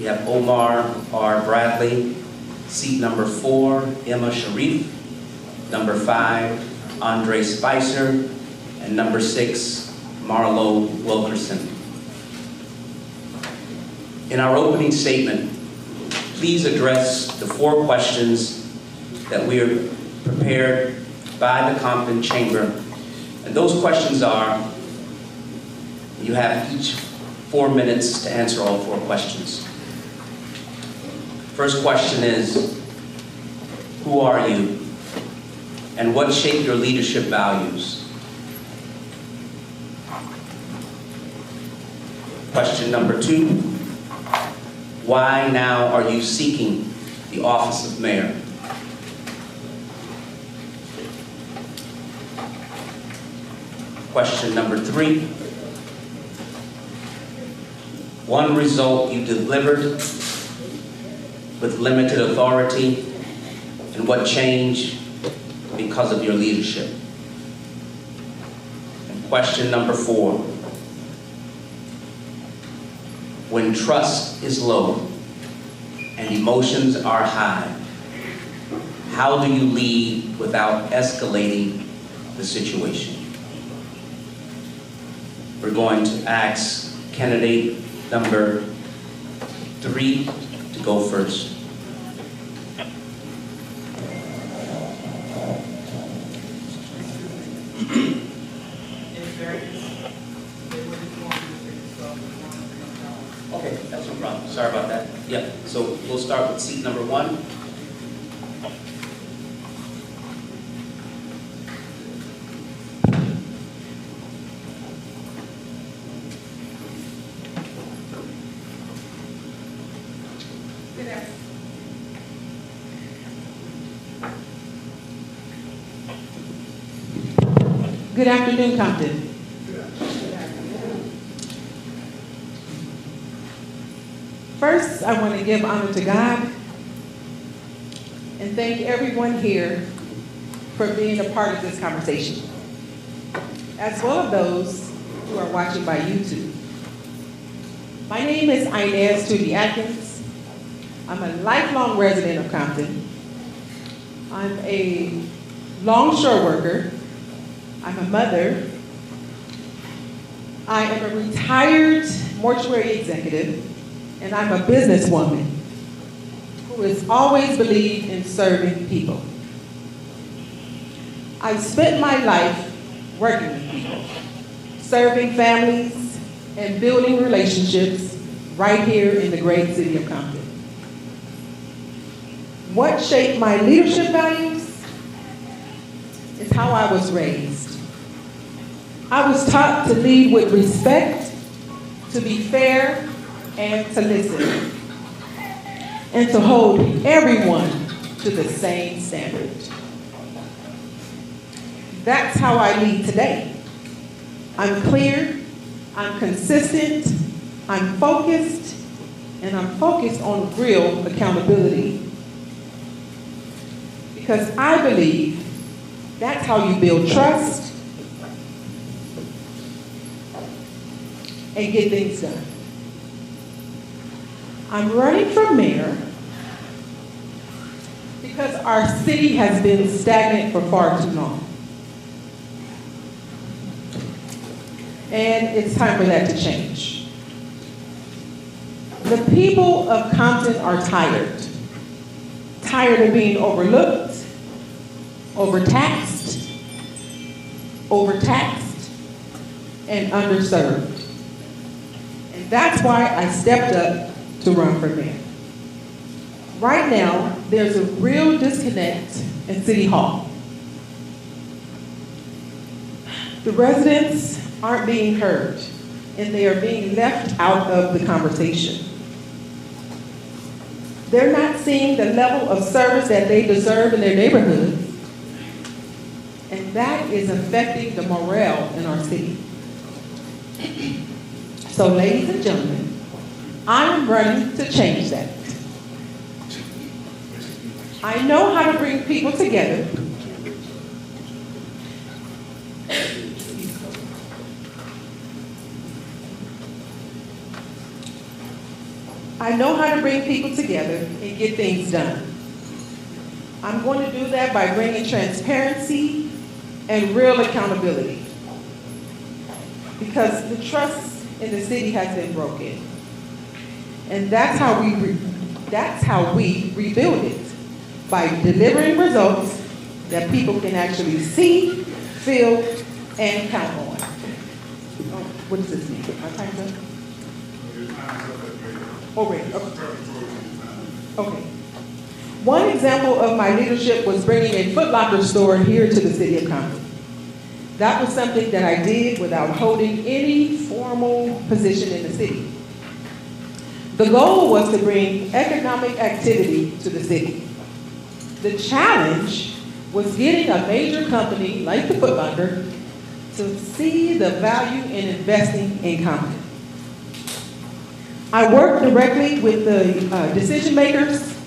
We have Omar Bradley, seat number 4, Emma Sharif, number 5, Andre Spicer, and number 6, Marlow Wilkerson. In our opening statement, please address the 4 questions that we are prepared by the Compton Chamber. And those questions are, you have each 4 minutes to answer all 4 questions. First question is, who are you? And what shape your leadership values? Question number 2, why now are you seeking the office of mayor? Question number 3, one result you delivered with limited authority, and what changed because of your leadership. And question number 4, when trust is low and emotions are high, how do you lead without escalating the situation? We're going to ask candidate number 3 to go first. Okay, that's no problem. Sorry about that. Yep, so we'll start with seat number 1. Good afternoon, Compton. First, I want to give honor to God and thank everyone here for being a part of this conversation, as well as those who are watching by YouTube. My name is Inez Tootie Adkins. I'm a lifelong resident of Compton. I'm a longshore worker. I'm a mother. I am a retired mortuary executive, and I'm a businesswoman who has always believed in serving people. I spent my life working with people, serving families, and building relationships right here in the great city of Compton. What shaped my leadership values is how I was raised. I was taught to lead with respect, to be fair, and to listen, and to hold everyone to the same standard. That's how I lead today. I'm clear, I'm consistent, I'm focused, and I'm focused on real accountability. Because I believe that's how you build trust and get things done. I'm running for mayor because our city has been stagnant for far too long. And it's time for that to change. The people of Compton are tired. Tired of being overlooked, overtaxed, and underserved. And that's why I stepped up to run for mayor. Right now, there's a real disconnect in City Hall. The residents aren't being heard, and they are being left out of the conversation. They're not seeing the level of service that they deserve in their neighborhoods, and that is affecting the morale in our city. So, ladies and gentlemen, I'm running to change that. I know how to bring people together. I know how to bring people together and get things done. I'm going to do that by bringing transparency and real accountability. Because the trust in the city has been broken. And that's how we rebuild it, by delivering results that people can actually see, feel, and count on. Oh, what does this mean? My time's up? Oh, wait. Okay. One example of my leadership was bringing a Foot Locker store here to the city of Compton. That was something that I did without holding any formal position in the city. The goal was to bring economic activity to the city. The challenge was getting a major company like the Foot Locker to see the value in investing in Compton. I worked directly with the decision makers.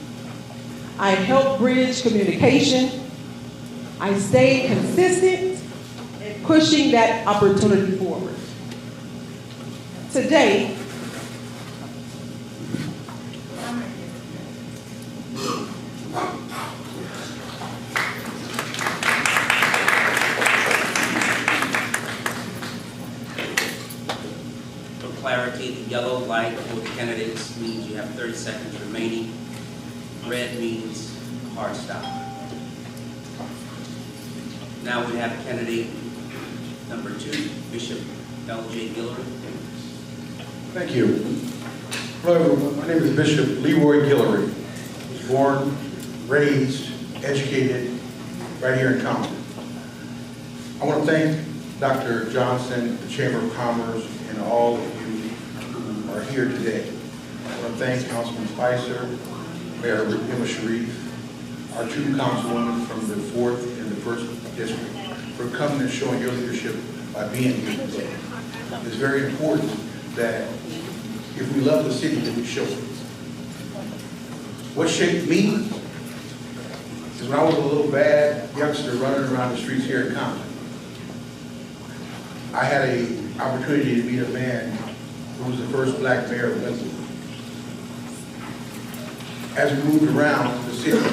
I helped bridge communication. I stayed consistent in pushing that opportunity forward. Today, clarity, the yellow light for the candidates means you have 30 seconds remaining. Red means hard stop. Now we have candidate number 2, Bishop L.J. Guillory. Thank you. Hello everyone, my name is Bishop Leroy Guillory. I was born, raised, educated right here in Compton. I want to thank Dr. Johnson, the Chamber of Commerce, and all of you who are here today. I want to thank Councilman Spicer, Mayor Emma Sharif, our 2 councilwomen from the 4th and the 1st District for coming and showing your leadership by being here today. It's very important that if we love the city, then we show it. What shaped me is when I was a little bad youngster running around the streets here in Compton. I had an opportunity to meet a man who was the first black mayor of Lincoln. As we moved around the city,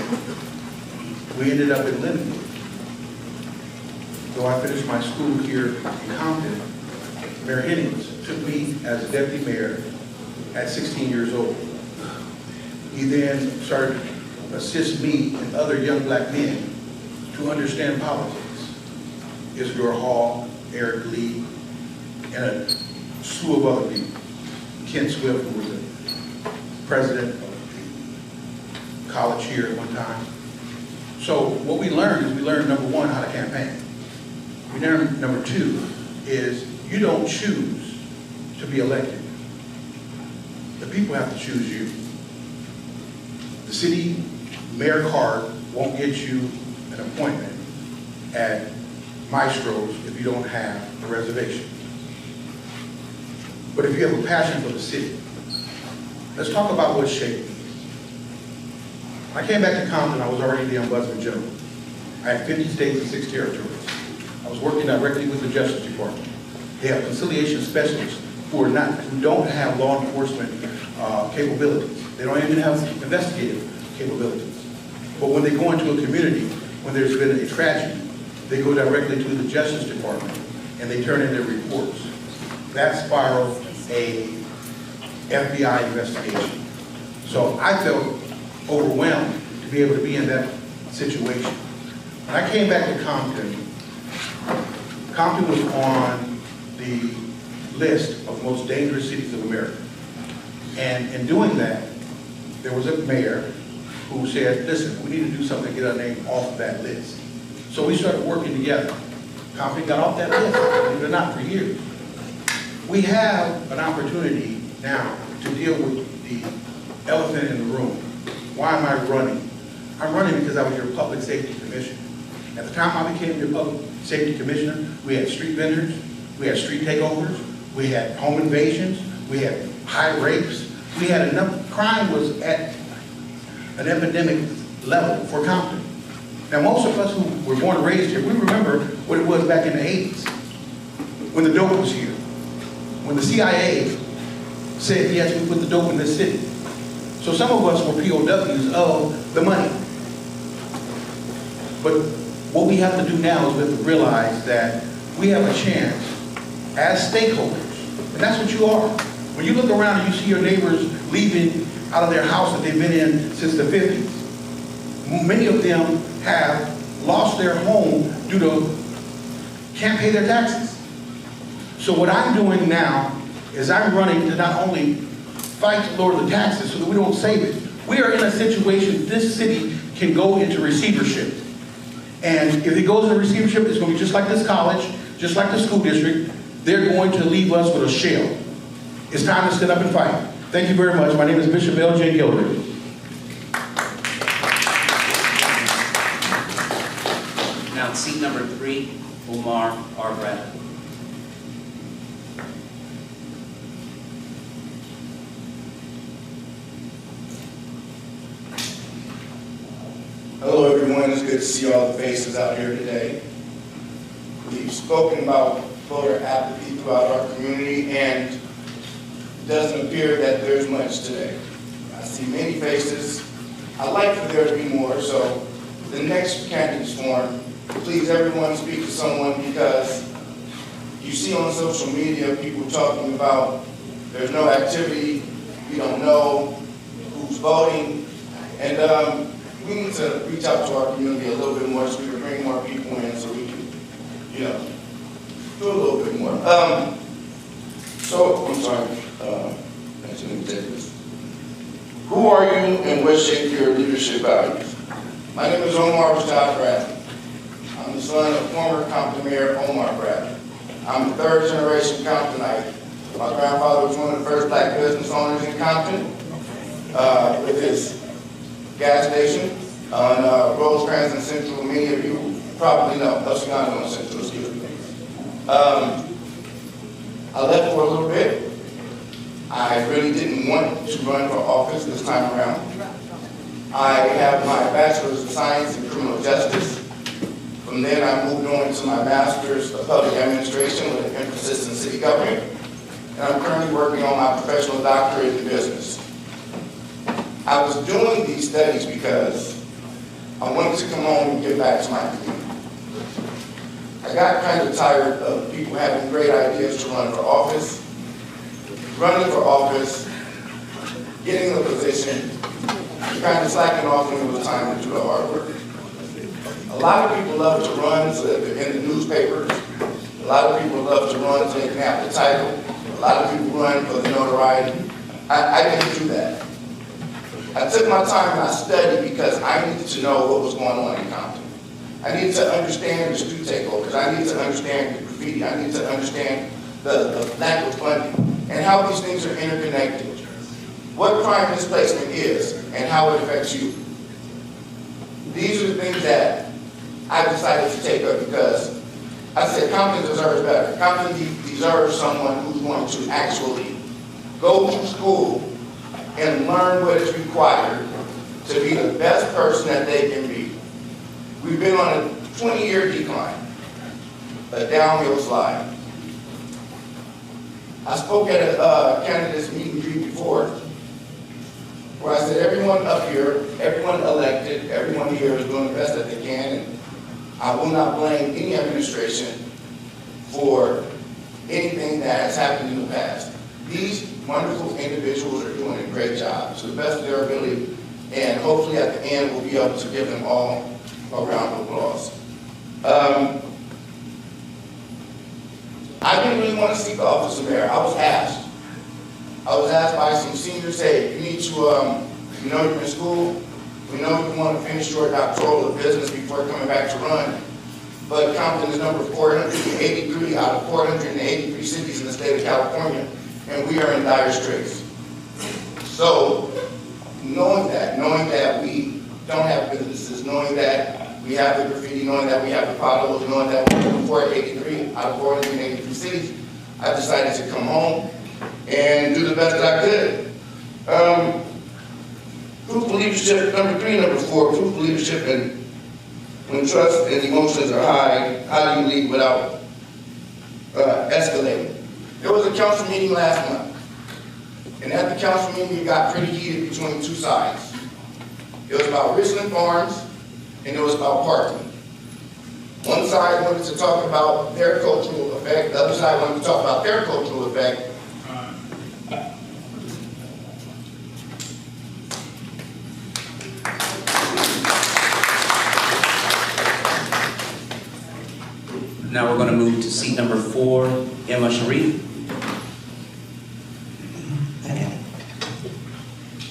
we ended up in Lincoln. Though I finished my school here in Compton, Mayor Adkins took me as a deputy mayor at 16 years old. He then started to assist me and other young black men to understand politics. Isidore Hall, Eric Lee, and a slew of other people. Ken Swift, who was the president of the college here at one time. So what we learned is we learned, number 1, how to campaign. We learned, number 2, is you don't choose to be elected. The people have to choose you. The city mayor card won't get you an appointment at Maestro's if you don't have a reservation. But if you have a passion for the city, let's talk about what shaped me. When I came back to Compton, I was already the Ombudsman General. I had 50 states and 6 territories. I was working directly with the Justice Department. They have conciliation specialists who don't have law enforcement capabilities. They don't even have investigative capabilities. But when they go into a community, when there's been a tragedy, they go directly to the Justice Department and they turn in their reports. That spiraled a FBI investigation. So I felt overwhelmed to be able to be in that situation. When I came back to Compton, Compton was on the list of most dangerous cities of America. And in doing that, there was a mayor who said, listen, we need to do something to get our name off of that list. So we started working together. Compton got off that list, believe it or not, for years. We have an opportunity now to deal with the elephant in the room. Why am I running? I'm running because I was your public safety commissioner. At the time I became your public safety commissioner, we had street vendors, we had street takeovers, we had home invasions, we had high rapes, we had enough, crime was at an epidemic level for Compton. Now most of us who were born and raised here, we remember what it was back in the 80s, when the dope was here, when the CIA said, yes, we put the dope in this city. So some of us were POWs of the money. But what we have to do now is we have to realize that we have a chance as stakeholders, and that's what you are. When you look around and you see your neighbors leaving out of their house that they've been in since the 50s, many of them have lost their home due to can't pay their taxes. So what I'm doing now is I'm running to not only fight to lower the taxes so that we don't save it. We are in a situation this city can go into receivership. And if it goes into receivership, it's going to be just like this college, just like the school district. They're going to leave us with a shell. It's time to stand up and fight. Thank you very much. My name is Bishop L.J. Guillory. Now, seat number 3, Omar R. Bradley. Hello everyone, it's good to see all the faces out here today. We've spoken about voter apathy throughout our community, and it doesn't appear that there's much today. I see many faces. I'd like for there to be more, so the next candidates forum, please everyone speak to someone, because you see on social media people talking about there's no activity, we don't know who's voting, and we need to reach out to our community a little bit more so we can bring more people in so we can, do a little bit more. So, I'm sorry, that's an executive. Who are you and what shape your leadership values? My name is Omar Bradley. I'm the son of former Compton Mayor Omar Bradley. I'm a third-generation Comptonite. My grandfather was one of the first black business owners in Compton with his gas station on Rosecrans and Central. Many of you probably know, Lusciano and Central, excuse me. I left for a little bit. I really didn't want to run for office this time around. I have my bachelor's of science in criminal justice. From there, I moved on to my master's of public administration with an emphasis in city government. And I'm currently working on my professional doctorate in business. I was doing these studies because I wanted to come home and give back to my community. I got kind of tired of people having great ideas to run for office, running for office, getting the position, kind of slacking off when it was time to do the hard work. A lot of people love to run so that they're in the newspapers. A lot of people love to run so they can have the title. A lot of people run for the notoriety. I didn't do that. I took my time and I studied because I needed to know what was going on in Compton. I needed to understand the street takeovers. I needed to understand the graffiti. I needed to understand the lack of funding and how these things are interconnected. What crime displacement is and how it affects you. These are the things that I decided to take up because I said Compton deserves better. Compton deserves someone who's going to actually go to school and learn what is required to be the best person that they can be. We've been on a 20-year decline, a downhill slide. I spoke at a candidates meet and greet before, where I said everyone up here, everyone elected, everyone here is doing the best that they can, and I will not blame any administration for anything that has happened in the past. These wonderful individuals are doing a great job to the best of their ability, and hopefully at the end we'll be able to give them all a round of applause. I didn't really want to seek the office of mayor. I was asked. By some seniors, hey, you need to, you know you're in school, we know you want to finish your doctoral of business before coming back to run, but Compton is number 483 out of 483 cities in the state of California, and we are in dire straits. So, knowing that we don't have businesses, knowing that we have the graffiti, knowing that we have the potholes, knowing that we're 483 out of 483 cities, I decided to come home and do the best that I could. Proof of leadership, number 4, proof of leadership, and when trust and emotions are high, how do you lead without escalating? There was a council meeting last month. And at the council meeting, it got pretty heated between two sides. It was about Richland Farms, and it was about parking. One side wanted to talk about their cultural effect, the other side wanted to talk about their cultural effect. Now we're going to move to seat number 4, Emma Sharif.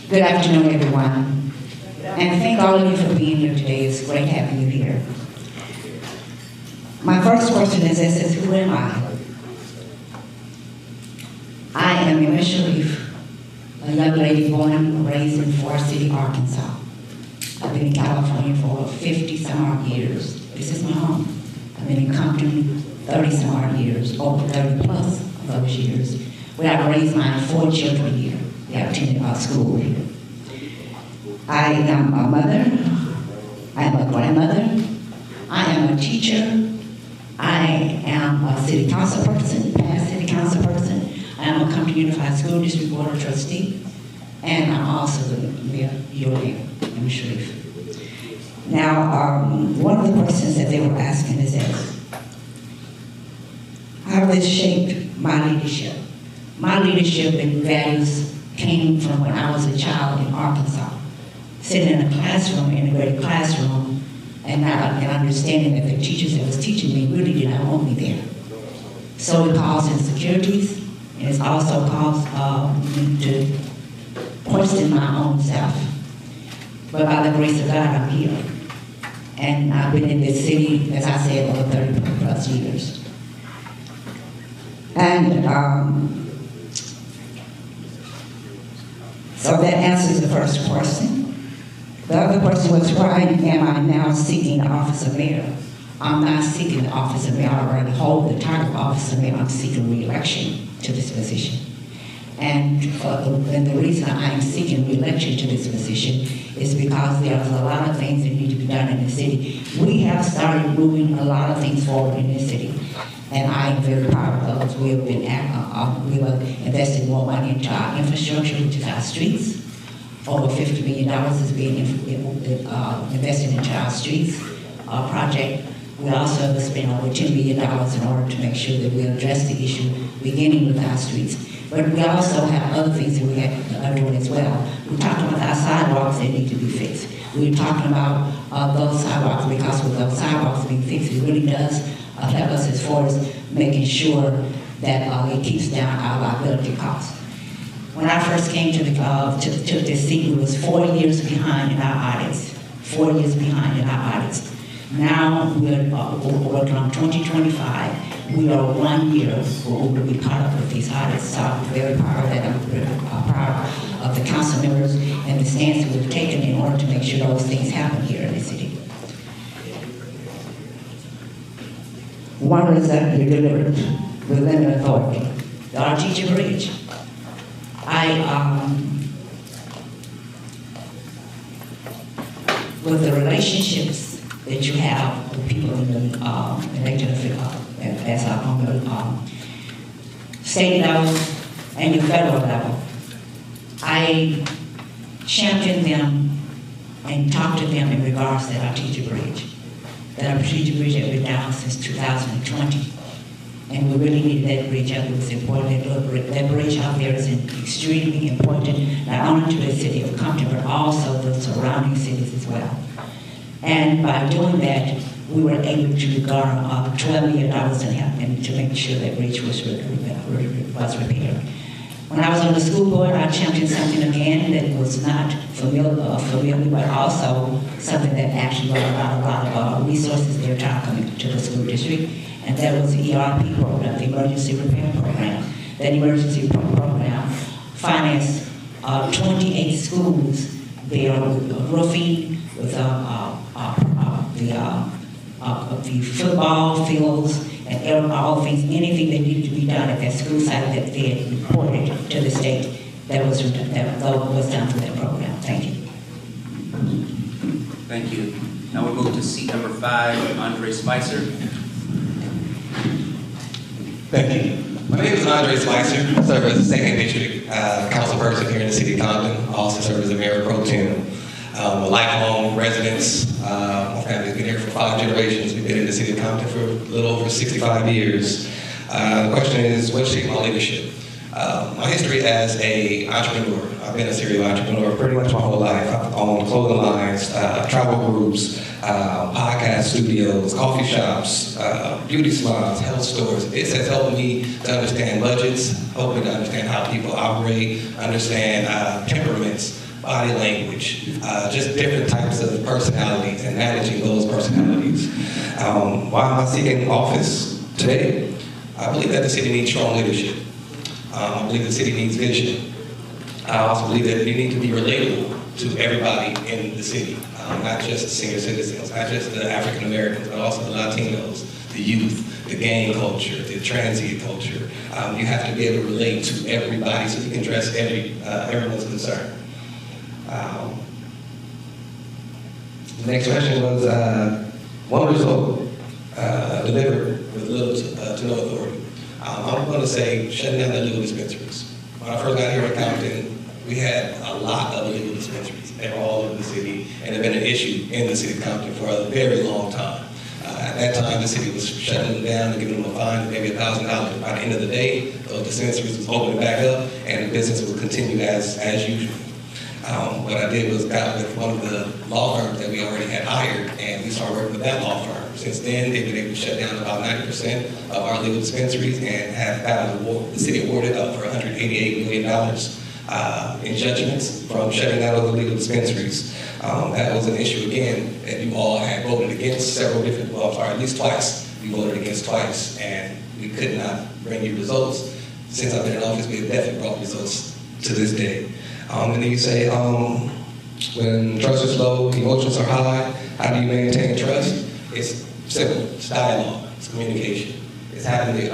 Good afternoon, everyone. And thank all of you for being here today. It's great having you here. My first question is this, who am I? I am Emma Sharif, a young lady born and raised in Forest City, Arkansas. I've been in California for 50-some-odd years. This is my home. I've been in Compton 30-some-odd years, over 30 plus of those years, where I raised my 4 children here. They attended our school here. I am a mother, I am a grandmother, I am a teacher, I am a city council person, past city council person, I am a Compton Unified School District Board of Trustee, and I'm also the mayor, your mayor, Emma Sharif. Now, one of the questions that they were asking is this: how this shaped my leadership. My leadership and values came from when I was a child in Arkansas, sitting in a classroom, integrated classroom, and understanding that the teachers that was teaching me really did not want me there. So it caused insecurities, and it's also caused me to question my own self. But by the grace of God, I'm here. And I've been in this city, as I said, over 30 plus years. And so that answers the first question. The other question was, why am I now seeking the office of mayor? I'm not seeking the office of mayor. I already hold the title of office of mayor. I'm seeking re-election to this position. And the reason I am seeking re-election to this position is because there's a lot of things that need to be done in the city. We have started moving a lot of things forward in this city, and I am very proud of those. We have invested more money into our infrastructure, which is our streets. Over $50 million is being invested into our streets project. We also have spent over $10 million in order to make sure that we address the issue, beginning with our streets. But we also have other things that we are doing as well. We're talking about our sidewalks that need to be fixed. We're talking about those sidewalks, because with those sidewalks being fixed, it really does help us as far as making sure that it keeps down our liability costs. When I first came to this seat, we was 4 years behind in our audits. 4 years behind in our audits. Now we're working on 2025. We are 1 year old to be part of these audits, so I'm very proud of that. I'm very proud of the council members and the stance that we've taken in order to make sure those things happen here in the city. One is that you delivered with limited authority. Our teacher bridge. With the relationships that you have with people in the elected officials, as on the state level and the federal level, I champion them and talk to them in regards to our teacher bridge. That our teacher bridge has been down since 2020. And we really needed that bridge up. It was important. That bridge out there is extremely important, not only to the city of Compton, but also the surrounding cities as well. And by doing that, we were able to garner $12 million in help and to make sure that bridge was repaired. When I was on the school board, I championed something again that was not familiar, but also something that actually brought a lot of resources there to come to the school district. And that was the ERP program, the Emergency Repair Program. That emergency program financed 28 schools there with roofing, with the football fields, and all things, anything that needed to be done at that school site that they had reported to the state that was done for that program. Thank you. Thank you. Now we'll move to seat number 5, Andre Spicer. Thank you. My name is Andre Spicer. I serve as the 2nd District Council person here in the City of Compton. I also serve as a Mayor Pro Tem. A lifelong residence. My family's been here for 5 generations. We've been in the City of Compton for a little over 65 years. The question is, what shaped my leadership? My history as an entrepreneur. I've been a serial entrepreneur pretty much my whole life. I've owned clothing lines, travel groups, podcast studios, coffee shops, beauty salons, health stores. This has helped me to understand budgets, helped me to understand how people operate, understand temperaments, body language, just different types of personalities and managing those personalities. Why am I seeking office today? I believe that the city needs strong leadership. I believe the city needs vision. I also believe that you need to be relatable to everybody in the city, not just the senior citizens, not just the African Americans, but also the Latinos, the youth, the gang culture, the transient culture. You have to be able to relate to everybody so you can address everyone's concern. The next question was, one result delivered with little to no authority. I'm going to say shutting down the legal dispensaries. When I first got here in Compton, we had a lot of illegal dispensaries. They were all over the city, and have been an issue in the city of Compton for a very long time. At that time, the city was shutting them down and giving them a fine of maybe $1,000. By the end of the day, those dispensaries was opening back up, and the business would continue as usual. What I did was got with one of the law firms that we already had hired, and we started working with that law firm. Since then, they've been able to shut down about 90% of our legal dispensaries and have gotten the city awarded up for $188 million in judgments from shutting down those illegal dispensaries. That was an issue, again, that you all had voted against several different, at least twice. We voted against twice, and we could not bring you results. Since I've been in office, we have definitely brought results to this day. And then you say, when trust is low, emotions are high, how do you maintain trust? It's simple, it's dialogue, it's communication. It's having the,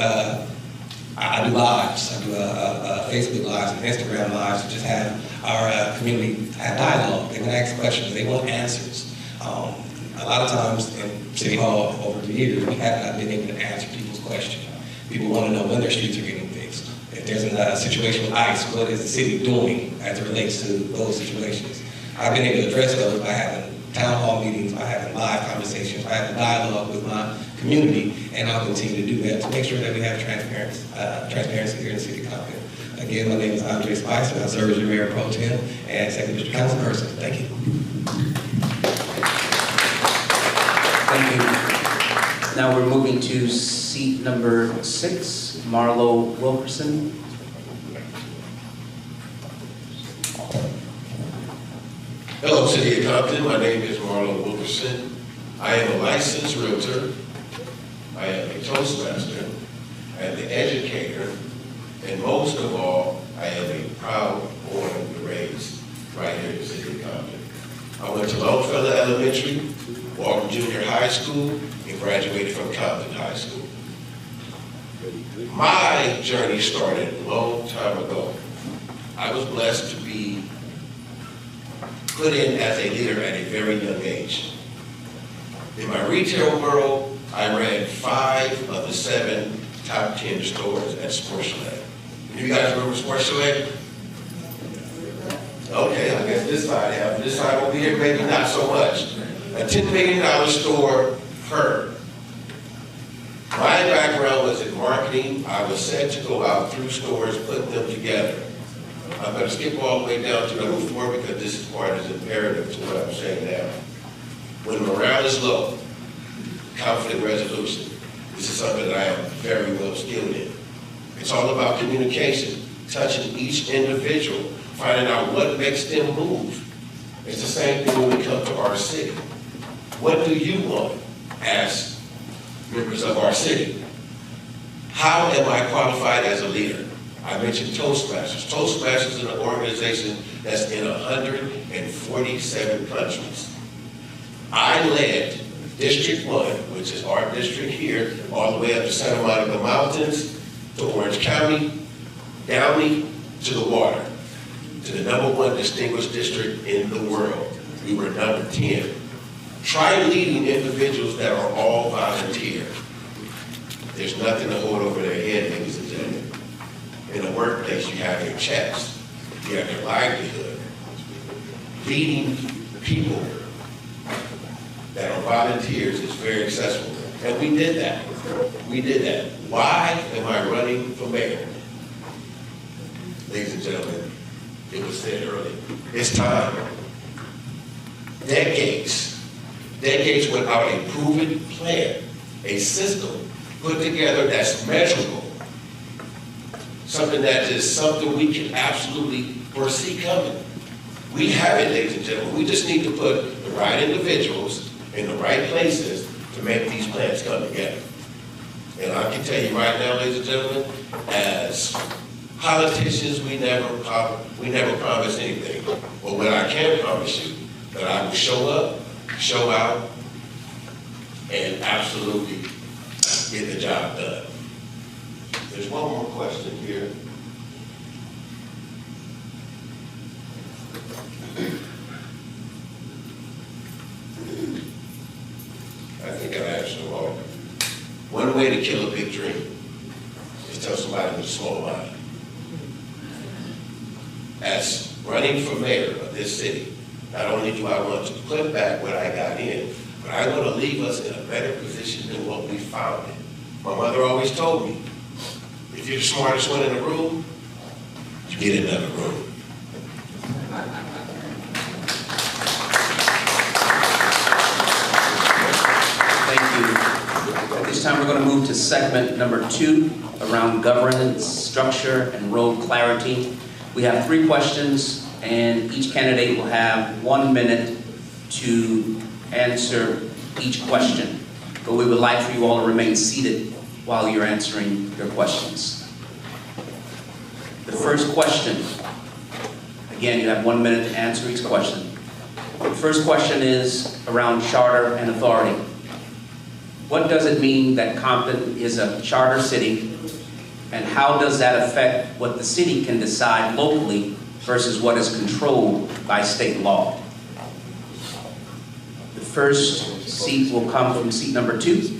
I do lives, I do Facebook lives and Instagram lives to just have our community have dialogue. They want to ask questions, they want answers. A lot of times in City Hall over the years, we have not been able to answer people's questions. People want to know when their streets are getting fixed. If there's a situation with ICE, what is the city doing as it relates to those situations? I've been able to address those by having town hall meetings, by having live conversations, by having dialogue with my community, and I'll continue to do that to make sure that we have transparency here in the city of Compton. Again, my name is Andre Spicer. I serve as your Mayor Pro Tem and 2nd District Council person. Thank you. Thank you. Now we're moving to seat number 6, Marlow Wilkerson. Hello, City of Compton. My name is Marlow Wilkerson. I am a licensed realtor. I am a Toastmaster. I am an educator. And most of all, I am a proud born and raised right here in the City of Compton. I went to Longfellow Elementary, Walton Junior High School, and graduated from Compton High School. My journey started a long time ago. I was blessed to be put in as a leader at a very young age. In my retail world, I ran 5 of the 7 top 10 stores at Sports Chalet. You guys remember Sports Chalet? Okay, I guess this side over here, maybe not so much. A $10 million store per. My background was in marketing. I was sent to go out through stores, put them together. I'm going to skip all the way down to number 4 because this is part is imperative to what I'm saying now. When morale is low, conflict resolution. This is something that I am very well skilled in. It's all about communication, touching each individual, finding out what makes them move. It's the same thing when we come to our city. What do you want as members of our city? How am I qualified as a leader? I mentioned Toastmasters. Toastmasters is an organization that's in 147 countries. I led District 1, which is our district here, all the way up to Santa Monica Mountains, to Orange County, Downey, to the water, to the #1 distinguished district in the world. We were number 10. Try leading individuals that are all volunteer. There's nothing to hold over their head, ladies and gentlemen. because you have your checks, you have your livelihood. Feeding people that are volunteers is very accessible. And we did that. We did that. Why am I running for mayor? Ladies and gentlemen, it was said earlier. It's time. Decades without a proven plan, a system put together that's measurable. Something that is something we can absolutely foresee coming. We have it, ladies and gentlemen. We just need to put the right individuals in the right places to make these plans come together. And I can tell you right now, ladies and gentlemen, as politicians, we never promise anything. But what I can promise you, that I will show up, show out, and absolutely get the job done. There's one more question here. I think I've answered them all. One way to kill a big dream is tell somebody with a small mind. As running for mayor of this city, not only do I want to put back what I got in, but I want to leave us in a better position than what we found it. My mother always told me, if you're the smartest one in the room, you get another room. Thank you. At this time, we're going to move to segment number 2 around governance, structure, and road clarity. We have 3 questions, and each candidate will have 1 minute to answer each question. But we would like for you all to remain seated while you're answering your questions. The first question, again, you have 1 minute to answer each question. The first question is around charter and authority. What does it mean that Compton is a charter city, and how does that affect what the city can decide locally versus what is controlled by state law? The first seat will come from seat number 2.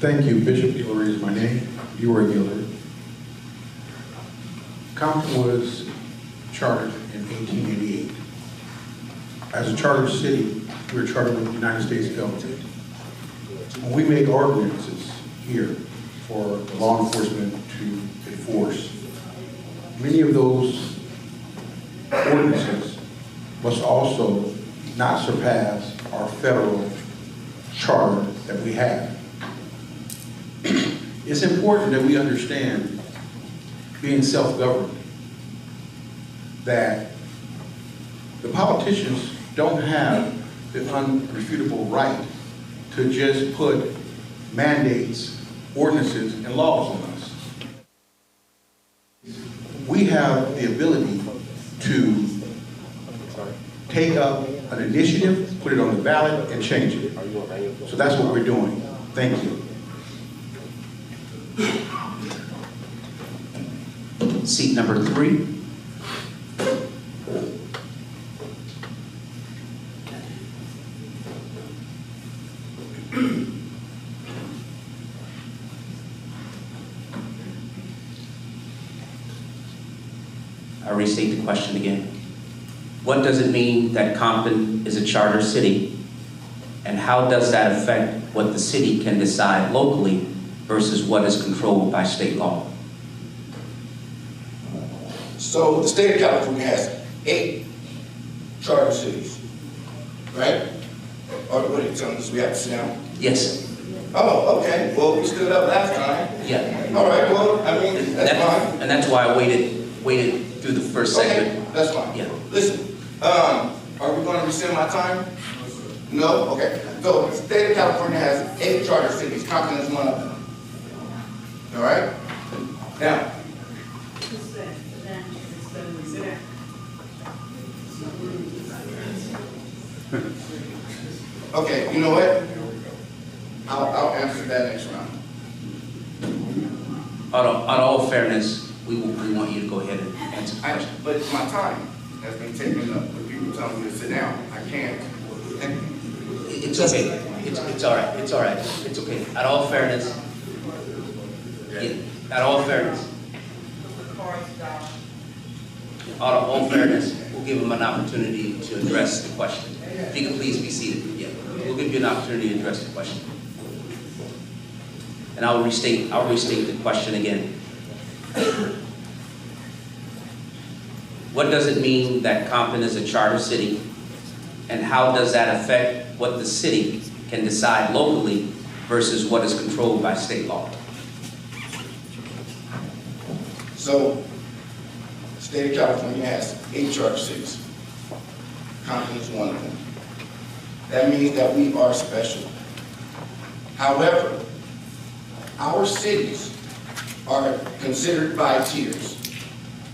Thank you. Bishop Guillory is my name. Leroy Guillory. Compton was chartered in 1888. As a chartered city, we were chartered with the United States government. When we make ordinances here for law enforcement to enforce, many of those ordinances must also not surpass our federal charter that we have. It's important that we understand, being self-governed, that the politicians don't have the unrefutable right to just put mandates, ordinances, and laws on us. We have the ability to take up an initiative, put it on the ballot, and change it. So that's what we're doing. Thank you. Seat number 3. I'll restate the question again. What does it mean that Compton is a charter city, and how does that affect what the city can decide locally versus what is controlled by state law? So the state of California has 8 charter cities, right? Or what are you telling us, we have to sit down? Yes. Oh, okay, well, we stood up last time. Yeah. All right, well, I mean, that's fine. And that's why I waited through the first segment. Okay, that's fine. Yeah. Listen, are we going to rescind my time? No? Okay. So the state of California has 8 charter cities. Compton is one of them. All right? Now, okay, you know what? I'll answer that next round. Out of all fairness, we want you to go ahead and answer the question. But my time has been taken up with people telling me to sit down. I can't. It's okay. It's all right, it's all right, it's okay. At all fairness, all fairness, we'll give him an opportunity to address the question. If you can please be seated, yeah. We'll give you an opportunity to address the question. And I'll restate the question again. What does it mean that Compton is a charter city? And how does that affect what the city can decide locally versus what is controlled by state law? So, the state of California has 8 charter cities. Compton is one of them. That means that we are special. However, our cities are considered by tiers.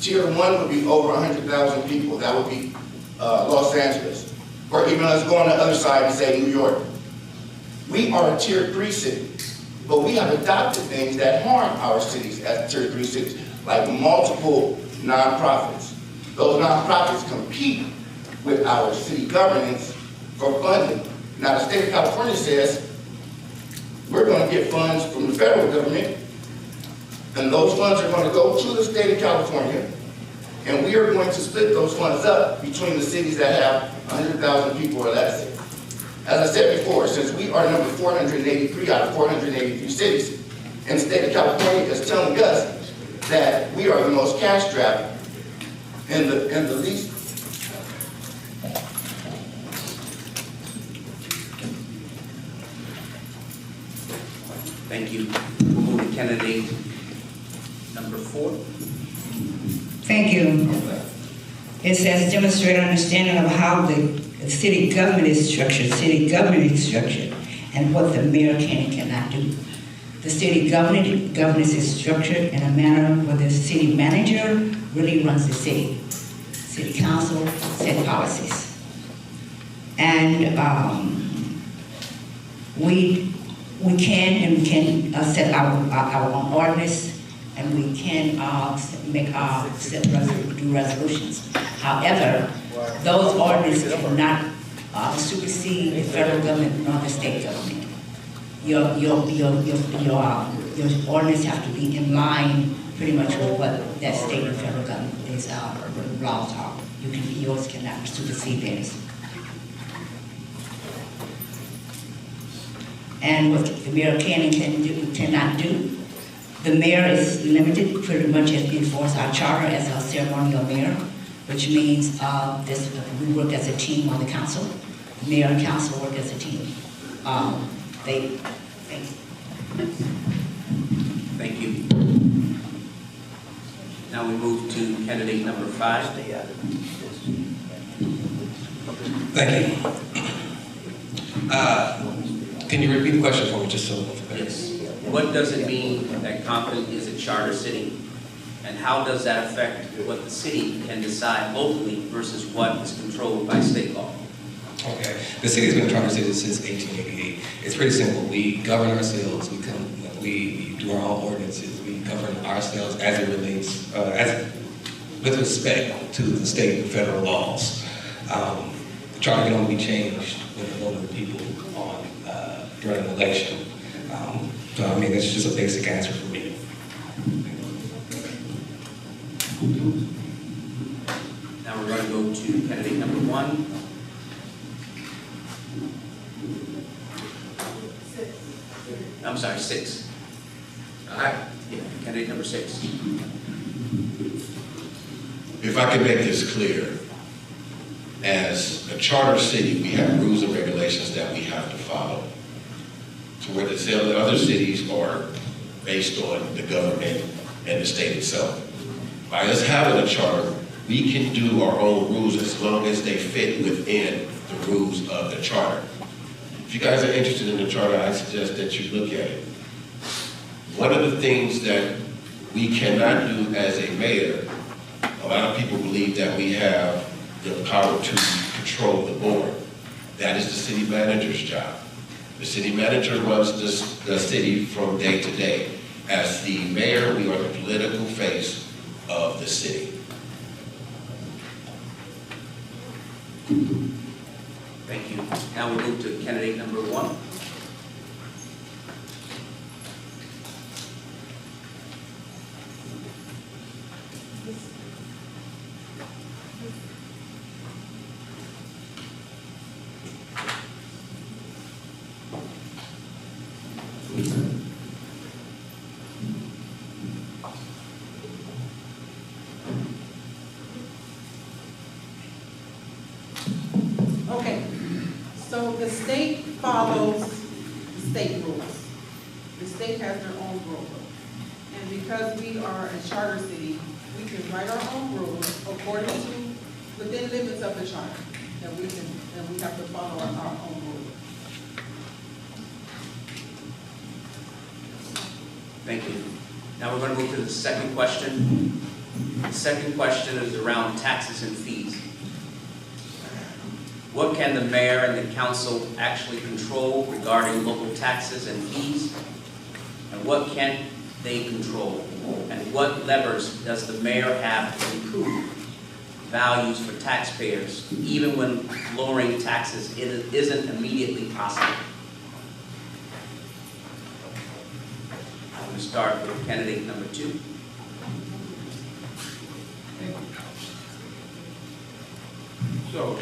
Tier 1 would be over 100,000 people. That would be Los Angeles. Or even let's go on the other side and say New York. We are a Tier 3 city, but we have adopted things that harm our cities as Tier 3 cities, like multiple nonprofits. Those nonprofits compete with our city governance for funding. Now the state of California says, we're going to get funds from the federal government, and those funds are going to go to the state of California, and we are going to split those funds up between the cities that have 100,000 people or less. As I said before, since we are number 483 out of 483 cities, and the state of California is telling us that we are the most cash-strapped and the least. Thank you. We'll move to candidate number 4. Thank you. It says demonstrate understanding of how the city government is structured, and what the mayor can and cannot do. The city governance is structured in a manner where the city manager really runs the city. City council set policies. And we can set our own ordinance, and we can do resolutions. However, those ordinances cannot supersede the federal government nor the state government. Your ordinance have to be in line pretty much with what that state and federal government is laws are. Yours cannot supersede theirs. And what the mayor can and cannot do. The mayor is limited pretty much to enforce our charter as a ceremonial mayor, which means we work as a team on the council. The mayor and council work as a team. Thank you. Now we move to candidate number 5. Thank you. Can you repeat the question for me, just so? Yes. What does it mean that Compton is a charter city? And how does that affect what the city can decide locally versus what is controlled by state law? Okay. The city's been a charter city since 1888. It's pretty simple. We govern ourselves. We do our own ordinances. We govern ourselves as it relates, with respect to the state and federal laws. The charter can only be changed with the vote of the people during an election. So I mean, that's just a basic answer for me. Now we're going to go to candidate number 1. I'm sorry, 6. Yeah, candidate number 6. If I can make this clear, as a charter city, we have rules and regulations that we have to follow. To where the other cities are based on the government and the state itself. By us having a charter, we can do our own rules as long as they fit within the rules of the charter. If you guys are interested in the charter, I suggest that you look at it. One of the things that we cannot do as a mayor, a lot of people believe that we have the power to control the board. That is the city manager's job. The city manager runs the city from day to day. As the mayor, we are the political face of the city. Thank you. Now we move to candidate number 1. Okay, so the state follows the state rules. The state has their own rule book. And because we are a charter city, we can write our own rules according to, within limits of the charter. And we have to follow our own rules. Thank you. Now we're going to move to the second question. The second question is around taxes and fees. What can the mayor and the council actually control regarding local taxes and fees? And what can they control? And what levers does the mayor have to improve values for taxpayers, even when lowering taxes isn't immediately possible? I'm going to start with candidate number 2. So,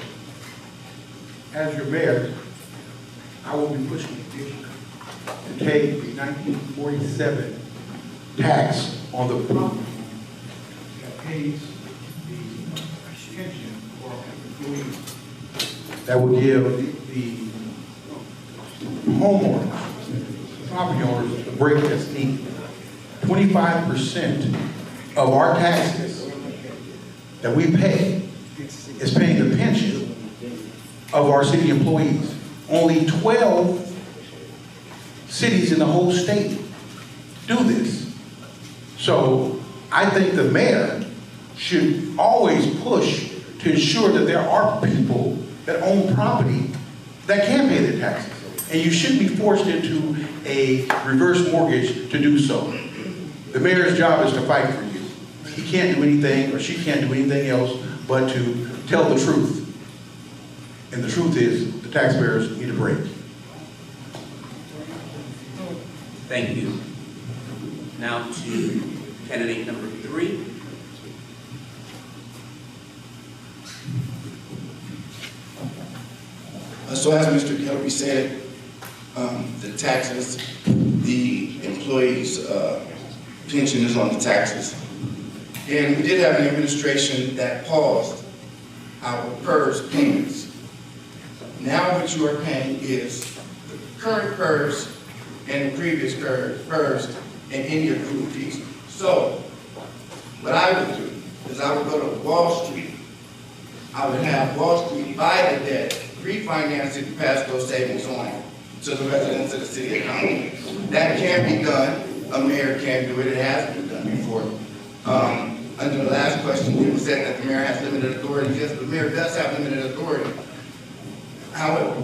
as your mayor, I will be pushing to take the 1947 tax on the property that pays the pension for employees. That will give the homeowners, property owners, the break that's needed. 25% of our taxes that we pay is paying the pension of our city employees. Only 12 cities in the whole state do this. So I think the mayor should always push to ensure that there are people that own property that can pay their taxes. And you shouldn't be forced into a reverse mortgage to do so. The mayor's job is to fight for you. He can't do anything, or she can't do anything else but to tell the truth. And the truth is, the taxpayers need a break. Thank you. Now to candidate number 3. So as Mr. Guillory said, the taxes, the employees' pension is on the taxes. And we did have an administration that paused our PERS payments. Now what you are paying is the current PERS and the previous PERS and any accrued fees. So what I would do is I would go to Wall Street. I would have Wall Street buy the debt, refinance it, and pass those savings on to the residents of the city of Compton. That can be done. A mayor can do it. It has been done before. Under the last question, people said that the mayor has limited authority. Yes, the mayor does have limited authority. However,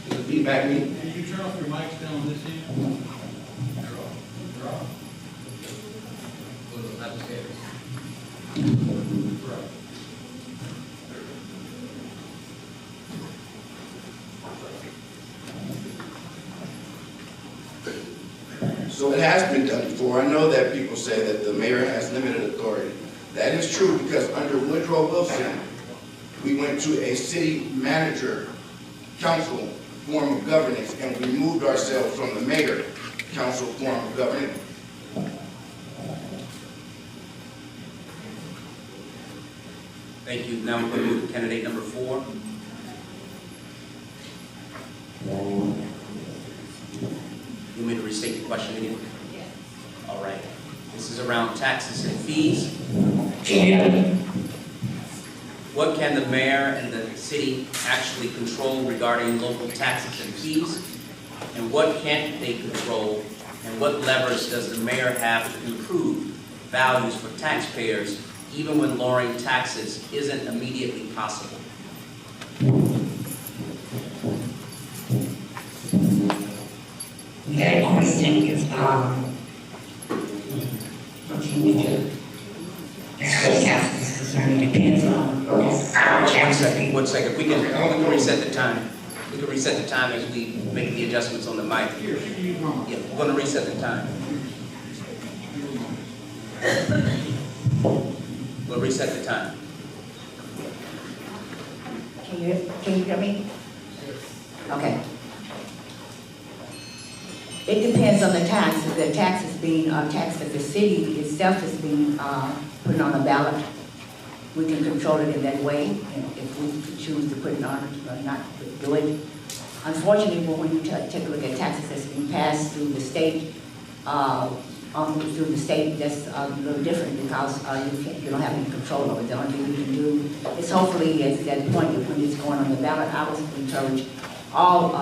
is the feedback me? Can you turn off your mics down on this end? They're off. They're off. That was good. Right. So it has been done before. I know that people say that the mayor has limited authority. That is true because under Woodrow Wilson, we went to a city manager council form of governance and we removed ourselves from the mayor council form of governance. Thank you. Now we're going to move to candidate number 4. You want me to restate the question again? Yes. All right. This is around taxes and fees. What can the mayor and the city actually control regarding local taxes and fees? And what can't they control? And what levers does the mayor have to improve values for taxpayers, even when lowering taxes isn't immediately possible? That question is, what can we do? As far as taxes is concerned, it depends on. One second. We can reset the time. We can reset the time as we make the adjustments on the mic. Yeah, we're going to reset the time. We'll reset the time. Can you hear me? Okay. It depends on the tax. If the tax is being taxed, if the city itself is being put on a ballot, we can control it in that way. And if we choose to put it on or not do it. Unfortunately, when you take a look at taxes that's being passed through the state, that's a little different because you don't have any control over it. The only thing you can do is hopefully at that point when it's going on the ballot, I would encourage all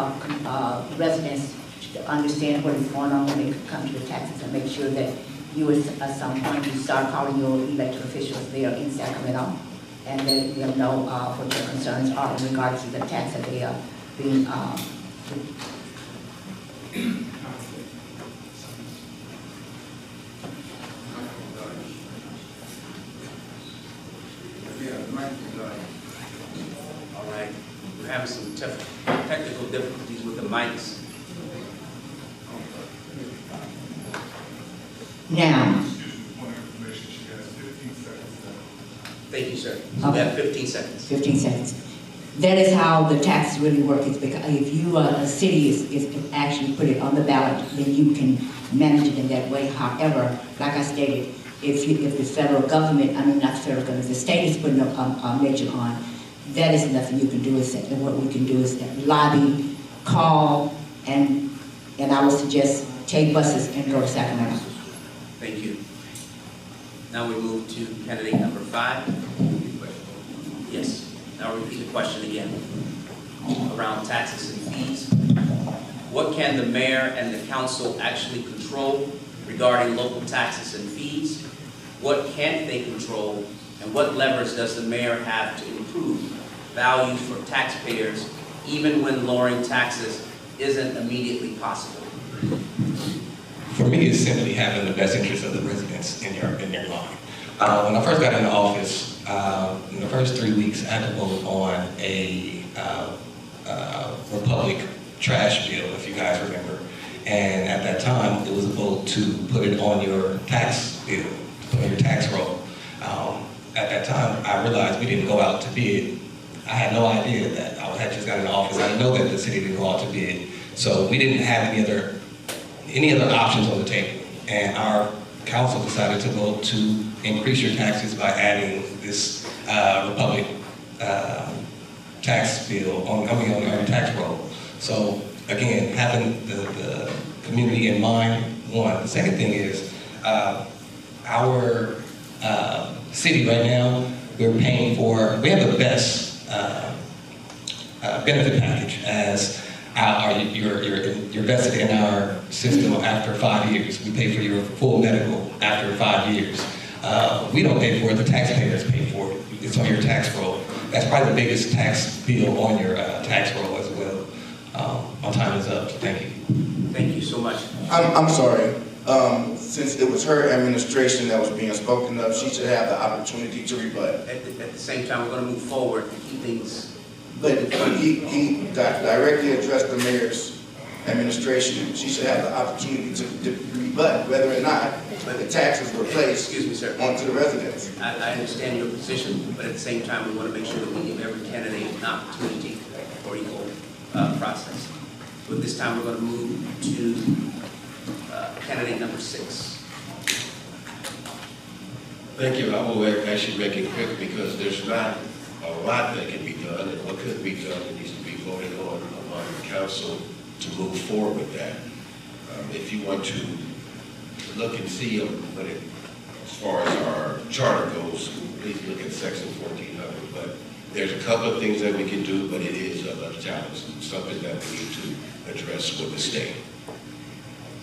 residents to understand what is going on when they come to the taxes and make sure that you at some point you start calling your elected officials there in Sacramento and let them know what their concerns are in regards to the tax that they are being All right, we're having some technical difficulties with the mics. now. Thank you, sir. So we have 15 seconds. 15 seconds. That is how the taxes really work. It's because if you, a city is actually put it on the ballot, then you can manage it in that way. However, like I stated, if the federal government, I mean not the federal government, the state is putting a measure on, that is nothing you can do. And what we can do is lobby, call, and I would suggest take buses and go to Sacramento. Thank you. Now we move to candidate number 5. Yes. Now repeat the question again around taxes and fees. What can the mayor and the council actually control regarding local taxes and fees? What can't they control? And what levers does the mayor have to improve values for taxpayers even when lowering taxes isn't immediately possible? For me, it's simply having the best interest of the residents in your mind. When I first got into office, in the first 3 weeks, I had to vote on a Republic trash bill, if you guys remember. And at that time, it was a vote to put it on your tax bill, put on your tax roll. At that time, I realized we didn't go out to bid. I had no idea that I had just got into office. I didn't know that the city didn't go out to bid. So we didn't have any other options on the table. And our council decided to vote to increase your taxes by adding this Republic tax bill on your tax roll. So again, having the community in mind, one. The second thing is our city right now, we have the best benefit package as you're vested in our system after 5 years. We pay for your full medical after 5 years. We don't pay for it, the taxpayers pay for it. It's on your tax roll. That's probably the biggest tax bill on your tax roll as well. My time is up, so thank you. Thank you so much. I'm sorry. Since it was her administration that was being spoken of, she should have the opportunity to rebut. At the same time, we're going to move forward and keep things. But he directly addressed the mayor's administration. She should have the opportunity to rebut whether or not the taxes were placed Excuse me, sir. onto the residents. I understand your position, but at the same time, we want to make sure that we give every candidate an opportunity for equal process. With this time, we're going to move to candidate number 6. Thank you. I will actually make it quick because there's not a lot that can be done, and what could be done that needs to be voted on among the council to move forward with that. If you want to look and see as far as our charter goes, please look at section 1400. But there's a couple of things that we can do, but it is a challenge, something that we need to address with the state.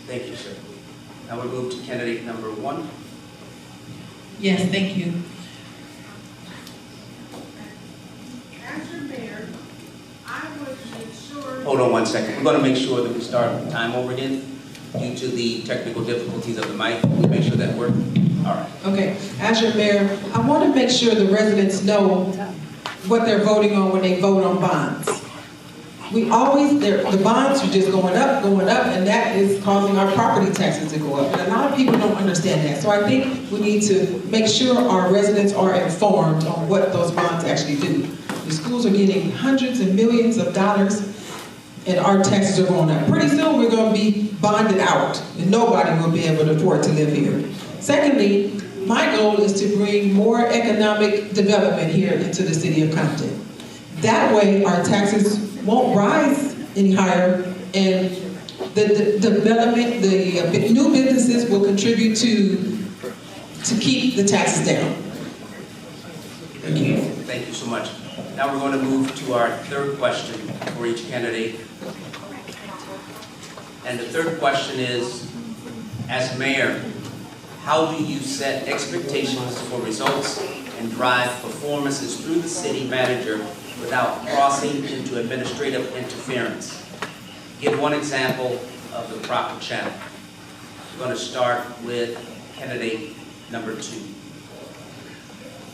Thank you, sir. Now we move to candidate number 1. Yes, thank you. As your mayor, I would ensure. Hold on one second. We're going to make sure that we start the time over again due to the technical difficulties of the mic. Can we make sure that works? All right. Okay, as your mayor, I want to make sure the residents know what they're voting on when they vote on bonds. The bonds are just going up, and that is causing our property taxes to go up. And a lot of people don't understand that. So I think we need to make sure our residents are informed on what those bonds actually do. The schools are getting hundreds and millions of dollars, and our taxes are going up. Pretty soon we're going gonna be bonded out, and nobody will be able to afford to live here. Secondly, my goal is to bring more economic development here into the city of Compton. That way, our taxes won't rise any higher, and the development, the new businesses will contribute to keep the taxes down. Thank you. Thank you so much. Now we're going to move to our third question for each candidate. And the third question is, as mayor, how do you set expectations for results and drive performances through the city manager without crossing into administrative interference? Give one example of the proper channel. We're going to start with candidate number 2.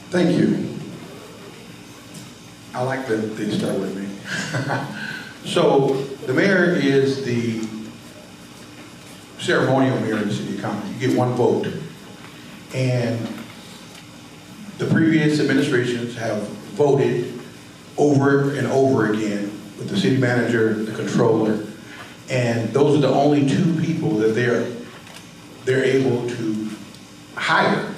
Thank you. I like that they start with me. So the mayor is the ceremonial mayor of the city of Compton. You get one vote. And the previous administrations have voted over and over again with the city manager, the controller, and those are the only 2 people that they're able to hire.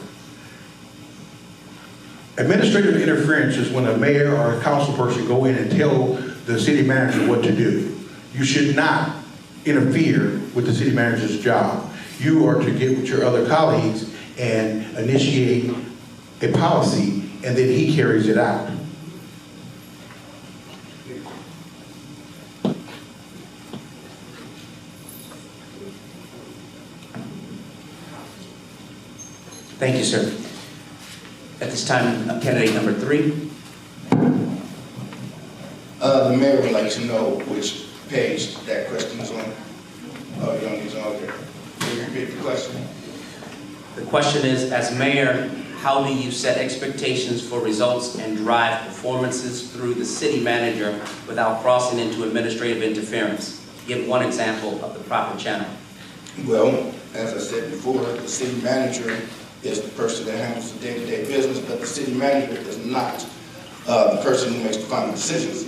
Administrative interference is when a mayor or a council person go in and tell the city manager what to do. You should not interfere with the city manager's job. You are to get with your other colleagues and initiate a policy, and then he carries it out. Thank you, sir. At this time, candidate number 3. The mayor would like to know which page that question is on. Oh, you don't need to know there. Can you repeat the question? The question is, as mayor, how do you set expectations for results and drive performances through the city manager without crossing into administrative interference? Give one example of the proper channel. Well, as I said before, the city manager is the person that handles the day-to-day business, but the city manager is not the person who makes the final decisions.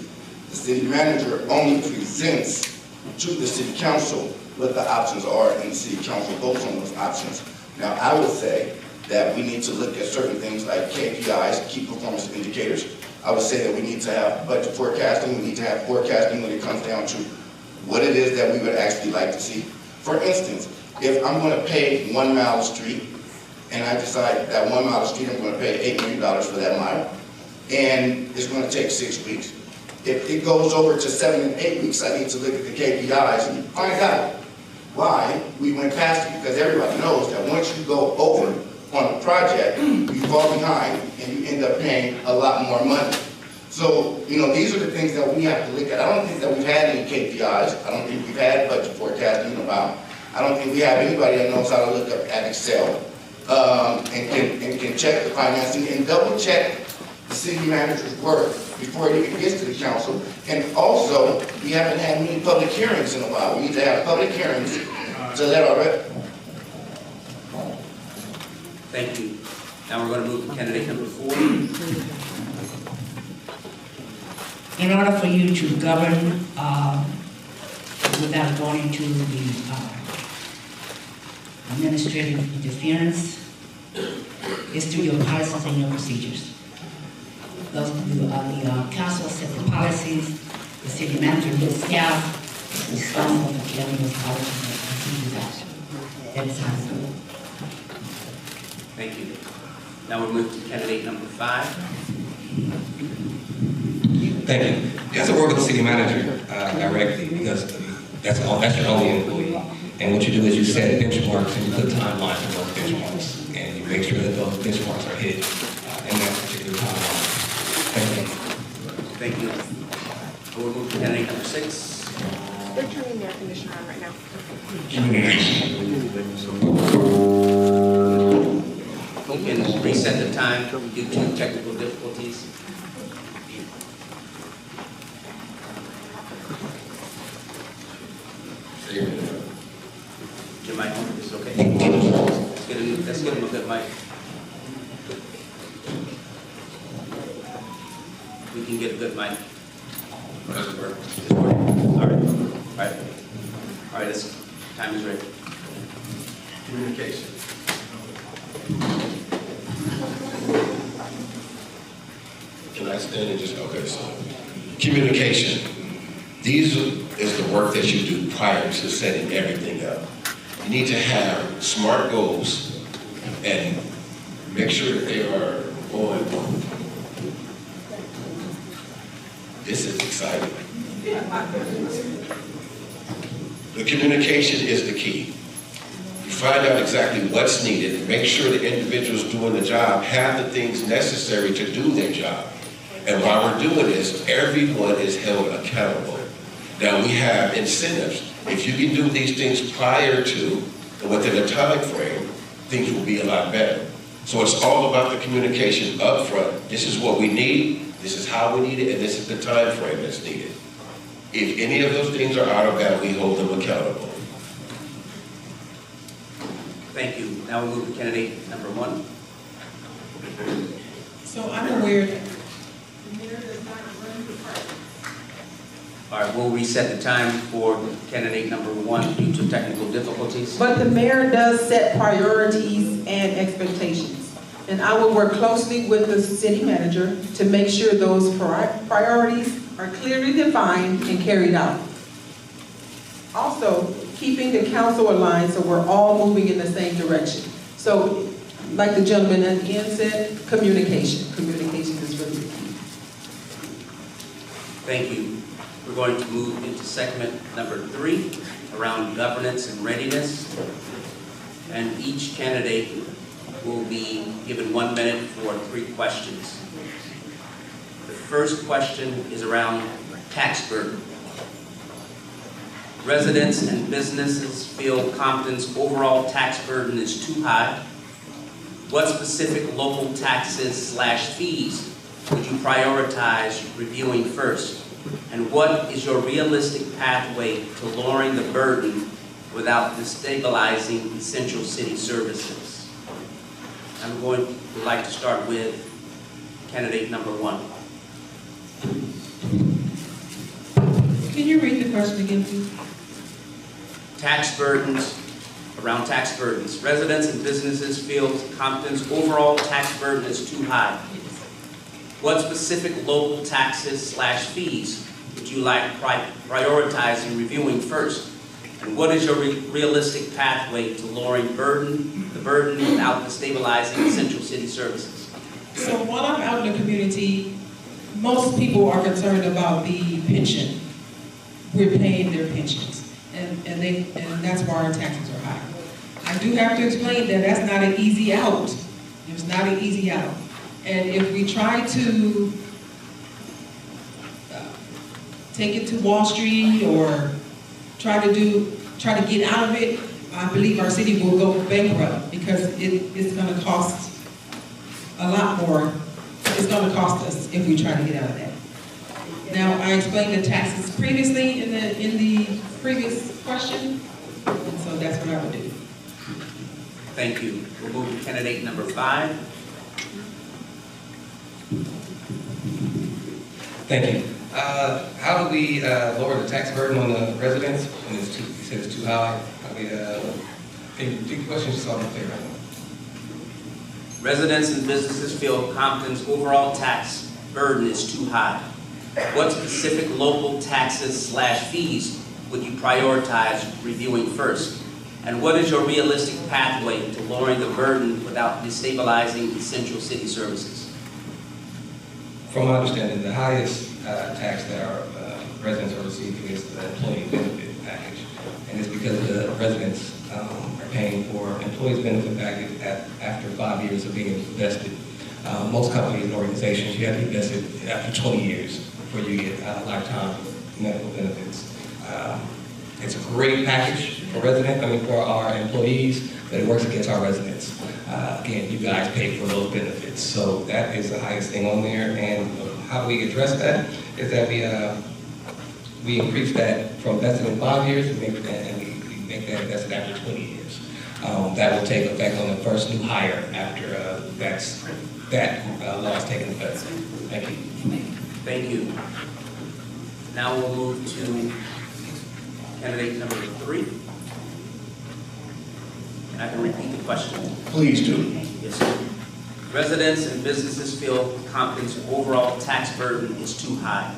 The city manager only presents to the city council what the options are, and the city council votes on those options. Now, I would say that we need to look at certain things like KPIs, key performance indicators. I would say that we need to have budget forecasting. We need to have forecasting when it comes down to what it is that we would actually like to see. For instance, if I'm going to pay 1 mile of street, and I decide that 1 mile of street, I'm going to pay $8 million for that mile, and it's going to take 6 weeks. If it goes over to 7 and 8 weeks, I need to look at the KPIs and find out why we went past it, because everybody knows that once you go over on a project, you fall behind and you end up paying a lot more money. So, these are the things that we have to look at. I don't think that we've had any KPIs. I don't think we've had budget forecasting in a while. I don't think we have anybody that knows how to look up at Excel and can check the financing and double check the city manager's work before it even gets to the council. And also, we haven't had many public hearings in a while. We need to have public hearings to let our Thank you. Now we're going to move to candidate number 4. In order for you to govern without going into the administrative interference, is through your policies and your procedures. The council sets the policies, the city manager, the staff is responsible for carrying those policies and procedures out. That is how it's done. Thank you. Now we'll move to candidate number 5. Thank you. You have to work with the city manager directly, because that's your only employee. And what you do is you set benchmarks and you put timelines for those benchmarks, and you make sure that those benchmarks are hit in that particular timeline. Thank you. Thank you. We'll move to candidate number 6. They're turning the air conditioner on right now. We can reset the time due to technical difficulties. Your mic is okay. Let's get him a good mic. We can get a good mic. Does it work? It's working. All right. All right, this time is ready. Communication. Can I stand and just, okay, so, communication. These is the work that you do prior to setting everything up. You need to have SMART goals and make sure that they are on. This is exciting. The communication is the key. You find out exactly what's needed, make sure the individuals doing the job have the things necessary to do their job. And while we're doing this, everyone is held accountable. Now we have incentives. If you can do these things prior to and within a time frame, things will be a lot better. So it's all about the communication up front. This is what we need, this is how we need it, and this is the time frame that's needed. If any of those things are out of bounds, we hold them accountable. Thank you. Now we move to candidate number 1. So I'm aware that All right, we'll reset the time for candidate number 1 due to technical difficulties. But the mayor does set priorities and expectations. And I will work closely with the city manager to make sure those priorities are clearly defined and carried out. Also, keeping the council aligned so we're all moving in the same direction. So, like the gentleman at the end said, communication. Communication is really the key. Thank you. We're going to move into segment number 3 around governance and readiness. And each candidate will be given 1 minute for 3 questions. The first question is around tax burden. Residents and businesses feel Compton's overall tax burden is too high. What specific local taxes/fees would you prioritize reviewing first? And what is your realistic pathway to lowering the burden without destabilizing essential city services? I'm going to like to start with candidate number 1. Can you read the question again, please? Tax burdens, around tax burdens. Residents and businesses feel Compton's overall tax burden is too high. What specific local taxes/fees would you like prioritizing reviewing first? And what is your realistic pathway to lowering the burden without destabilizing essential city services? So while I'm out in the community, most people are concerned about the pension. We're paying their pensions, and that's why our taxes are high. I do have to explain that that's not an easy out. It's not an easy out. And if we try to take it to Wall Street or try to get out of it, I believe our city will go bankrupt because it's going to cost a lot more. It's going to cost us if we try to get out of that. Now, I explained the taxes previously in the previous question, and so that's what I would do. Thank you. We'll move to candidate number 5. Thank you. How do we lower the tax burden on the residents when you said it's too high? Can you repeat the question just so I'm clear? Residents and businesses feel Compton's overall tax burden is too high. What specific local taxes/fees would you prioritize reviewing first? And what is your realistic pathway to lowering the burden without destabilizing essential city services? From my understanding, the highest tax that our residents are receiving is the employee benefit package. And it's because the residents are paying for employees benefit package after 5 years of being invested. Most companies and organizations, you have to be vested after 20 years before you get lifetime medical benefits. It's a great package for for our employees, but it works against our residents. Again, you guys pay for those benefits, so that is the highest thing on there. And how do we address that? Is that we increase that from vested in 5 years and we make that invested after 20 years. That will take effect on the first new hire after that law is taken effect. Thank you. Thank you. Now we'll move to candidate number 3. And I can repeat the question. Please do. Yes, sir. Residents and businesses feel Compton's overall tax burden is too high.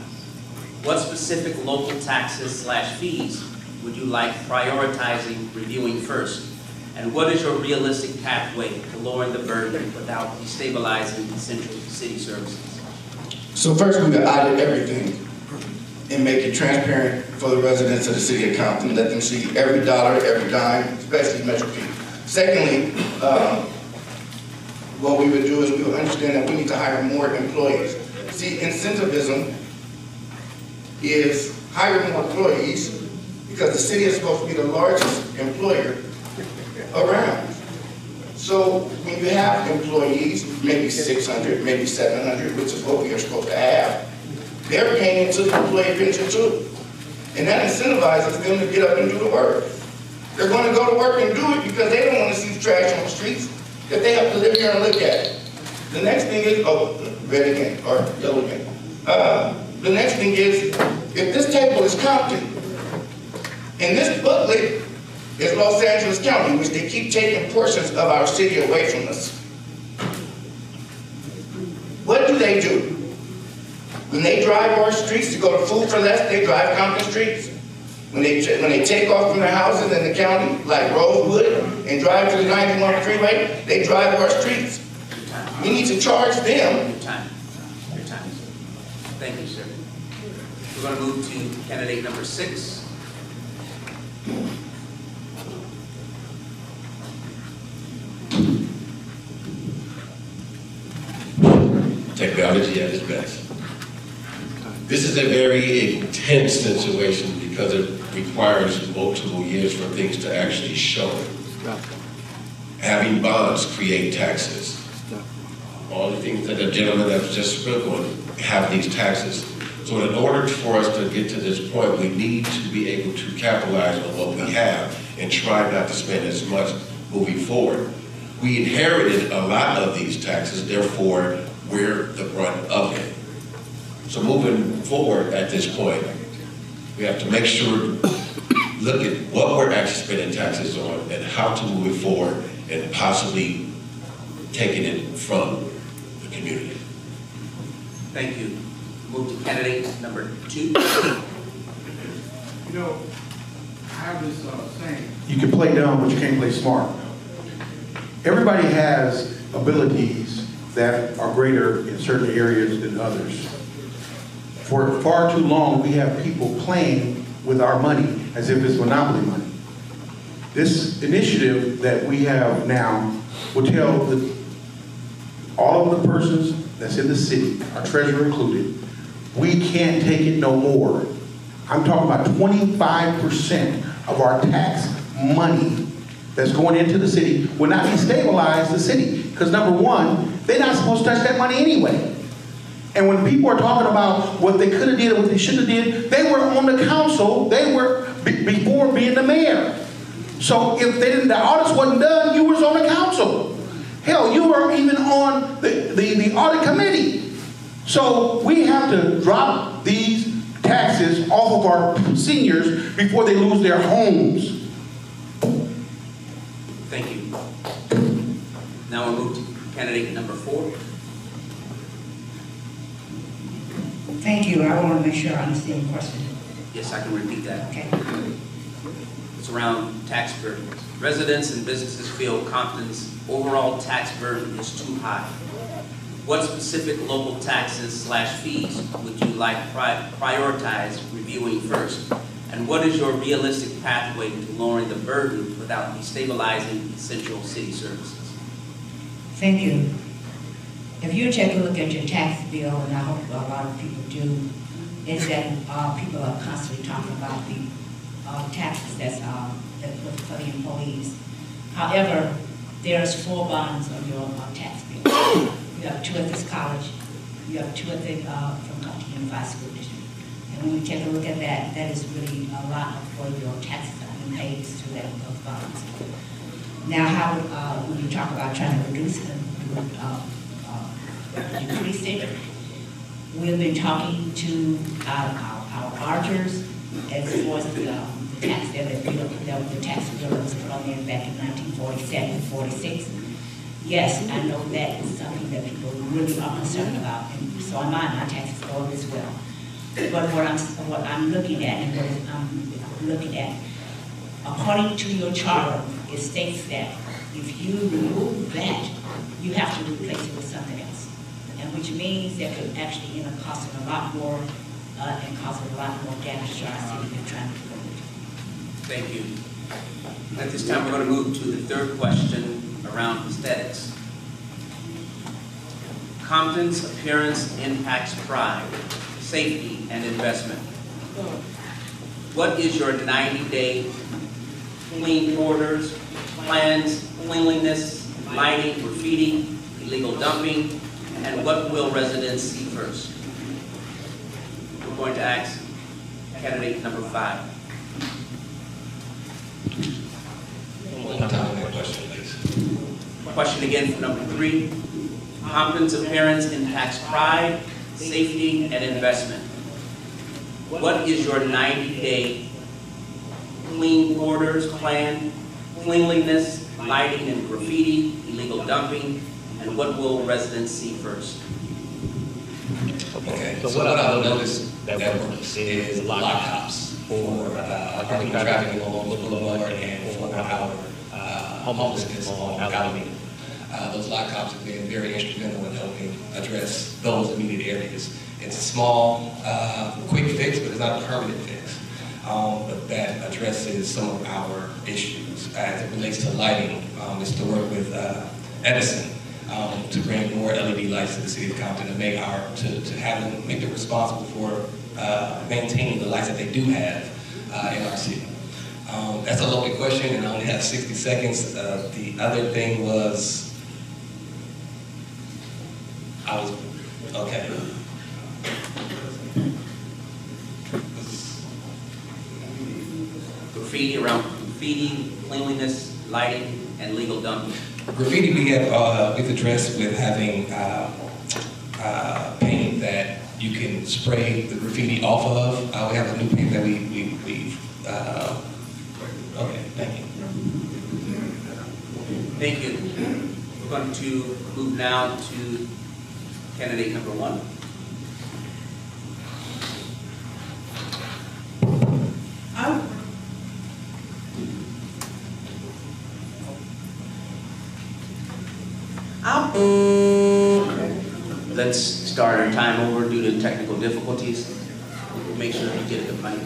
What specific local taxes / fees would you like prioritizing reviewing first? And what is your realistic pathway to lowering the burden without destabilizing essential city services? So first, we would audit everything and make it transparent for the residents of the city of Compton. Let them see every dollar, every dime, especially Metro P. Secondly, what we would do is we would understand that we need to hire more employees. See, incentivism is hiring more employees because the city is supposed to be the largest employer around. So when you have employees, maybe 600, maybe 700, which is what we are supposed to have, they're paying into the employee pension too. And that incentivizes them to get up and do the work. They're going to go to work and do it because they don't want to see the trash on the streets that they have to live here and look at. The next thing is, oh, red again, or yellow again. The next thing is, if this table is Compton, and this booklet is Los Angeles County, which they keep taking portions of our city away from us. What do? When they drive our streets to go to Food for Less, they drive Compton streets. When they take off from their houses in the county, like Rosewood, and drive to the 91 freeway, they drive our streets. We need to charge them. Your time. Thank you, sir. We're going to move to candidate number 6. Technology at its best. This is a very intense situation because it requires multiple years for things to actually show. Having bonds create taxes. All the things that the gentleman that was just spoken have these taxes. So in order for us to get to this point, we need to be able to capitalize on what we have and try not to spend as much moving forward. We inherited a lot of these taxes, therefore we're the brunt of it. So moving forward at this point, we have to make sure, look at what we're actually spending taxes on and how to move it forward and possibly taking it from the community. Thank you. Move to candidate number 2. You know, I have this saying. You can play dumb, but you can't play smart. Everybody has abilities that are greater in certain areas than others. For far too long, we have people playing with our money as if it's monopoly money. This initiative that we have now will tell all of the persons that's in the city, our treasurer included, we can't take it no more. I'm talking about 25% of our tax money that's going into the city will not destabilize the city. Because number one, they're not supposed to touch that money anyway. And when people are talking about what they could have did or what they should have did, they were on the council, they were before being the mayor. So if the audits wasn't done, you was on the council. Hell, you were even on the audit committee. So we have to drop these taxes off of our seniors before they lose their homes. Thank you. Now we'll move to candidate number 4. Thank you. I want to make sure I understand the question. Yes, I can repeat that. Okay. It's around tax burdens. Residents and businesses feel Compton's overall tax burden is too high. What specific local taxes / fees would you like prioritize reviewing first? And what is your realistic pathway to lowering the burden without destabilizing essential city services? Thank you. If you take a look at your tax bill, and I hope a lot of people do, is that people are constantly talking about the taxes that's for the employees. However, there's 4 bonds on your tax bill. You have 2 at this college, you have 2 at the from Compton Unified School District. And when we take a look at that, that is really a lot of what your taxes are being paid to those bonds. Now, how when you talk about trying to reduce them, decrease it, we've been talking to our auditors as far as the tax bill that the tax bill that was brought in back in 1947, 46. Yes, I know that is something that people really are concerned about, and so am I. My taxes go up as well. But what I'm looking at, and what I'm looking at, according to your charter, it states that if you remove that, you have to replace it with something else, and which means that could actually end up costing a lot more and causing a lot more damage to our city than trying to prevent it. Thank you. At this time, we're going to move to the third question around aesthetics. Compton's appearance impacts pride, safety, and investment. What is your 90-day clean quarters, plans, cleanliness, lighting, graffiti, illegal dumping, and what will residents see first? We're going to ask candidate number 5. One time on that question, please. Question again for number 3. Compton's appearance impacts pride, safety, and investment. What is your 90-day clean quarters plan, cleanliness, lighting and graffiti, illegal dumping, and what will residents see first? Okay, so what I've noticed that works is lockups for parking traffic along the boulevard and for our homelessness on Alameda. Those lockups have been very instrumental in helping address those immediate areas. It's a small, quick fix, but it's not a permanent fix. But that addresses some of our issues. As it relates to lighting, it's to work with Edison to bring more LED lights to the city of Compton and make make them responsible for maintaining the lights that they do have in our city. That's a loaded question, and I only have 60 seconds. The other thing was, okay. Graffiti, around graffiti, cleanliness, lighting, and legal dumping. Graffiti we've addressed with having paint that you can spray the graffiti off of. We have a new paint that we've okay, thank you. Thank you. We're going to move now to candidate number 1. Let's start our time over due to technical difficulties. Make sure you get the mic.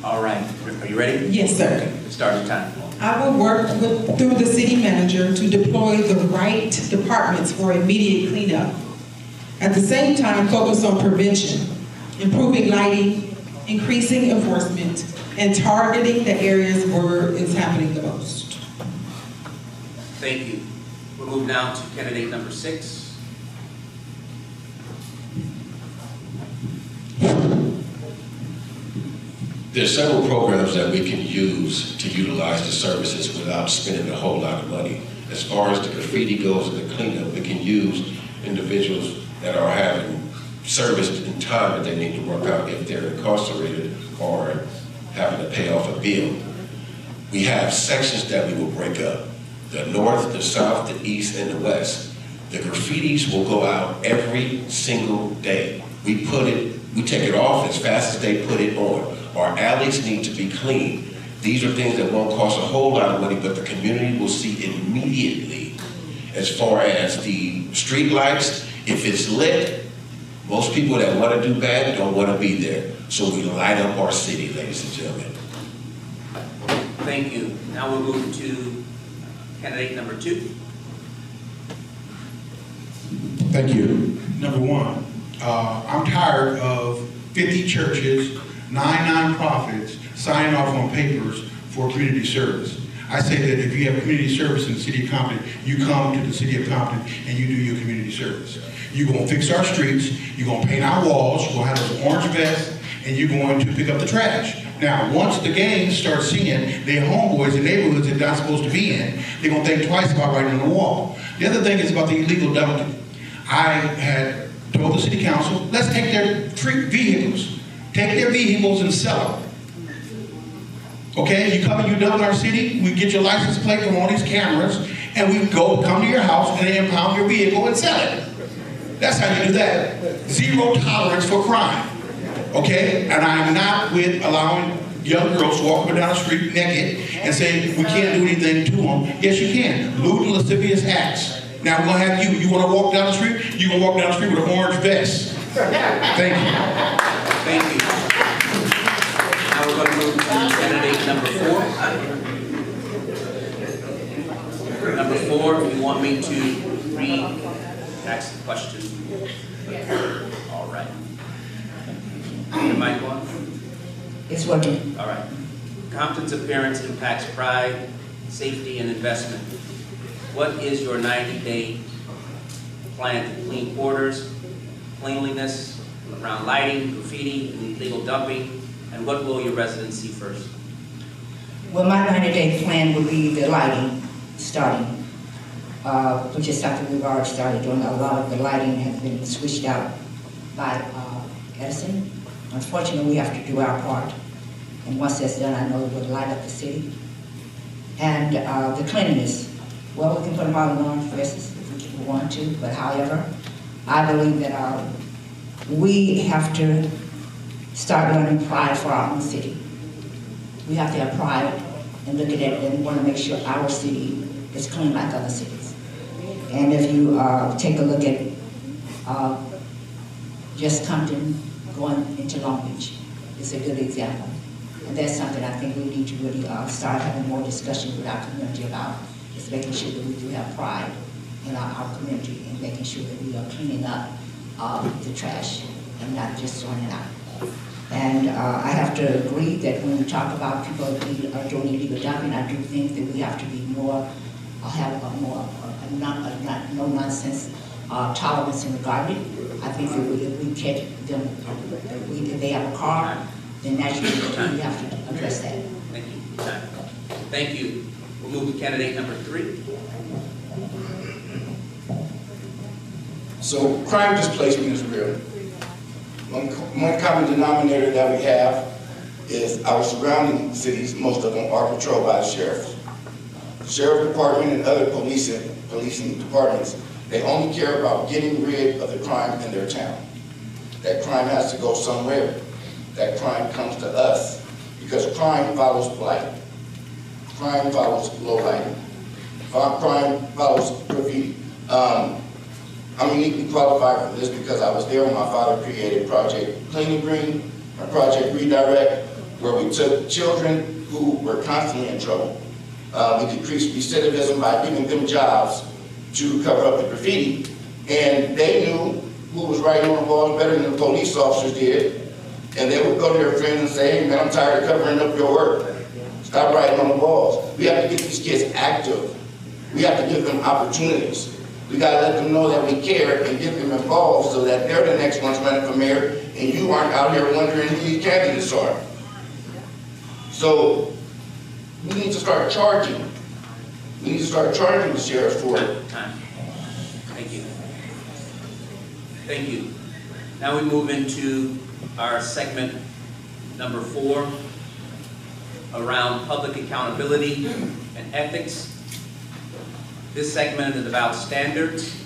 All right, are you ready? Yes, sir. Let's start your time. I will work through the city manager to deploy the right departments for immediate cleanup. At the same time, focus on prevention, improving lighting, increasing enforcement, and targeting the areas where it's happening the most. Thank you. We'll move now to candidate number 6. There's several programs that we can use to utilize the services without spending a whole lot of money. As far as the graffiti goes and the cleanup, we can use individuals that are having service in time that they need to work out if they're incarcerated or having to pay off a bill. We have sections that we will break up. The north, the south, the east, and the west. The graffitis will go out every single day. We take it off as fast as they put it on. Our alleys need to be clean. These are things that won't cost a whole lot of money, but the community will see immediately. As far as the street lights, if it's lit, most people that want to do bad don't want to be there. So we light up our city, ladies and gentlemen. Thank you. Now we'll move to candidate number 2. Thank you. Number 1, I'm tired of 50 churches, 9 nonprofits signing off on papers for community service. I say that if you have community service in the city of Compton, you come to the city of Compton and you do your community service. You're gonna fix our streets, you're gonna paint our walls, you're gonna have those orange vests, and you're going to pick up the trash. Now, once the gangs start seeing their homeboys in neighborhoods they're not supposed to be in, they're gonna think twice about writing on the wall. The other thing is about the illegal dumping. I had told the city council, let's take their vehicles. Take their vehicles and sell them. Okay, you come and you dump in our city, we get your license plate from all these cameras, and we come to your house and they impound your vehicle and sell it. That's how you do that. Zero tolerance for crime. Okay, and I'm not with allowing young girls to walk up and down the street naked and say we can't do anything to them. Yes, you can. Lewd and lascivious acts. Now we're gonna have you. You wanna walk down the street? You're gonna walk down the street with an orange vest. Thank you. Thank you. Now we're going to move to candidate number 4. Number 4, if you want me to ask the question. All right. Your mic on? It's working. All right. Compton's appearance impacts pride, safety, and investment. What is your 90-day plan to clean quarters, cleanliness, around lighting, graffiti, and illegal dumping, and what will your residents see first? Well, my 90-day plan would be the lighting starting, which is something we've already started doing. A lot of the lighting has been switched out by Edison. Unfortunately, we have to do our part. And once that's done, I know it will light up the city. And the cleanliness. Well, we can put them all in orange vests if we want to, but however, I believe that we have to start learning pride for our own city. We have to have pride and look at it and want to make sure our city is clean like other cities. And if you take a look at just Compton going into Long Beach, it's a good example. And that's something I think we need to really start having more discussion with our community about, is making sure that we do have pride in our community and making sure that we are cleaning up the trash and not just throwing it out. And I have to agree that when we talk about people doing illegal dumping, I do think that we have to be more, have a more no nonsense tolerance in regard to it. I think that if we catch them, if they have a car, then naturally we have to address that. Thank you. Thank you. We'll move to candidate number 3. So crime displacement is real. One common denominator that we have is our surrounding cities, most of them are patrolled by the sheriff. The sheriff department and other policing departments, they only care about getting rid of the crime in their town. That crime has to go somewhere. That crime comes to us because crime follows blight. Crime follows low lighting. Crime follows graffiti. I'm uniquely qualified for this because I was there when my father created Project Clean and Green and Project Redirect, where we took children who were constantly in trouble. We decreased recidivism by giving them jobs to cover up the graffiti, and they knew who was writing on the walls better than the police officers did, and they would go to their friends and say, hey man, I'm tired of covering up your work. Stop writing on the walls. We have to get these kids active. We have to give them opportunities. We got to let them know that we care and get them involved so that they're the next ones running for mayor and you aren't out here wondering who these candidates are. So we need to start charging. We need to start charging the sheriff for it. Time. Thank you. Thank you. Now we move into our segment number 4 around public accountability and ethics. This segment is about standards,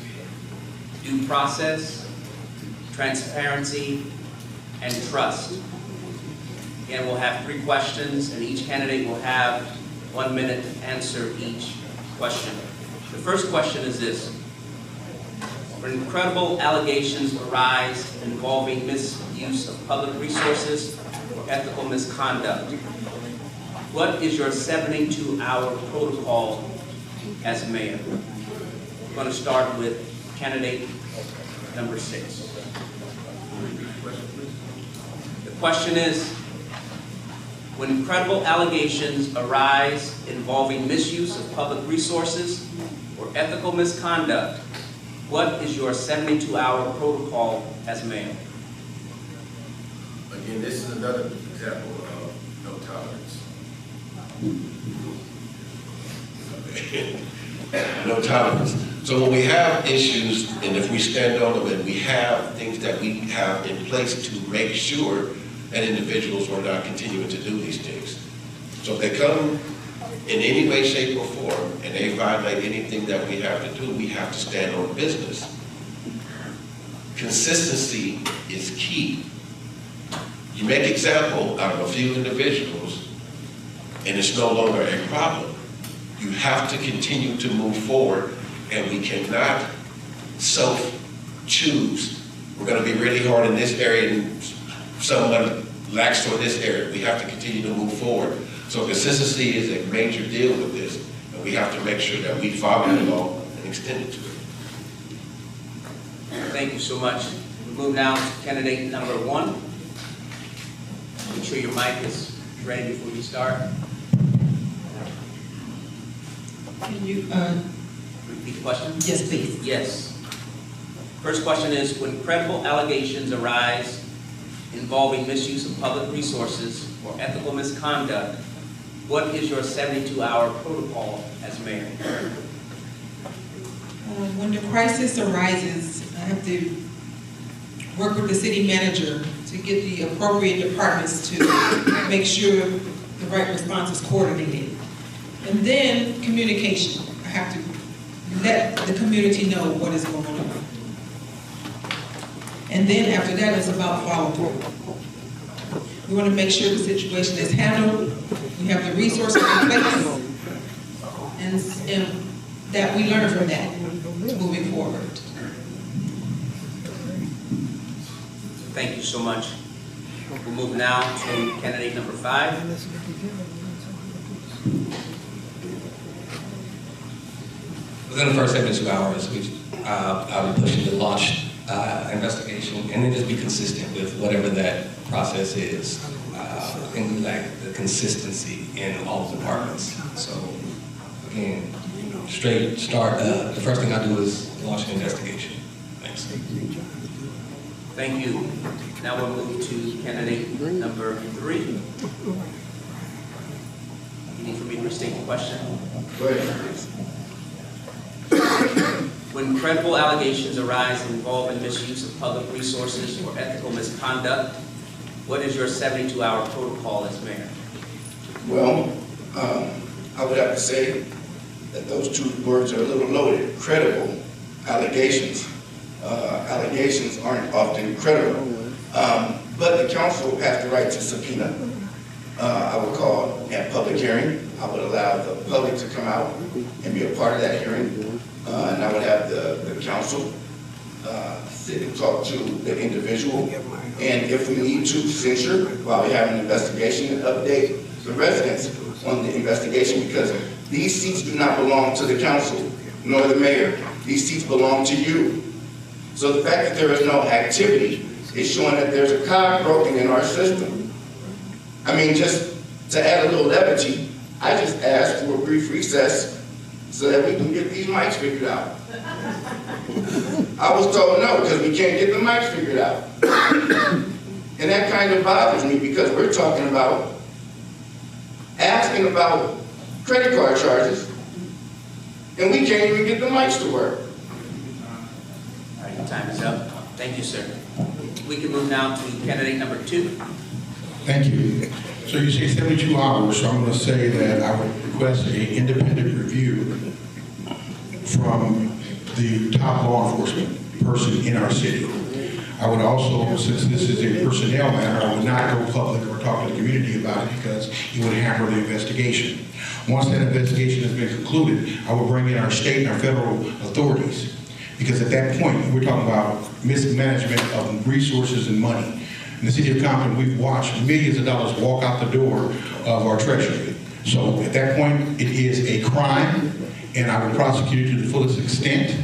due process, transparency, and trust. Again, we'll have 3 questions, and each candidate will have 1 minute to answer each question. The first question is this: when incredible allegations arise involving misuse of public resources or ethical misconduct, what is your 72-hour protocol as mayor? We're going to start with candidate number 6. The question is, When credible allegations arise involving misuse of public resources or ethical misconduct, what is your 72-hour protocol as mayor? Again, this is another example of no tolerance. No tolerance. So when we have issues, and if we stand on them, and we have things that we have in place to make sure that individuals are not continuing to do these things. So if they come in any way, shape, or form, and they violate anything that we have to do, we have to stand on business. Consistency is key. You make example out of a few individuals, and it's no longer a problem. You have to continue to move forward, and we cannot self-choose. We're going to be really hard in this area, and someone lacks on this area. We have to continue to move forward. So consistency is a major deal with this, and we have to make sure that we follow the law and extend it to it. Thank you so much. We move now to candidate number 1. Make sure your mic is ready before you start. Can you, Repeat the question? yes, please. Yes. First question is, when credible allegations arise involving misuse of public resources or ethical misconduct, what is your 72-hour protocol as mayor? When the crisis arises, I have to work with the city manager to get the appropriate departments to make sure the right response is coordinated. And then communication. I have to let the community know what is going on. And then after that, it's about follow-through. We want to make sure the situation is handled, we have the resources in place, and that we learn from that moving forward. Thank you so much. We'll move now to candidate number 5. Within the first 72 hours, I'll be pushing to launch investigation and then just be consistent with whatever that process is. I think we lack the consistency in all departments. So again, straight start, the first thing I do is launch an investigation. Thanks. Thank you. Now we'll move to candidate number 3. You need for me to restate the question? Go ahead, please. When credible allegations arise involving misuse of public resources or ethical misconduct, what is your 72-hour protocol as mayor? Well, I would have to say that those two words are a little loaded. Credible allegations. Allegations aren't often credible. But the council has the right to subpoena. I would call a public hearing. I would allow the public to come out and be a part of that hearing. And I would have the council sit and talk to the individual. And if we need to censure while we have an investigation, and update the residents on the investigation, because these seats do not belong to the council nor the mayor. These seats belong to you. So the fact that there is no activity is showing that there's a cog broken in our system. I mean, just to add a little levity, I just asked for a brief recess so that we can get these mics figured out. I was told no, because we can't get the mics figured out. And that kind of bothers me, because we're talking about asking about credit card charges, and we can't even get the mics to work. All right, your time is up. Thank you, sir. We can move now to candidate number 2. Thank you. So you say 72 hours, so I'm going to say that I would request an independent review from the top law enforcement person in our city. I would also, since this is a personnel matter, I would not go public or talk to the community about it, because it would hamper the investigation. Once that investigation has been concluded, I will bring in our state and our federal authorities, because at that point, we're talking about mismanagement of resources and money. In the city of Compton, we've watched millions of dollars walk out the door of our treasury. So at that point, it is a crime, and I would prosecute it to the fullest extent.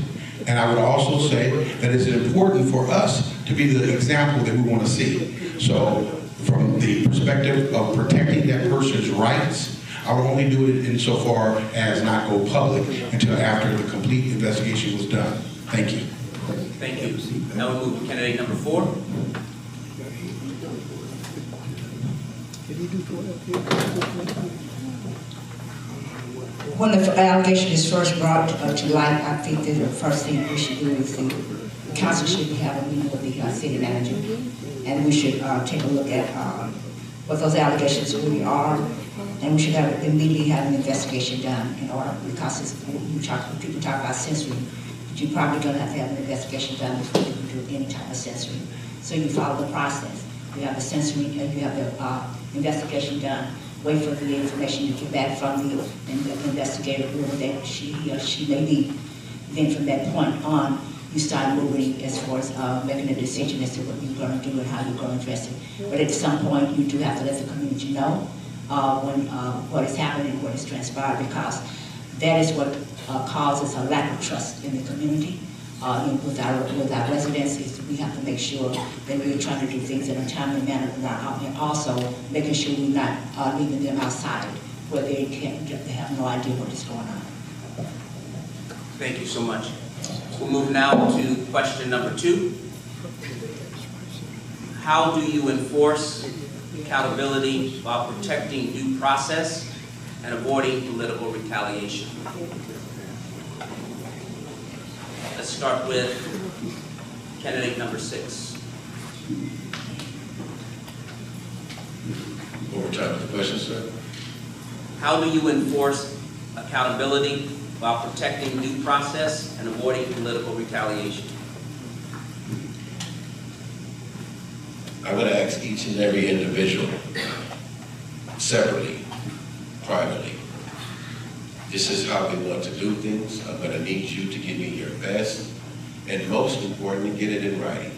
And I would also say that it's important for us to be the example that we want to see. So from the perspective of protecting that person's rights, I would only do it insofar as not go public until after the complete investigation was done. Thank you. Thank you. Now we move to candidate number 4. When the allegation is first brought to light, I think that the first thing we should do is the council should have a meeting with the city manager, and we should take a look at what those allegations really are, and we should immediately have an investigation done in order, because people talk about censoring, but you're probably going to have an investigation done before you can do any type of censoring. So you follow the process. You have the censoring, and you have the investigation done. Wait for the information to get back from the investigator, whoever that he or she may be. Then from that point on, you start moving as far as making a decision as to what you're going to do and how you're going to address it. But at some point, you do have to let the community know what is happening, what is transpired, because that is what causes a lack of trust in the community. With our residents, is we have to make sure that we're trying to do things in a timely manner, and also making sure we're not leaving them outside where they have no idea what is going on. Thank you so much. We'll move now to question number 2. How do you enforce accountability while protecting due process and avoiding political retaliation? Let's start with candidate number 6. Over time with the question, sir. How do you enforce accountability while protecting due process and avoiding political retaliation? I'm going to ask each and every individual separately, privately. This is how we want to do things. I'm going to need you to give me your best, and most importantly, get it in writing.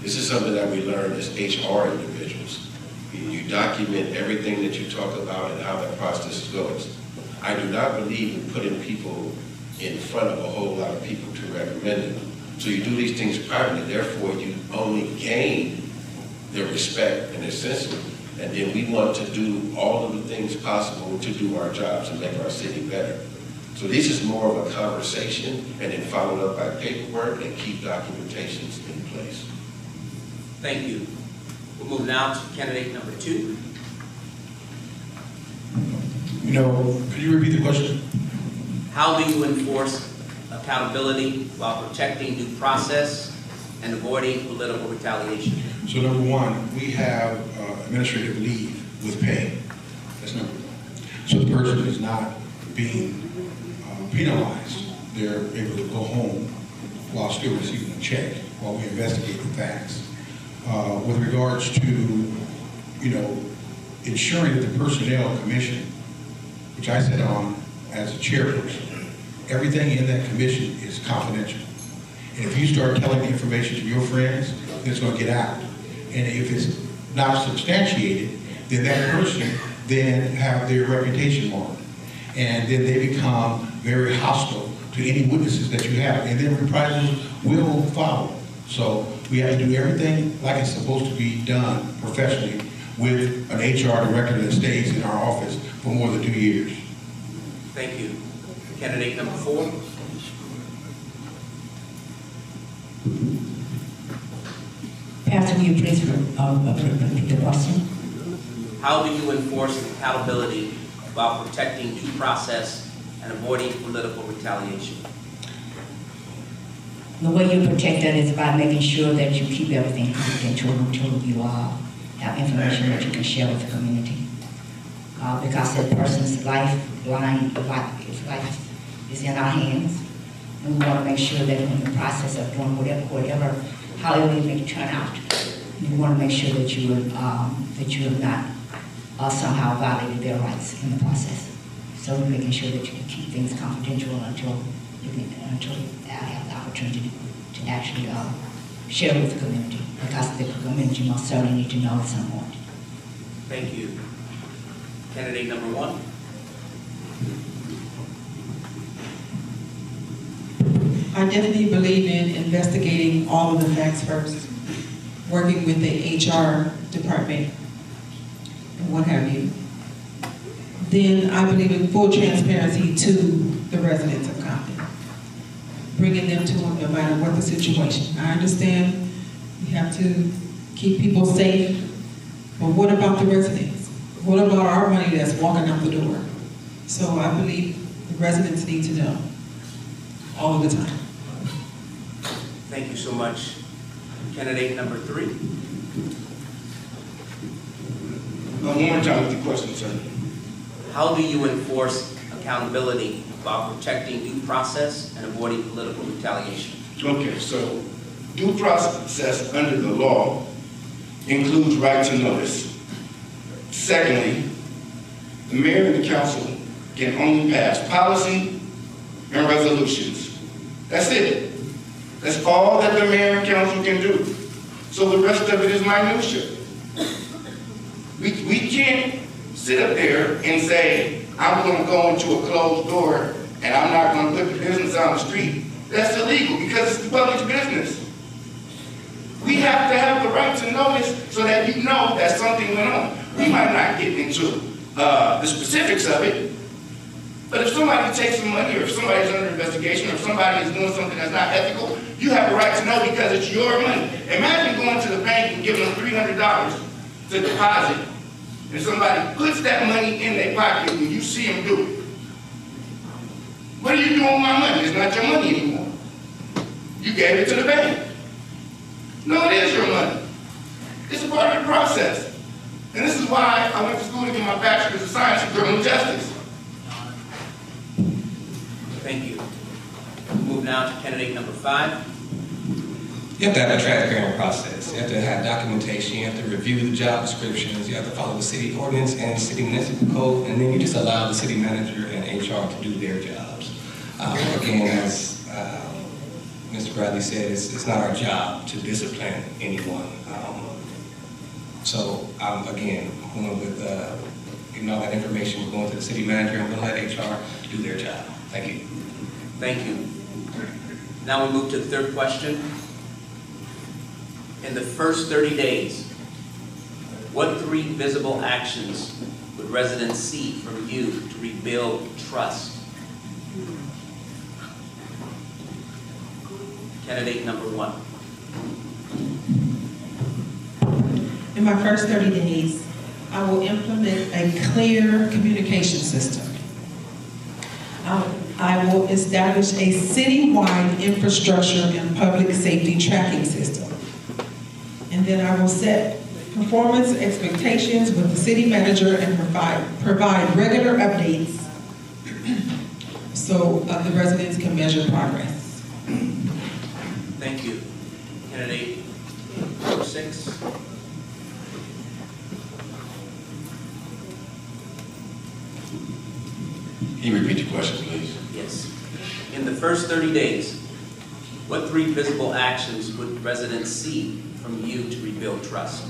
This is something that we learn as HR individuals. You document everything that you talk about and how that process goes. I do not believe in putting people in front of a whole lot of people to recommend them. So you do these things privately, therefore you only gain their respect and their sense. And then we want to do all of the things possible to do our jobs and make our city better. So this is more of a conversation and then followed up by paperwork and keep documentations in place. Thank you. We'll move now to candidate number 2. Could you repeat the question? How do you enforce accountability while protecting due process and avoiding political retaliation? So number 1, we have administrative leave with pay. That's number 1. So the person is not being penalized. They're able to go home while still receiving a check while we investigate the facts. With regards to, ensuring that the Personnel Commission, which I sit on as a chairperson, everything in that commission is confidential. And if you start telling the information to your friends, it's going to get out. And if it's not substantiated, then that person then have their reputation marked. And then they become very hostile to any witnesses that you have. And then reprisals will follow. So we have to do everything like it's supposed to be done professionally with an HR director that stays in our office for more than 2 years. Thank you. Candidate number 4. Pastor, will you please repeat the question? How do you enforce accountability while protecting due process and avoiding political retaliation? The way you protect that is by making sure that you keep everything confidential until you have information that you can share with the community. Because that person's life is in our hands, and we want to make sure that in the process of doing whatever, however it may turn out, you want to make sure that you have not somehow violated their rights in the process. So we're making sure that you can keep things confidential until you have the opportunity to actually share with the community, because the community most certainly need to know at some point. Thank you. Candidate number 1. I definitely believe in investigating all of the facts first, working with the HR department and what have you, then I believe in full transparency to the residents of Compton, bringing them to them no matter what the situation. I understand we have to keep people safe, but what about the residents? What about our money that's walking out the door? So I believe the residents need to know all the time. Thank you so much. Candidate number 3. One more time with the question, sir. How do you enforce accountability while protecting due process and avoiding political retaliation? Okay, so due process under the law includes right to notice. Secondly, the mayor and the council can only pass policy and resolutions. That's it. That's all that the mayor and council can do. So the rest of it is minutia. We can't sit up there and say, I'm going to go into a closed door and I'm not going to put the business on the street. That's illegal because it's the public's business. We have to have the right to notice so that you know that something went on. We might not get into the specifics of it, but if somebody takes some money or if somebody's under investigation or if somebody is doing something that's not ethical, you have a right to know because it's your money. Imagine going to the bank and giving them $300 to deposit and somebody puts that money in their pocket and you see them do it. What are you doing with my money? It's not your money anymore. You gave it to the bank. No, it is your money. It's a part of the process. And this is why I went to school to get my bachelor's of science in criminal justice. Thank you. We'll move now to candidate number 5. You have to have a transparent process. You have to have documentation. You have to review the job descriptions. You have to follow the city ordinance and city municipal code, and then you just allow the city manager and HR to do their jobs. Again, as Mr. Bradley said, it's not our job to discipline anyone. So again, I'm going with getting all that information. We're going to the city manager and we'll let HR do their job. Thank you. Thank you. Now we move to the 3rd question. In the first 30 days, what 3 visible actions would residents see from you to rebuild trust? Candidate number 1. In my first 30 days, I will implement a clear communication system. I will establish a citywide infrastructure and public safety tracking system. And then I will set performance expectations with the city manager and provide regular updates so the residents can measure progress. Thank you. Candidate number 6. Can you repeat the question, please? Yes. In the first 30 days, what 3 visible actions would residents see from you to rebuild trust?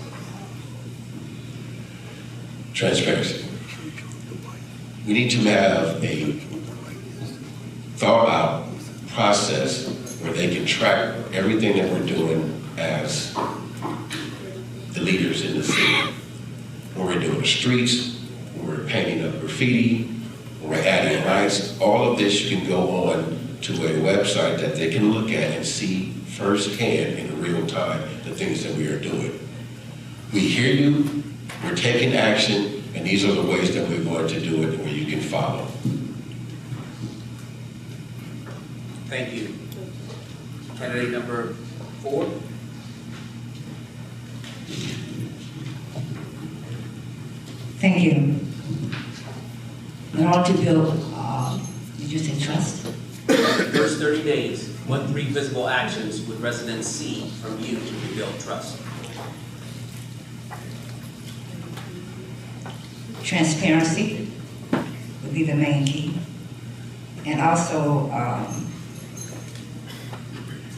Transparency. We need to have a thought-out process where they can track everything that we're doing as the leaders in the city. When we're doing the streets, when we're painting up graffiti, when we're adding lights, all of this you can go on to a website that they can look at and see firsthand in real time the things that we are doing. We hear you, we're taking action, and these are the ways that we're going to do it where you can follow. Thank you. Candidate number 4. Thank you. In order to build, did you say trust? First 30 days, what 3 visible actions would residents see from you to rebuild trust? Transparency would be the main key. And also,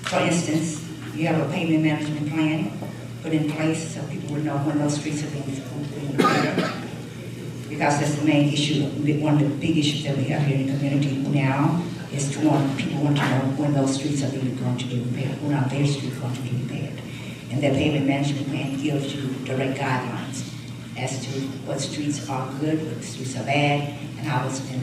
for instance, you have a payment management plan put in place so people would know when those streets are being repaired. Because that's the main issue, one of the big issues that we have here in the community now is people want to know when those streets are going to be repaired, when are their streets going to be repaired. And their pavement management plan gives you direct guidelines as to what streets are good, what streets are bad, and how it's and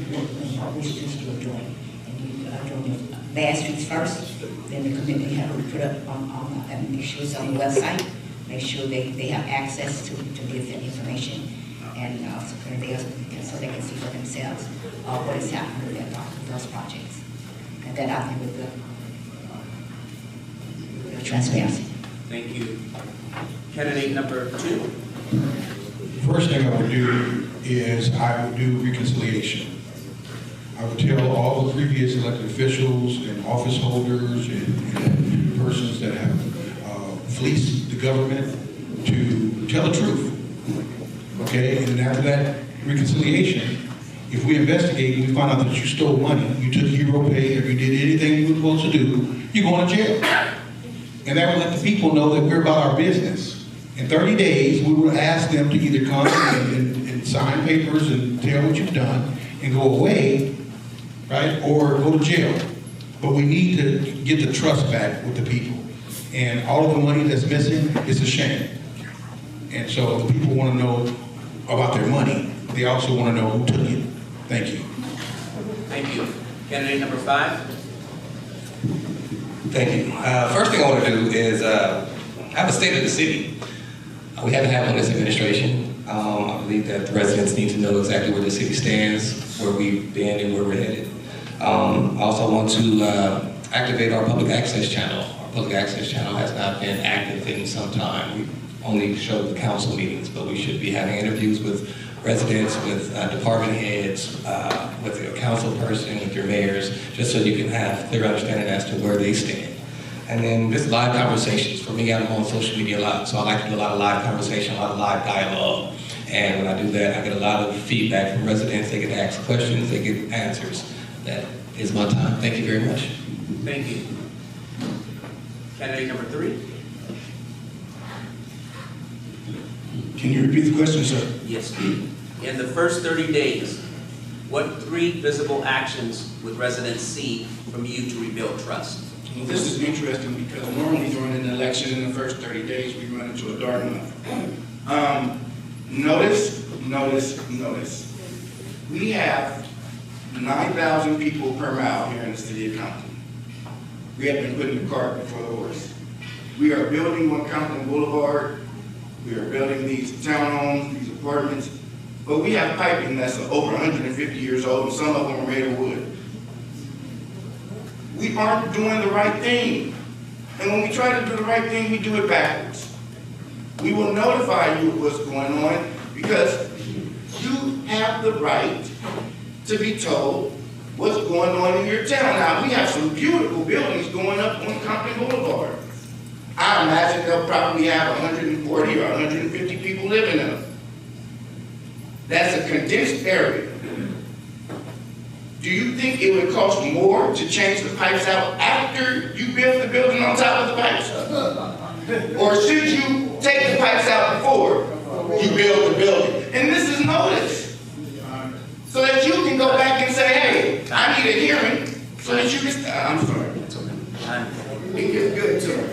which streets you're doing. And you are doing your bad streets first, then the committee have to put up on and make sure it's on the website, make sure they have access to give that information, and so they can see for themselves what is happening with those projects. And that I think with the transparency. Thank you. Candidate number 2. First thing I would do is I would do reconciliation. I would tell all the previous elected officials and office holders and persons that have fleeced the government to tell the truth. Okay, and then after that reconciliation, if we investigate and we find out that you stole money, you took hero pay, or you did anything you were supposed to do, you're going to jail. And that will let the people know that we're about our business. In 30 days, we will ask them to either come and sign papers and tell what you've done and go away, right, or go to jail. But we need to get the trust back with the people. And all of the money that's missing is a shame. And so the people want to know about their money. They also want to know who took it. Thank you. Thank you. Candidate number 5. Thank you. First thing I want to do is have a state of the city. We haven't had one in this administration. I believe that the residents need to know exactly where the city stands, where we've been, and where we're headed. I also want to activate our public access channel. Our public access channel has not been active in some time. We only show the council meetings, but we should be having interviews with residents, with department heads, with your council person, with your mayors, just so you can have clear understanding as to where they stand. And then just live conversations. For me, I'm on social media a lot, so I like to do a lot of live conversation, a lot of live dialogue. And when I do that, I get a lot of feedback from residents. They get to ask questions, they get answers. That is my time. Thank you very much. Thank you. Candidate number 3. Can you repeat the question, sir? Yes. In the first 30 days, what 3 visible actions would residents see from you to rebuild trust? Well, this is interesting because normally during an election in the first 30 days, we run into a dark month. Notice. We have 9,000 people per mile here in the city of Compton. We have been putting the cart before the horse. We are building on Compton Boulevard. We are building these townhomes, these apartments, but we have piping that's over 150 years old, and some of them are made of wood. We aren't doing the right thing. And when we try to do the right thing, we do it backwards. We will notify you of what's going on because you have the right to be told what's going on in your town. Now, we have some beautiful buildings going up on Compton Boulevard. I imagine they'll probably have 140 or 150 people living in them. That's a condensed area. Do you think it would cost more to change the pipes out after you build the building on top of the pipes? Or should you take the pipes out before you build the building? And this is notice. So that you can go back and say, hey, I need a hearing so that you can, I'm sorry. That's okay. It gets good to me.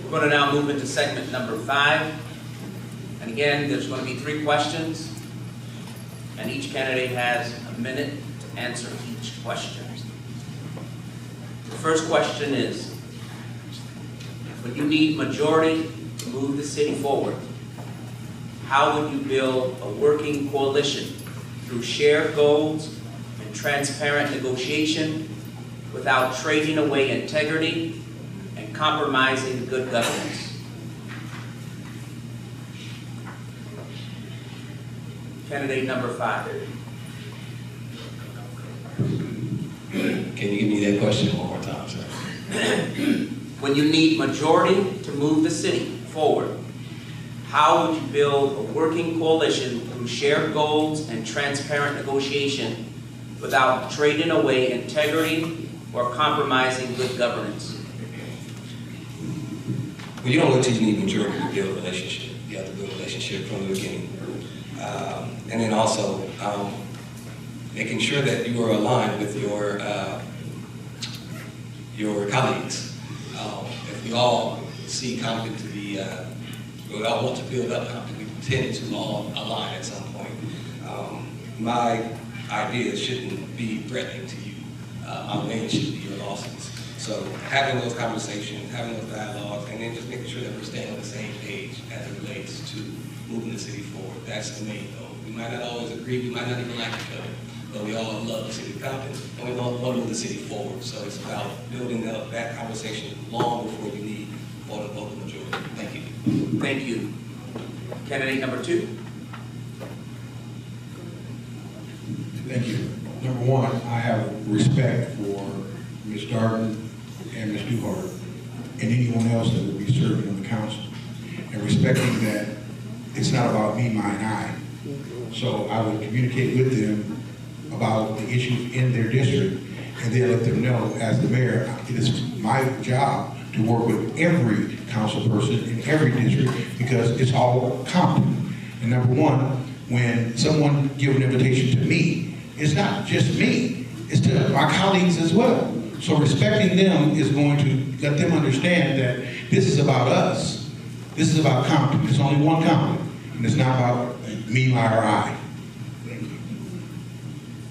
We're going to now move into segment number 5. And again, there's going to be 3 questions. And each candidate has a minute to answer each question. The first question is, when you need majority to move the city forward, how would you build a working coalition through shared goals and transparent negotiation without trading away integrity and compromising good governance? Candidate number 5. Can you give me that question one more time, sir? When you need majority to move the city forward, how would you build a working coalition through shared goals and transparent negotiation without trading away integrity or compromising good governance? Well, you don't wait till you need majority to build a relationship. You have to build a relationship from the beginning. And then also making sure that you are aligned with your your colleagues. If we all see Compton to be, we all want to build up Compton, we tend to all align at some point. My ideas shouldn't be threatening to you. My wins should be your losses. So having those conversations, having those dialogues, and then just making sure that we're staying on the same page as it relates to moving the city forward. That's the main goal. We might not always agree, we might not even like each other, but we all love the city of Compton, and we want to move the city forward. So it's about building up that conversation long before you need for the vote majority. Thank you. Thank you. Candidate number 2. Thank you. Number one, I have respect for Ms. Darden and Ms. Duhart and anyone else that will be serving on the council, and respecting that it's not about me, mine, I. So I would communicate with them about the issues in their district, and then let them know, as the mayor, it is my job to work with every council person in every district, because it's all Compton. And number one, when someone gives an invitation to me, it's not just me, it's to my colleagues as well. So respecting them is going to let them understand that this is about us. This is about Compton. There's only one Compton, and it's not about me, my, or I. Thank you.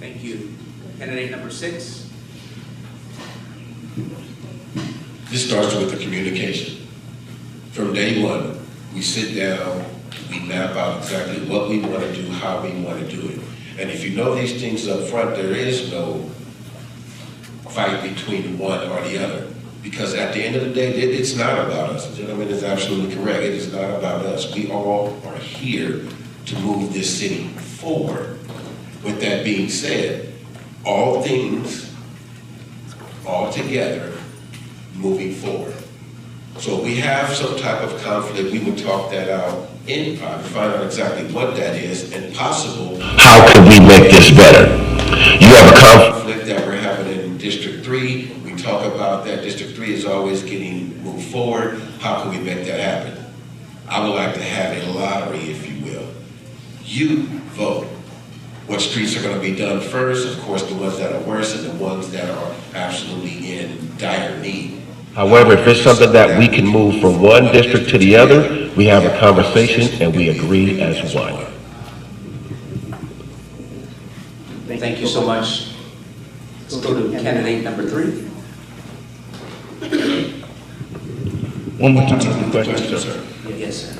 Thank you. Candidate number 6. This starts with the communication. From day one, we sit down, we map out exactly what we want to do, how we want to do it. And if you know these things up front, there is no fight between one or the other. Because at the end of the day, it's not about us. The gentleman is absolutely correct. It is not about us. We all are here to move this city forward. With that being said, all things, all together, moving forward. So if we have some type of conflict, we would talk that out in private, find out exactly what that is, and possible, how could we make this better? You have a conflict that we're having in District 3, we talk about that. District 3 is always getting moved forward. How can we make that happen? I would like to have a lottery, if you will. You vote. What streets are going to be done first? Of course, the ones that are worse and the ones that are absolutely in dire need. However, if it's something that we can move from one district to the other, we have a conversation and we agree as one. Thank you so much. Let's go to candidate number 3. One more time, question, sir. Yes, sir.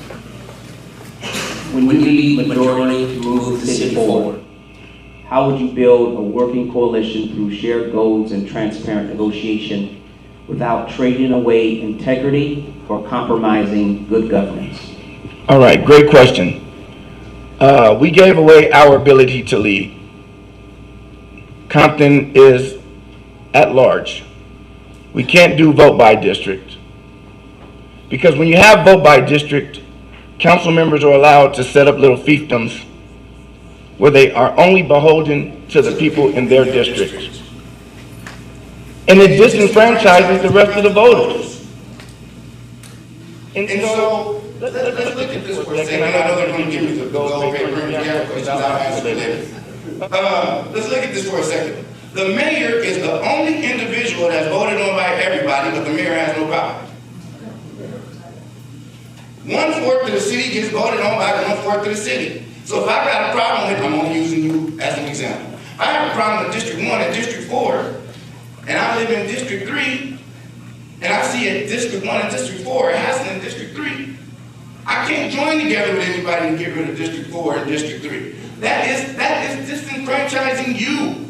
When you lead majority to move the city forward, how would you build a working coalition through shared goals and transparent negotiation without trading away integrity or compromising good governance? All right, great question. We gave away our ability to lead. Compton is at large. We can't do vote by district. Because when you have vote by district, council members are allowed to set up little fiefdoms where they are only beholden to the people in their district. And it disenfranchises the rest of the voters. And so, let's look at this for a second. I know they're going to give me the gold paper and questions I'll ask later. Let's look at this for a second. The mayor is the only individual that's voted on by everybody, but the mayor has no power. 1/4 of the city gets voted on by 1/4 of the city. So if I got a problem with, I'm only using you as an example. If I have a problem with District 1 and District 4, and I live in District 3, and I see a District 1 and District 4 happening in District 3, I can't join together with anybody and get rid of District 4 and District 3. That is disenfranchising you,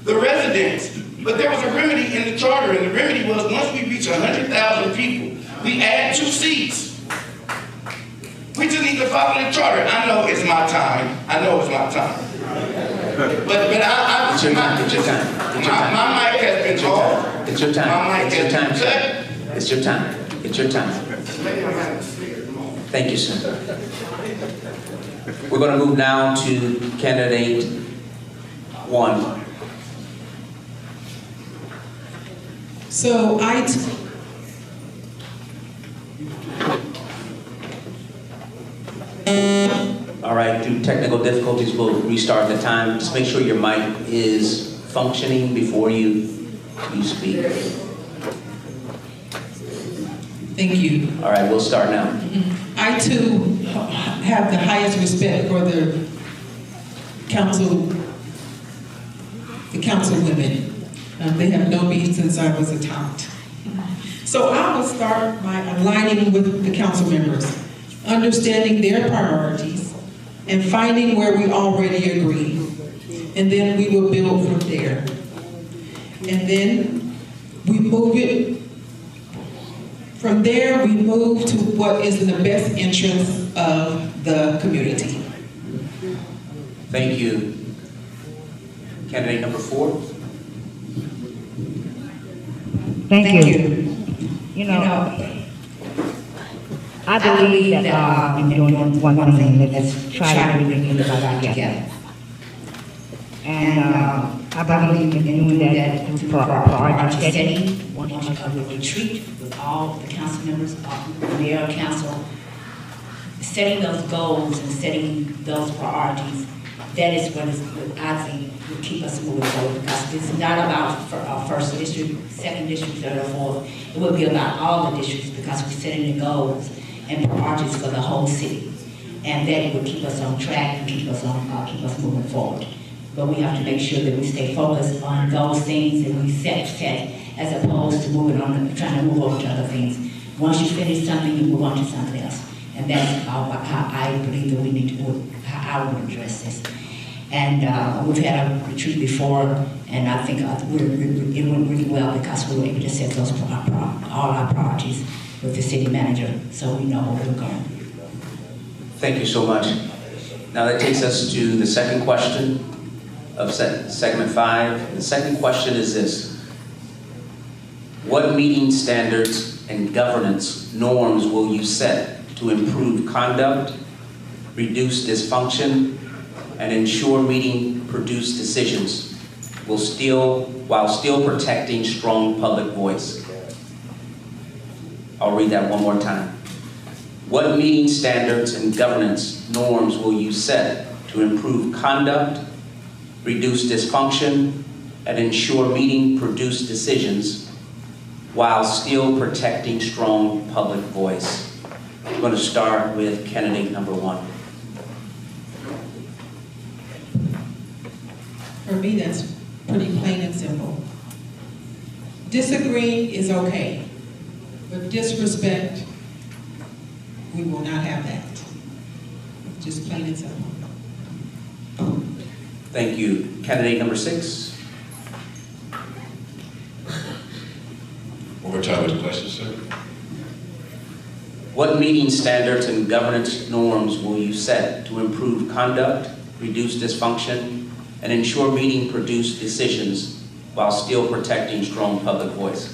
the residents. But there was a remedy in the charter, and the remedy was once we reach 100,000 people, we add 2 seats. We just need to follow the charter. I know it's my time. I know it's my time. But It's your time. It's your time. It's your time. My mic has been off. It's your time. My mic It's your has been time. cut. It's your time. It's your time. Thank you, sir. We're going to move now to candidate 1. So All right, due to technical difficulties, we'll restart the time. Just make sure your mic is functioning before you speak. Thank you. All right, we'll start now. I too have the highest respect for the councilwomen. They have known me since I was a tot. So I will start by aligning with the council members, understanding their priorities, and finding where we already agree. And then we will build from there. And then we move it. From there, we move to what is in the best interest of the community. Thank you. Candidate number 4. Thank you. You know, I believe that in doing one thing, let's try to bring everybody together. And I believe in doing that through priority setting, one of a retreat with all the council members, the mayor, council, setting those goals and setting those priorities. That is what I think will keep us moving forward, because it's not about our first district, second district, third or fourth. It will be about all the districts, because we're setting the goals and priorities for the whole city, and that will keep us on track and keep us moving forward. But we have to make sure that we stay focused on those things that we set, as opposed to moving on, trying to move over to other things. Once you finish something, you move on to something else, and that's how I believe that we need to move, how I would address this. And we've had a retreat before, and I think it went really well, because we were able to set those all our priorities with the city manager, so we know where we're going. Thank you so much. Now that takes us to the second question of segment 5. The second question is this: what meeting standards and governance norms will you set to improve conduct, reduce dysfunction, and ensure meeting produced decisions while still protecting strong public voice? I'll read that one more time. What meeting standards and governance norms will you set to improve conduct, reduce dysfunction, and ensure meeting produced decisions while still protecting strong public voice? I'm going to start with candidate number 1. For me, that's pretty plain and simple. Disagreeing is okay, but disrespect, we will not have that. Just plain and simple. Thank you. Candidate number 6. One more time with the question, sir. What meeting standards and governance norms will you set to improve conduct, reduce dysfunction, and ensure meeting produced decisions while still protecting strong public voice?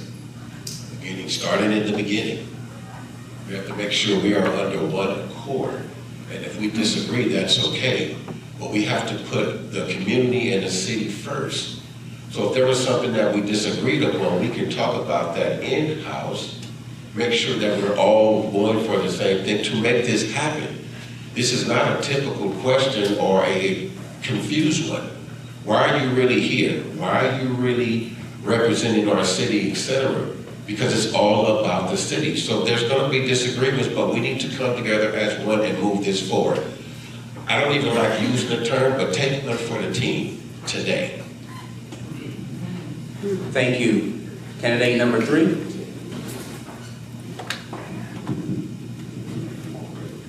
Starting at the beginning. We have to make sure we are under one accord. And if we disagree, that's okay. But we have to put the community and the city first. So if there was something that we disagreed upon, we can talk about that in-house, make sure that we're all going for the same thing to make this happen. This is not a typical question or a confused one. Why are you really here? Why are you really representing our city, etc.? Because it's all about the city. So there's going to be disagreements, but we need to come together as one and move this forward. I don't even like using the term, but take one for the team today. Thank you. Candidate number 3.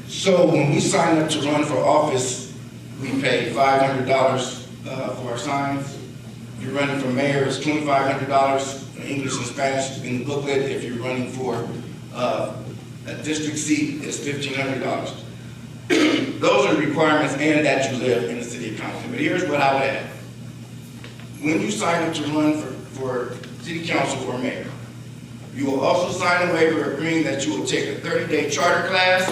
So when we sign up to run for office, we pay $500 for our signs. If you're running for mayor, it's $2,500 for English and Spanish in the booklet. If you're running for a district seat, it's $1,500. Those are requirements, and that you live in the city of Compton. But here's what I would add. When you sign up to run for city council or mayor, you will also sign a waiver agreeing that you will take a 30-day charter class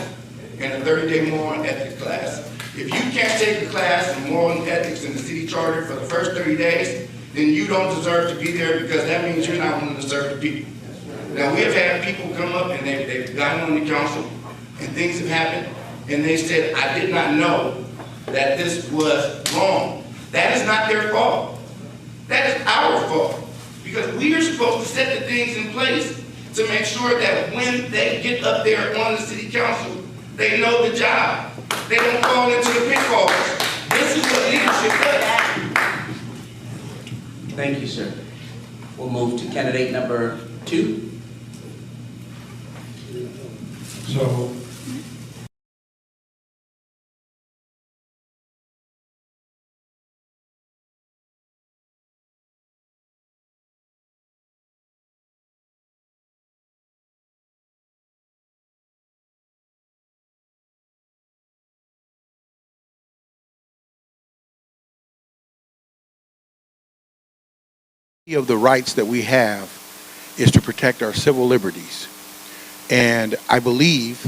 and a 30-day moral and ethics class. If you can't take a class in moral and ethics in the city charter for the first 30 days, then you don't deserve to be there, because that means you're not willing to serve the people. Now, we have had people come up and they've gotten on the council and things have happened, and they said, I did not know that this was wrong. That is not their fault. That is our fault, because we are supposed to set the things in place to make sure that when they get up there on the city council, they know the job. They don't fall into the pitfalls. This is what leadership does. Thank you, sir. We'll move to candidate number 2. So, of the rights that we have is to protect our civil liberties. And I believe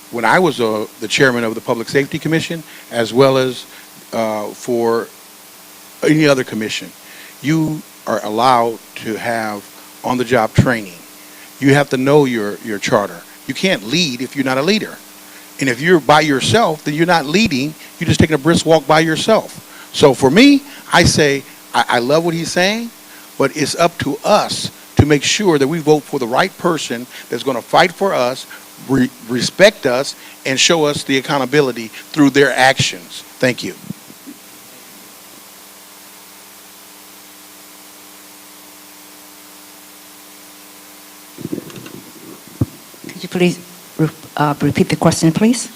when I was the chairman of the Public Safety Commission, as well as for any other commission, you are allowed to have on-the-job training. You have to know your charter. You can't lead if you're not a leader. And if you're by yourself, then you're not leading, you're just taking a brisk walk by yourself. So for me, I say, I love what he's saying, but it's up to us to make sure that we vote for the right person that's going to fight for us, respect us, and show us the accountability through their actions. Thank you. Could you please repeat the question, please?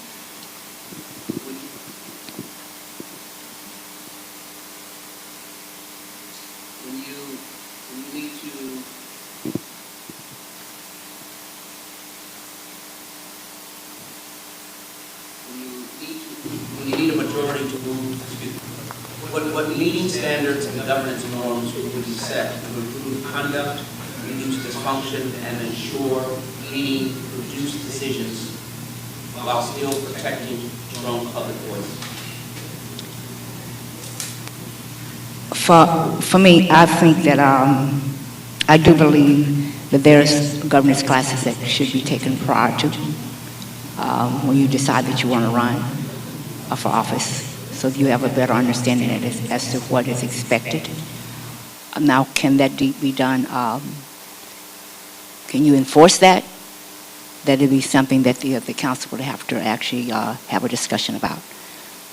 When you need a majority to move, what meeting standards and governance norms would be set to improve conduct, reduce dysfunction, and ensure leading reduced decisions while still protecting strong public voice? For me, I think that I do believe that there's governance classes that should be taken prior to when you decide that you want to run for office, so you have a better understanding as to what is expected. Now, can that be done? Can you enforce that? That it be something that the council would have to actually have a discussion about.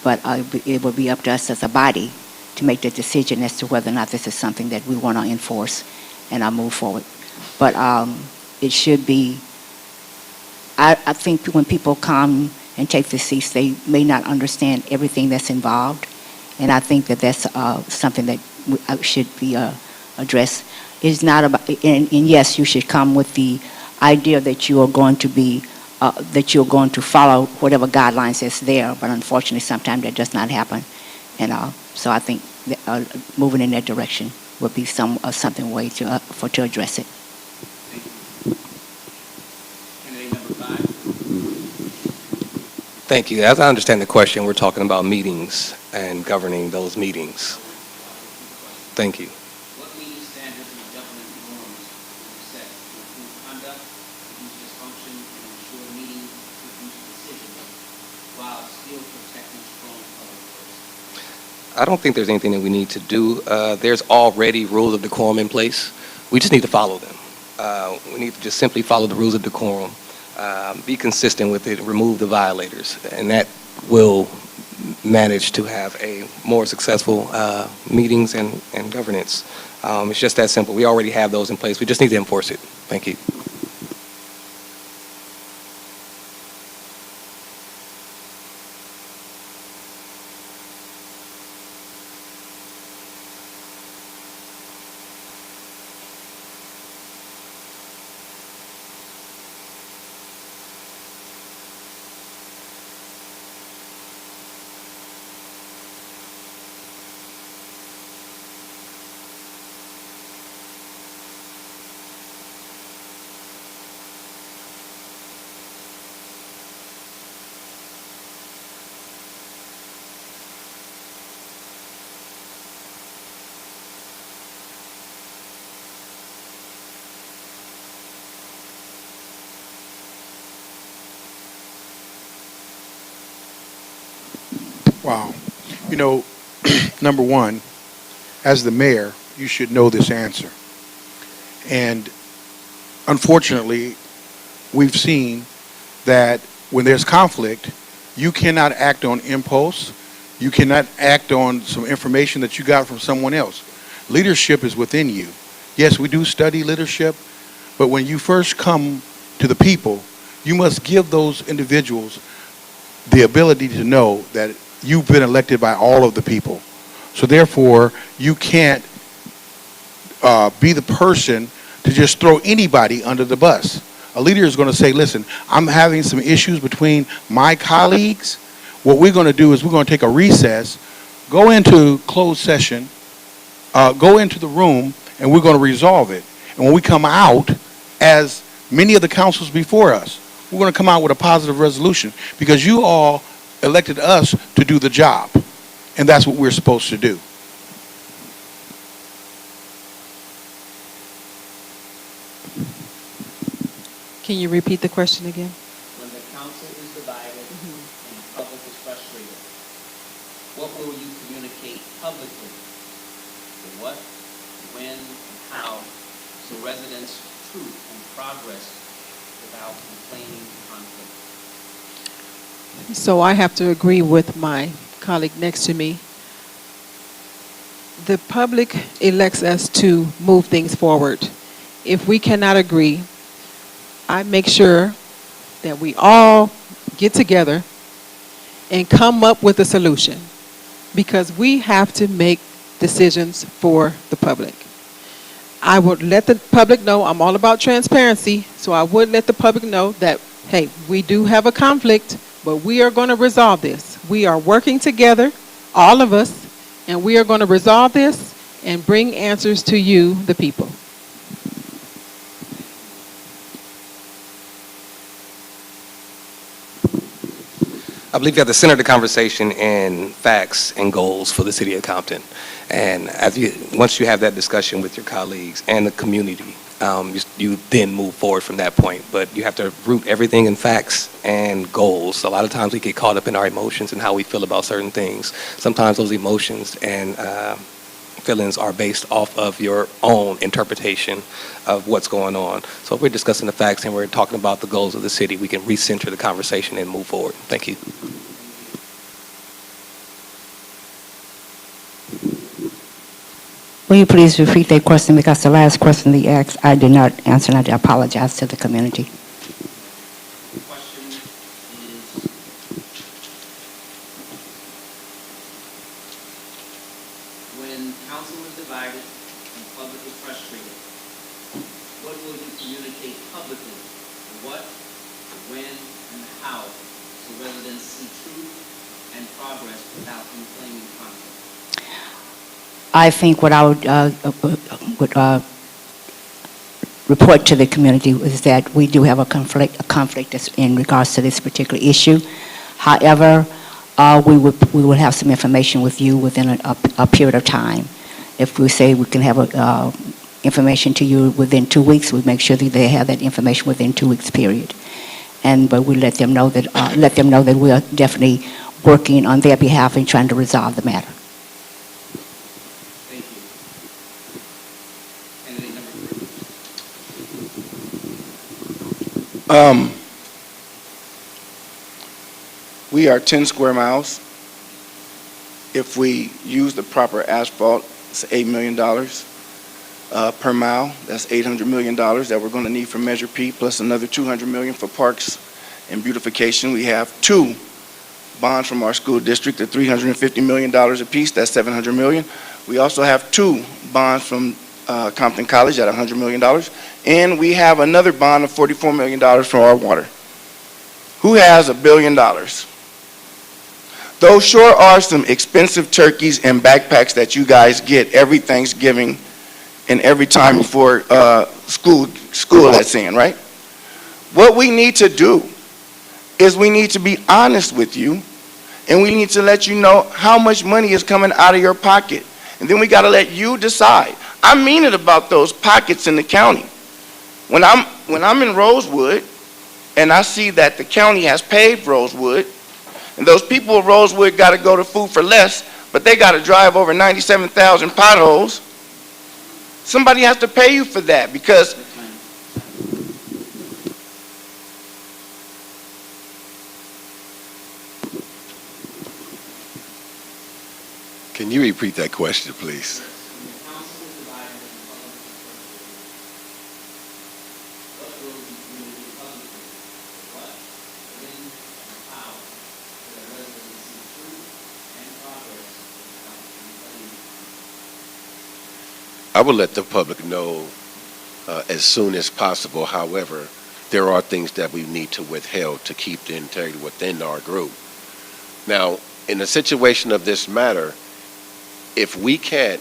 But it would be up to us as a body to make the decision as to whether or not this is something that we want to enforce and move forward. But it should be, I think when people come and take the seats, they may not understand everything that's involved. And I think that that's something that should be addressed. It's not about, and yes, you should come with the idea that you are going to be, that you're going to follow whatever guidelines is there, but unfortunately sometimes that does not happen. And so I think that, moving in that direction would be something way to address it. Candidate number 5. Thank you. As I understand the question, we're talking about meetings and governing those meetings. Thank you. What meeting standards and governance norms would be set to improve conduct, reduce dysfunction, and ensure meeting reduce decisions while still protecting strong public voice? I don't think there's anything that we need to do. There's already rules of decorum in place. We just need to follow them. We need to just simply follow the rules of decorum, be consistent with it, remove the violators, and that will manage to have a more successful meetings and governance. It's just that simple. We already have those in place. We just need to enforce it. Thank you. Wow. You know, number one, as the mayor, you should know this answer. And unfortunately, we've seen that when there's conflict, you cannot act on impulse. You cannot act on some information that you got from someone else. Leadership is within you. Yes, we do study leadership, but when you first come to the people, you must give those individuals the ability to know that you've been elected by all of the people. So therefore, you can't be the person to just throw anybody under the bus. A leader is going to say, listen, I'm having some issues between my colleagues. What we're going to do is we're going to take a recess, go into closed session, go into the room, and we're going to resolve it. And when we come out, as many of the councils before us, we're going to come out with a positive resolution because you all elected us to do the job. And that's what we're supposed to do. Can you repeat the question again? When the council is divided and the public is frustrated, what will you communicate publicly? The what, when, and how, so residents' truth and progress without complaining conflict? So I have to agree with my colleague next to me. The public elects us to move things forward. If we cannot agree, I make sure that we all get together and come up with a solution because we have to make decisions for the public. I would let the public know I'm all about transparency, so I would let the public know that, hey, we do have a conflict, but we are going to resolve this. We are working together, all of us, and we are going to resolve this and bring answers to you, the people. I believe you have to center the conversation in facts and goals for the city of Compton. And once you have that discussion with your colleagues and the community, you then move forward from that point. But you have to root everything in facts and goals. A lot of times we get caught up in our emotions and how we feel about certain things. Sometimes those emotions and feelings are based off of your own interpretation of what's going on. So if we're discussing the facts and we're talking about the goals of the city, we can recenter the conversation and move forward. Thank you. Will you please repeat that question because the last question they asked I did not answer and I apologize to the community. The question is, when council is divided and public is frustrated, what will you communicate publicly? What, when, and how, so residents see truth and progress without inflaming conflict? I think what I would report to the community is that we do have a conflict in regards to this particular issue. However, we will have some information with you within a period of time. If we say we can have information to you within 2 weeks, we make sure that they have that information within 2 weeks period. But we let them know that we are definitely working on their behalf and trying to resolve the matter. We are 10 square miles. If we use the proper asphalt, it's $8 million per mile. That's $800 million that we're going to need for Measure P, plus another $200 million for parks and beautification. We have 2 bonds from our school district at $350 million apiece. That's $700 million. We also have 2 bonds from Compton College at $100 million. And we have another bond of $44 million for our water. Who has $1 billion? Those sure are some expensive turkeys and backpacks that you guys get every Thanksgiving and every time before school lets in, right? What we need to do is we need to be honest with you, and we need to let you know how much money is coming out of your pocket. And then we got to let you decide. I mean it about those pockets in the county. When I'm in Rosewood and I see that the county has paved Rosewood, and those people of Rosewood got to go to Food for Less, but they got to drive over 97,000 potholes, somebody has to pay you for that because Can you repeat that question, please? I will let the public know as soon as possible. However, there are things that we need to withhold to keep the integrity within our group. Now, in a situation of this matter, if we can't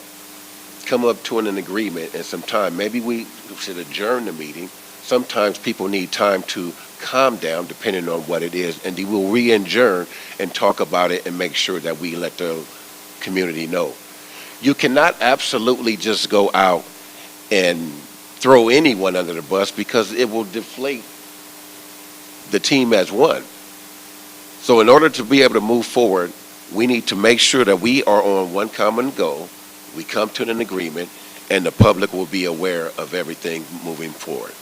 come up to an agreement in some time, maybe we should adjourn the meeting. Sometimes people need time to calm down depending on what it is, and we will re-adjourn and talk about it and make sure that we let the community know. You cannot absolutely just go out and throw anyone under the bus because it will deflate the team as one. So in order to be able to move forward, we need to make sure that we are on one common goal, we come to an agreement, and the public will be aware of everything moving forward.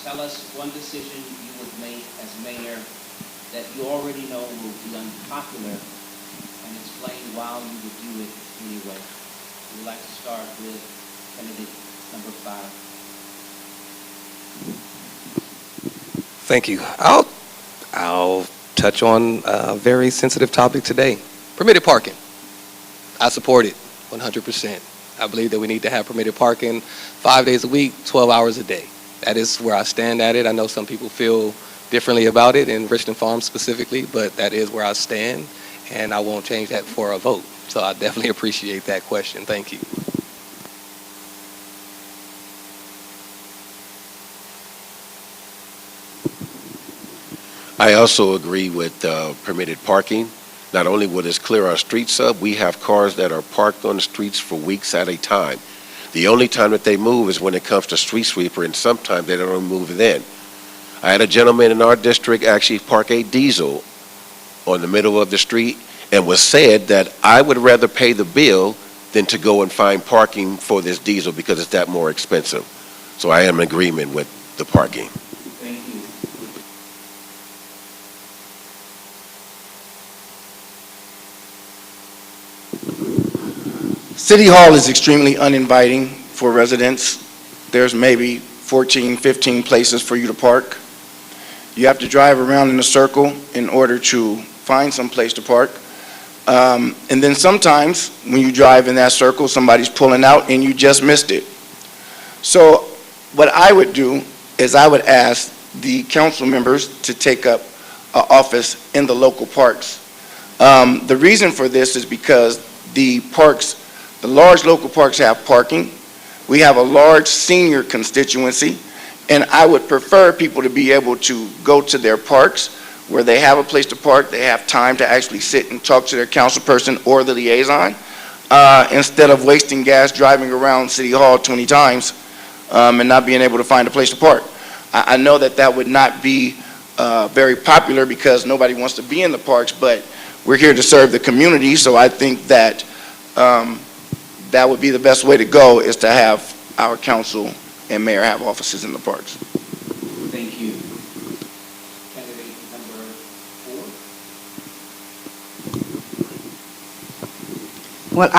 Tell us one decision you would make as mayor that you already know will be unpopular, and explain why you would do it anyway. We would like to start with candidate number 5. Thank you. I'll touch on a very sensitive topic today. Permitted parking. I support it 100%. I believe that we need to have permitted parking 5 days a week, 12 hours a day. That is where I stand at it. I know some people feel differently about it, in Richland Farms specifically, but that is where I stand, and I won't change that for a vote. So I definitely appreciate that question. Thank you. I also agree with permitted parking. Not only will this clear our streets up, we have cars that are parked on the streets for weeks at a time. The only time that they move is when it comes to street sweeper, and sometimes they don't move then. I had a gentleman in our district actually park a diesel on the middle of the street, and was said that I would rather pay the bill than to go and find parking for this diesel because it's that more expensive. So I am in agreement with the parking. Thank you. City Hall is extremely uninviting for residents. There's maybe 14, 15 places for you to park. You have to drive around in a circle in order to find some place to park. And then sometimes when you drive in that circle, somebody's pulling out and you just missed it. So what I would do is I would ask the council members to take up an office in the local parks. The reason for this is because the large local parks have parking. We have a large senior constituency, and I would prefer people to be able to go to their parks where they have a place to park, they have time to actually sit and talk to their council person or the liaison, instead of wasting gas driving around City Hall 20 times and not being able to find a place to park. I know that that would not be very popular because nobody wants to be in the parks, but we're here to serve the community, so I think that that would be the best way to go, is to have our council and mayor have offices in the parks. Thank you. Candidate number 4. Well,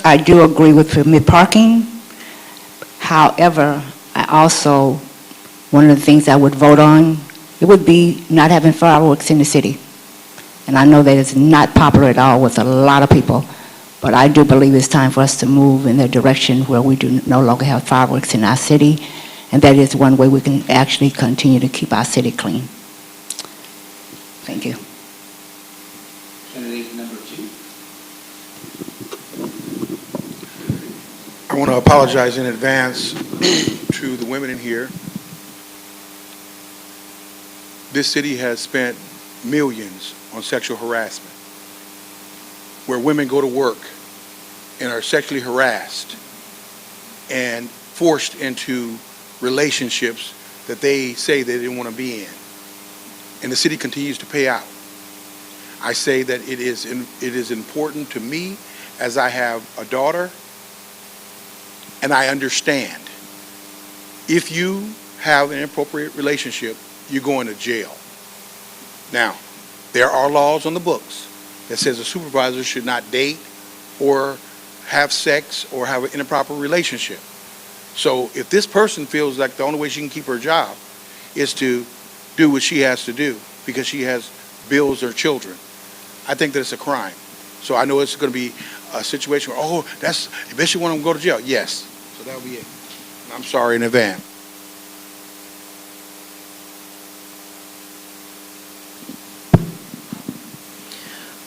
I do agree with permit parking. However, I also, one of the things I would vote on, it would be not having fireworks in the city. And I know that it's not popular at all with a lot of people, but I do believe it's time for us to move in the direction where we do no longer have fireworks in our city, and that is one way we can actually continue to keep our city clean. Thank you. Candidate number 2. I want to apologize in advance to the women in here. This city has spent millions on sexual harassment, where women go to work and are sexually harassed and forced into relationships that they say they didn't want to be in. And the city continues to pay out. I say that it is important to me, as I have a daughter, and I understand. If you have an inappropriate relationship, you're going to jail. Now, there are laws on the books that says a supervisor should not date or have sex or have an improper relationship. So if this person feels like the only way she can keep her job is to do what she has to do because she has bills or children, I think that it's a crime. So I know it's going to be a situation where, oh, that's, I bet you want them to go to jail. Yes. So that'll be it. I'm sorry in advance.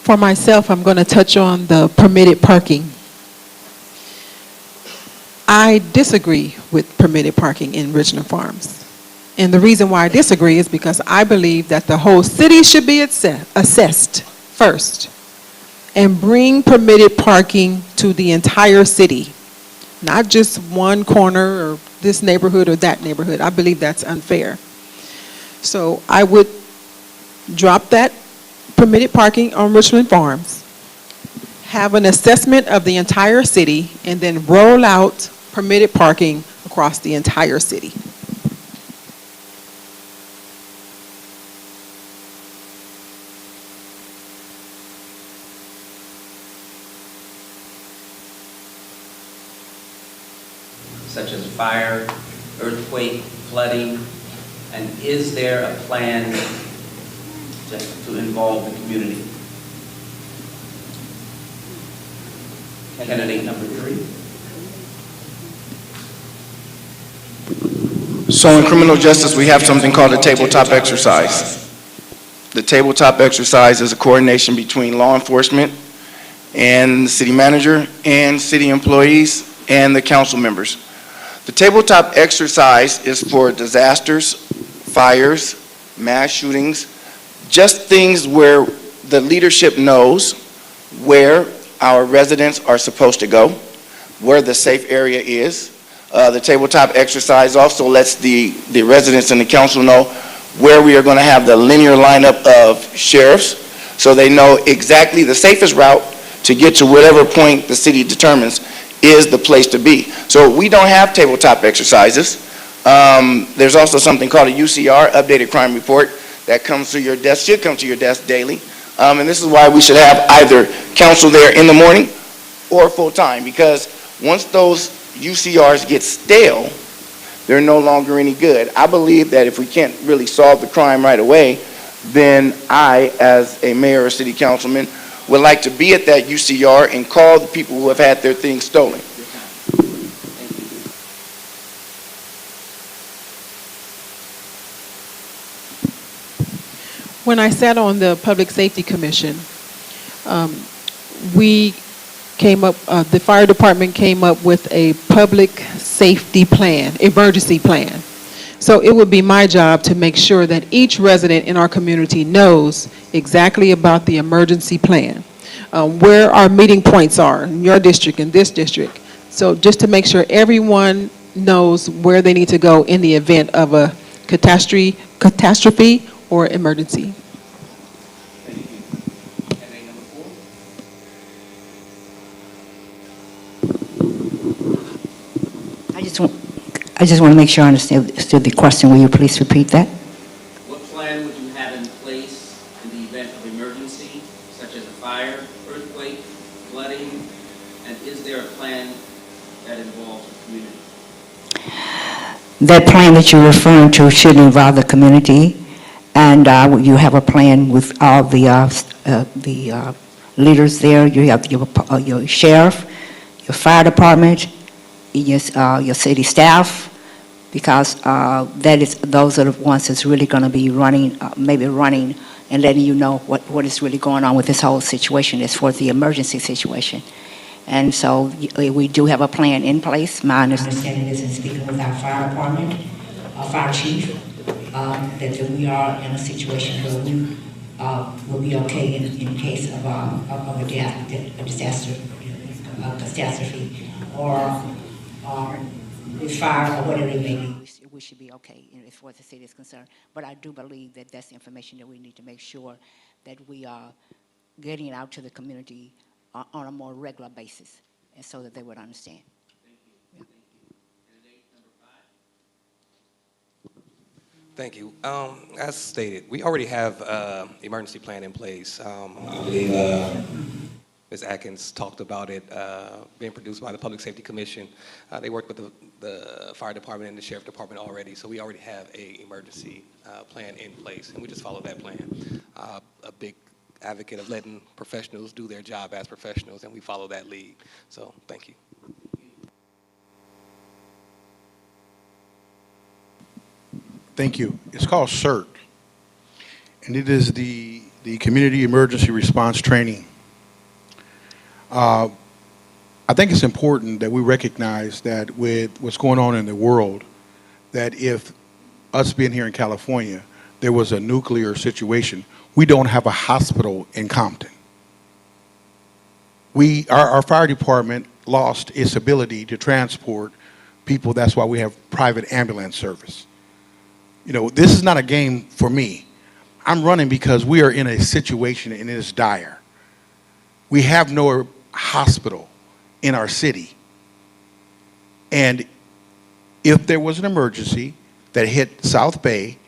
For myself, I'm going to touch on the permitted parking. I disagree with permitted parking in Richland Farms. And the reason why I disagree is because I believe that the whole city should be assessed first and bring permitted parking to the entire city, not just one corner or this neighborhood or that neighborhood. I believe that's unfair. So I would drop that permitted parking on Richland Farms, have an assessment of the entire city, and then roll out permitted parking across the entire city. Such as fire, earthquake, flooding, and is there a plan just to involve the community? Candidate number 3. So in criminal justice, we have something called a tabletop exercise. The tabletop exercise is a coordination between law enforcement and the city manager and city employees and the council members. The tabletop exercise is for disasters, fires, mass shootings, just things where the leadership knows where our residents are supposed to go, where the safe area is. The tabletop exercise also lets the residents and the council know where we are going to have the linear lineup of sheriffs, so they know exactly the safest route to get to whatever point the city determines is the place to be. So we don't have tabletop exercises. There's also something called a UCR, Updated Crime Report, that comes to your desk, should come to your desk daily. And this is why we should have either council there in the morning or full time, because once those UCRs get stale, they're no longer any good. I believe that if we can't really solve the crime right away, then I, as a mayor or city councilman, would like to be at that UCR and call the people who have had their things stolen. When I sat on the Public Safety Commission, we came up, the fire department came up with a public safety plan, emergency plan. So it would be my job to make sure that each resident in our community knows exactly about the emergency plan, where our meeting points are in your district, in this district. So just to make sure everyone knows where they need to go in the event of a catastrophe or emergency. Thank you. Candidate number 4. I just want to make sure I understood the question. Will you please repeat that? What plan would you have in place in the event of emergency, such as a fire, earthquake, flooding, and is there a plan that involves the community? That plan that you're referring to should involve the community, and you have a plan with all the leaders there. You have your sheriff, your fire department, your city staff, because those are the ones that's really going to be running and letting you know what is really going on with this whole situation as far as the emergency situation. And so we do have a plan in place. My understanding is in speaking with our fire department, our fire chief, that we are in a situation where we will be okay in case of a catastrophe, or this fire, or whatever it may be. We should be okay as far as the city is concerned. But I do believe that that's information that we need to make sure that we are getting out to the community on a more regular basis, and so that they would understand. Thank you. As stated, we already have emergency plan in place. I believe Ms. Adkins talked about it being produced by the Public Safety Commission. They worked with the fire department and the sheriff department already, so we already have a emergency plan in place, and we just follow that plan. A big advocate of letting professionals do their job as professionals, and we follow that lead. So, thank you. Thank you. It's called CERT, and it is the Community Emergency Response Training. I think it's important that we recognize that with what's going on in the world, that if us being here in California, there was a nuclear situation, we don't have a hospital in Compton. Our fire department lost its ability to transport people. That's why we have private ambulance service. You know, this is not a game for me. I'm running because we are in a situation and it is dire. We have no hospital in our city. And if there was an emergency that hit South Bay,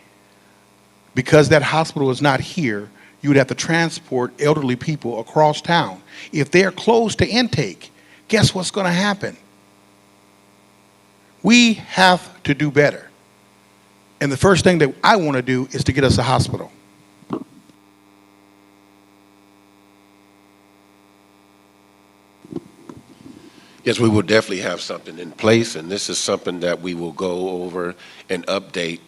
because that hospital is not here, you would have to transport elderly people across town. If they're close to intake, guess what's going to happen? We have to do better. And the first thing that I want to do is to get us a hospital. Yes, we will definitely have something in place, and this is something that we will go over and update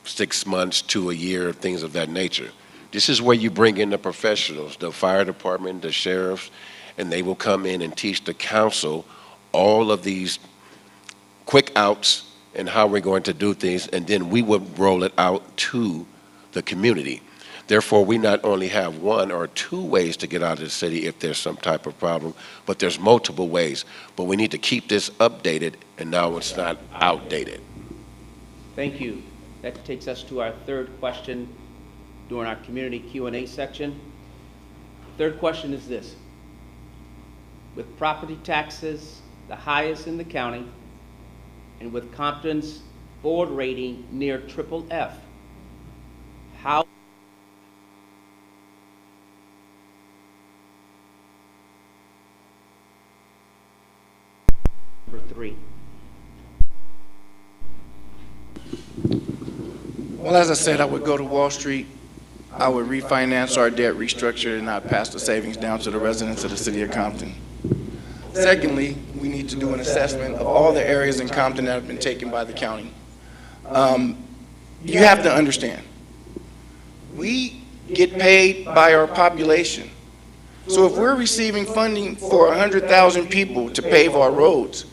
6 months to a year, things of that nature. This is where you bring in the professionals, the fire department, the sheriffs, and they will come in and teach the council all of these quick outs and how we're going to do things, and then we will roll it out to the community. Therefore, we not only have 1 or 2 ways to get out of the city if there's some type of problem, but there's multiple ways. But we need to keep this updated, and now it's not outdated. Thank you. That takes us to our third question during our community Q&A section. Third question is this. With property taxes the highest in the county, and with Compton's board rating near FFF, how number 3? Well, as I said, I would go to Wall Street, I would refinance our debt, restructure it, and not pass the savings down to the residents of the city of Compton. Secondly, we need to do an assessment of all the areas in Compton that have been taken by the county. You have to understand, we get paid by our population. So if we're receiving funding for 100,000 people to pave our roads,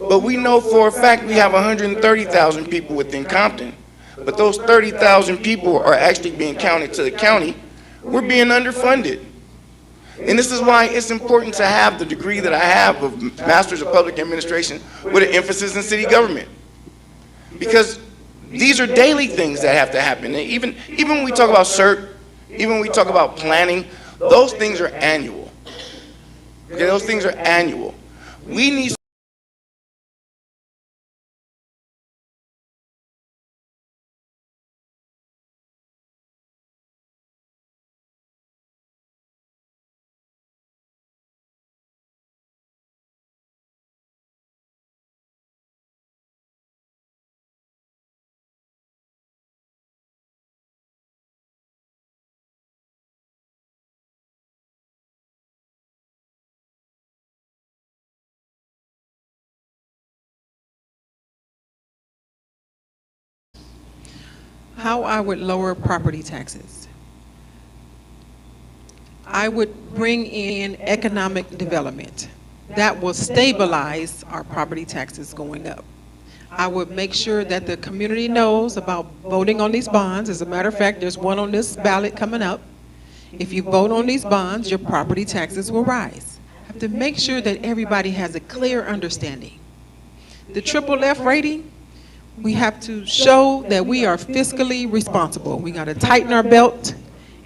but we know for a fact we have 130,000 people within Compton, but those 30,000 people are actually being counted to the county, we're being underfunded. And this is why it's important to have the degree that I have of Masters of Public Administration with an emphasis in city government. Because these are daily things that have to happen. And even when we talk about CERT, even when we talk about planning, those things are annual. Okay, those things are annual. We need How I would lower property taxes. I would bring in economic development. That will stabilize our property taxes going up. I would make sure that the community knows about voting on these bonds. As a matter of fact, there's one on this ballot coming up. If you vote on these bonds, your property taxes will rise. I have to make sure that everybody has a clear understanding. The triple F rating, we have to show that we are fiscally responsible. We got to tighten our belt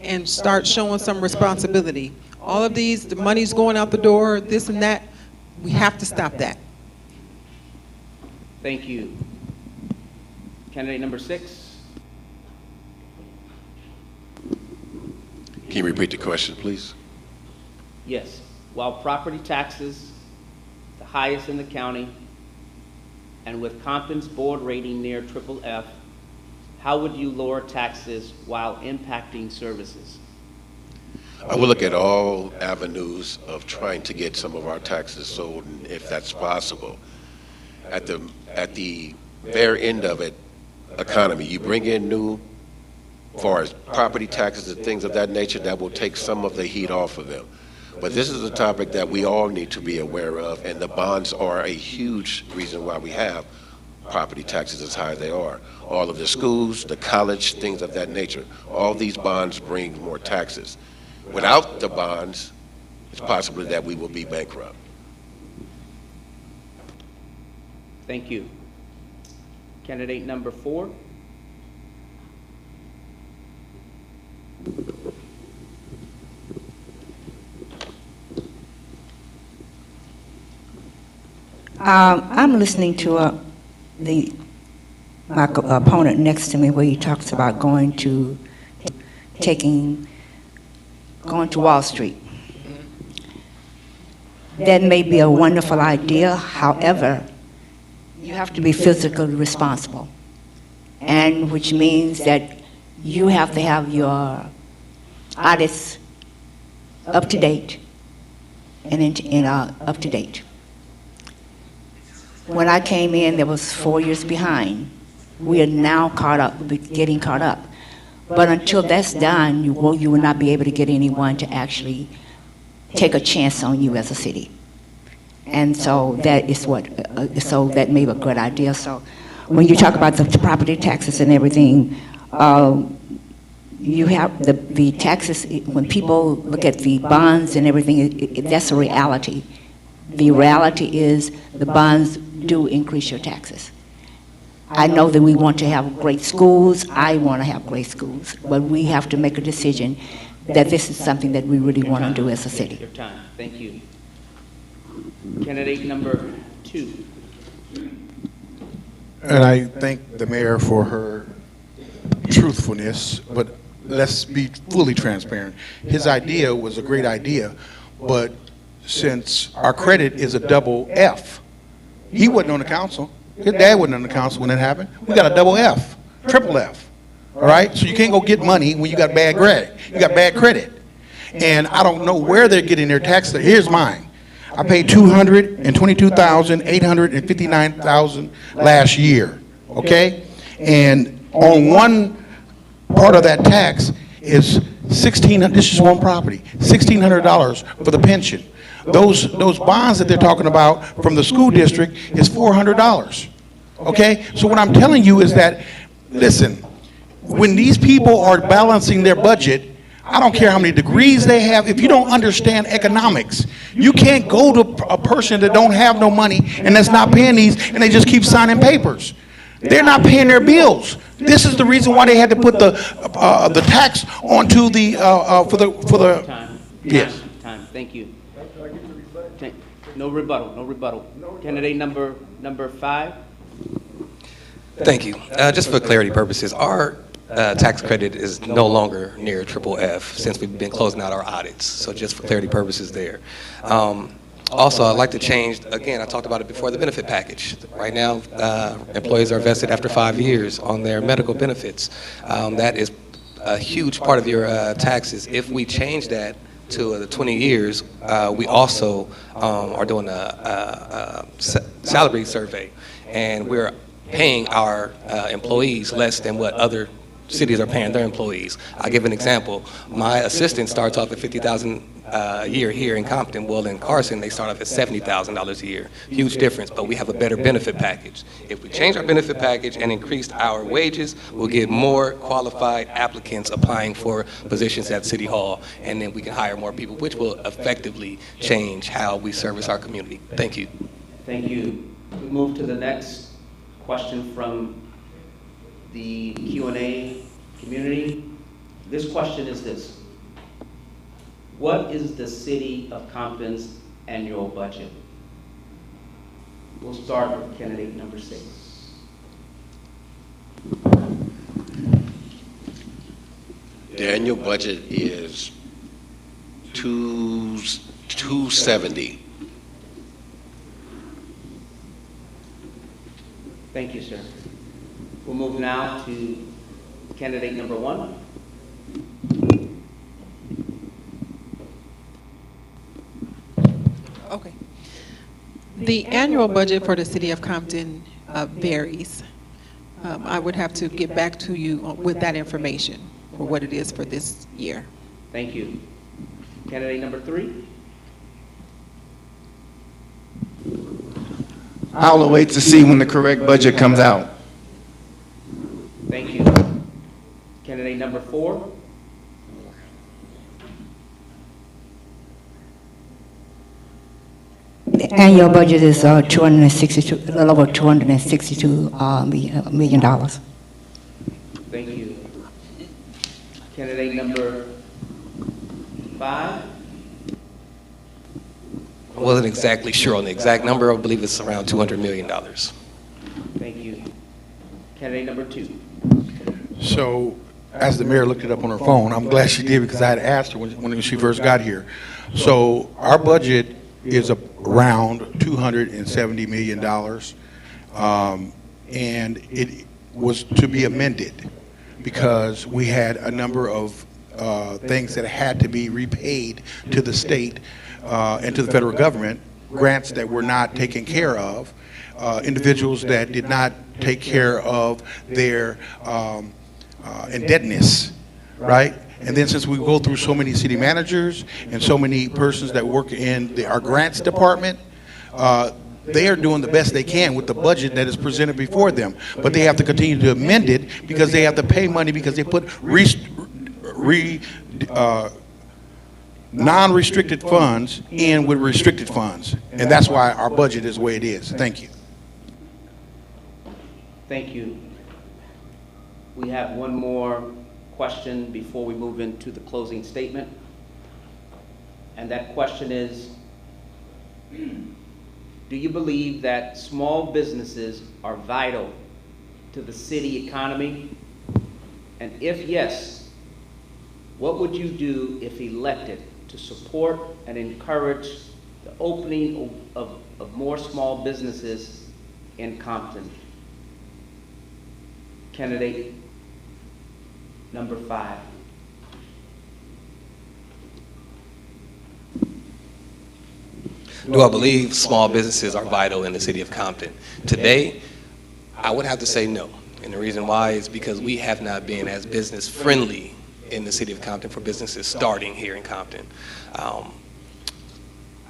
and start showing some responsibility. All of these, the money's going out the door, this and that, we have to stop that. Thank you. Candidate number 6. Can you repeat the question, please? Yes. While property taxes, the highest in the county, and with Compton's board rating near triple F, how would you lower taxes while impacting services? I will look at all avenues of trying to get some of our taxes sold, if that's possible. At the very end of it, economy, you bring in new, as far as property taxes and things of that nature, that will take some of the heat off of them. But this is a topic that we all need to be aware of, and the bonds are a huge reason why we have property taxes as high as they are. All of the schools, the college, things of that nature, all these bonds bring more taxes. Without the bonds, it's possible that we will be bankrupt. Thank you. Candidate number 4. I'm listening to my opponent next to me where he talks about going to Wall Street. That may be a wonderful idea. However, you have to be physically responsible, and which means that you have to have your audits up to date and up to date. When I came in, there was 4 years behind. We are now caught up, getting caught up. But until that's done, you will not be able to get anyone to actually take a chance on you as a city. And so that is so that may be a good idea. So when you talk about the property taxes and everything, you have the taxes, when people look at the bonds and everything, that's a reality. The reality is the bonds do increase your taxes. I know that we want to have great schools. I want to have great schools. But we have to make a decision that this is something that we really want to do as a city. Your time. Thank you. Candidate number 2. And I thank the mayor for her truthfulness, but let's be fully transparent. His idea was a great idea, but since our credit is a double F, he wasn't on the council. His dad wasn't on the council when it happened. We got a double F, triple F. All right? So you can't go get money when you got bad credit. You got bad credit. And I don't know where they're getting their tax. Here's mine. I paid $222,859 last year. Okay? And on one part of that tax is $1,600. This is one property. $1,600 for the pension. Those bonds that they're talking about from the school district is $400. Okay? So what I'm telling you is that, listen, when these people are balancing their budget, I don't care how many degrees they have. If you don't understand economics, you can't go to a person that don't have no money and that's not paying these, and they just keep signing papers. They're not paying their bills. This is the reason why they had to put the tax onto the for the. Time. Yes. Time. Thank you. No rebuttal. No rebuttal. Candidate number 5. Thank you. Just for clarity purposes, our tax credit is no longer near triple F since we've been closing out our audits. So just for clarity purposes there. Also, I'd like to change, again, I talked about it before, the benefit package. Right now, employees are vested after 5 years on their medical benefits. That is a huge part of your taxes. If we change that to the 20 years, we also are doing a salary survey, and we're paying our employees less than what other cities are paying their employees. I'll give an example. My assistant starts off at $50,000 a year here in Compton. Well, in Carson, they start off at $70,000 a year. Huge difference, but we have a better benefit package. If we change our benefit package and increased our wages, we'll get more qualified applicants applying for positions at City Hall, and then we can hire more people, which will effectively change how we service our community. Thank you. Thank you. We move to the next question from the Q&A community. This question is this: what is the City of Compton's annual budget? We'll start with candidate number 6. The annual budget is $270. Thank you, sir. We'll move now to candidate number 1. Okay. The annual budget for the city of Compton varies. I would have to get back to you with that information for what it is for this year. Thank you. Candidate number 3. I'll wait to see when the correct budget comes out. Thank you. Candidate number 4. The annual budget is $262, a little over $262 million. Thank you. Candidate number 5. I wasn't exactly sure on the exact number. I believe it's around $200 million. Thank you. Candidate number 2. So, as the mayor looked it up on her phone, I'm glad she did because I had asked her when she first got here. So, our budget is around $270 million, and it was to be amended because we had a number of things that had to be repaid to the state and to the federal government, grants that were not taken care of, individuals that did not take care of their indebtedness, right? And then since we go through so many city managers and so many persons that work in our grants department, they are doing the best they can with the budget that is presented before them. But they have to continue to amend it because they have to pay money because they put non-restricted funds in with restricted funds. And that's why our budget is the way it is. Thank you. Thank you. We have one more question before we move into the closing statement. And that question is, do you believe that small businesses are vital to the city economy? And if yes, what would you do if elected to support and encourage the opening of more small businesses in Compton? Candidate number 5. Do I believe small businesses are vital in the city of Compton? Today, I would have to say no. And the reason why is because we have not been as business friendly in the city of Compton for businesses starting here in Compton.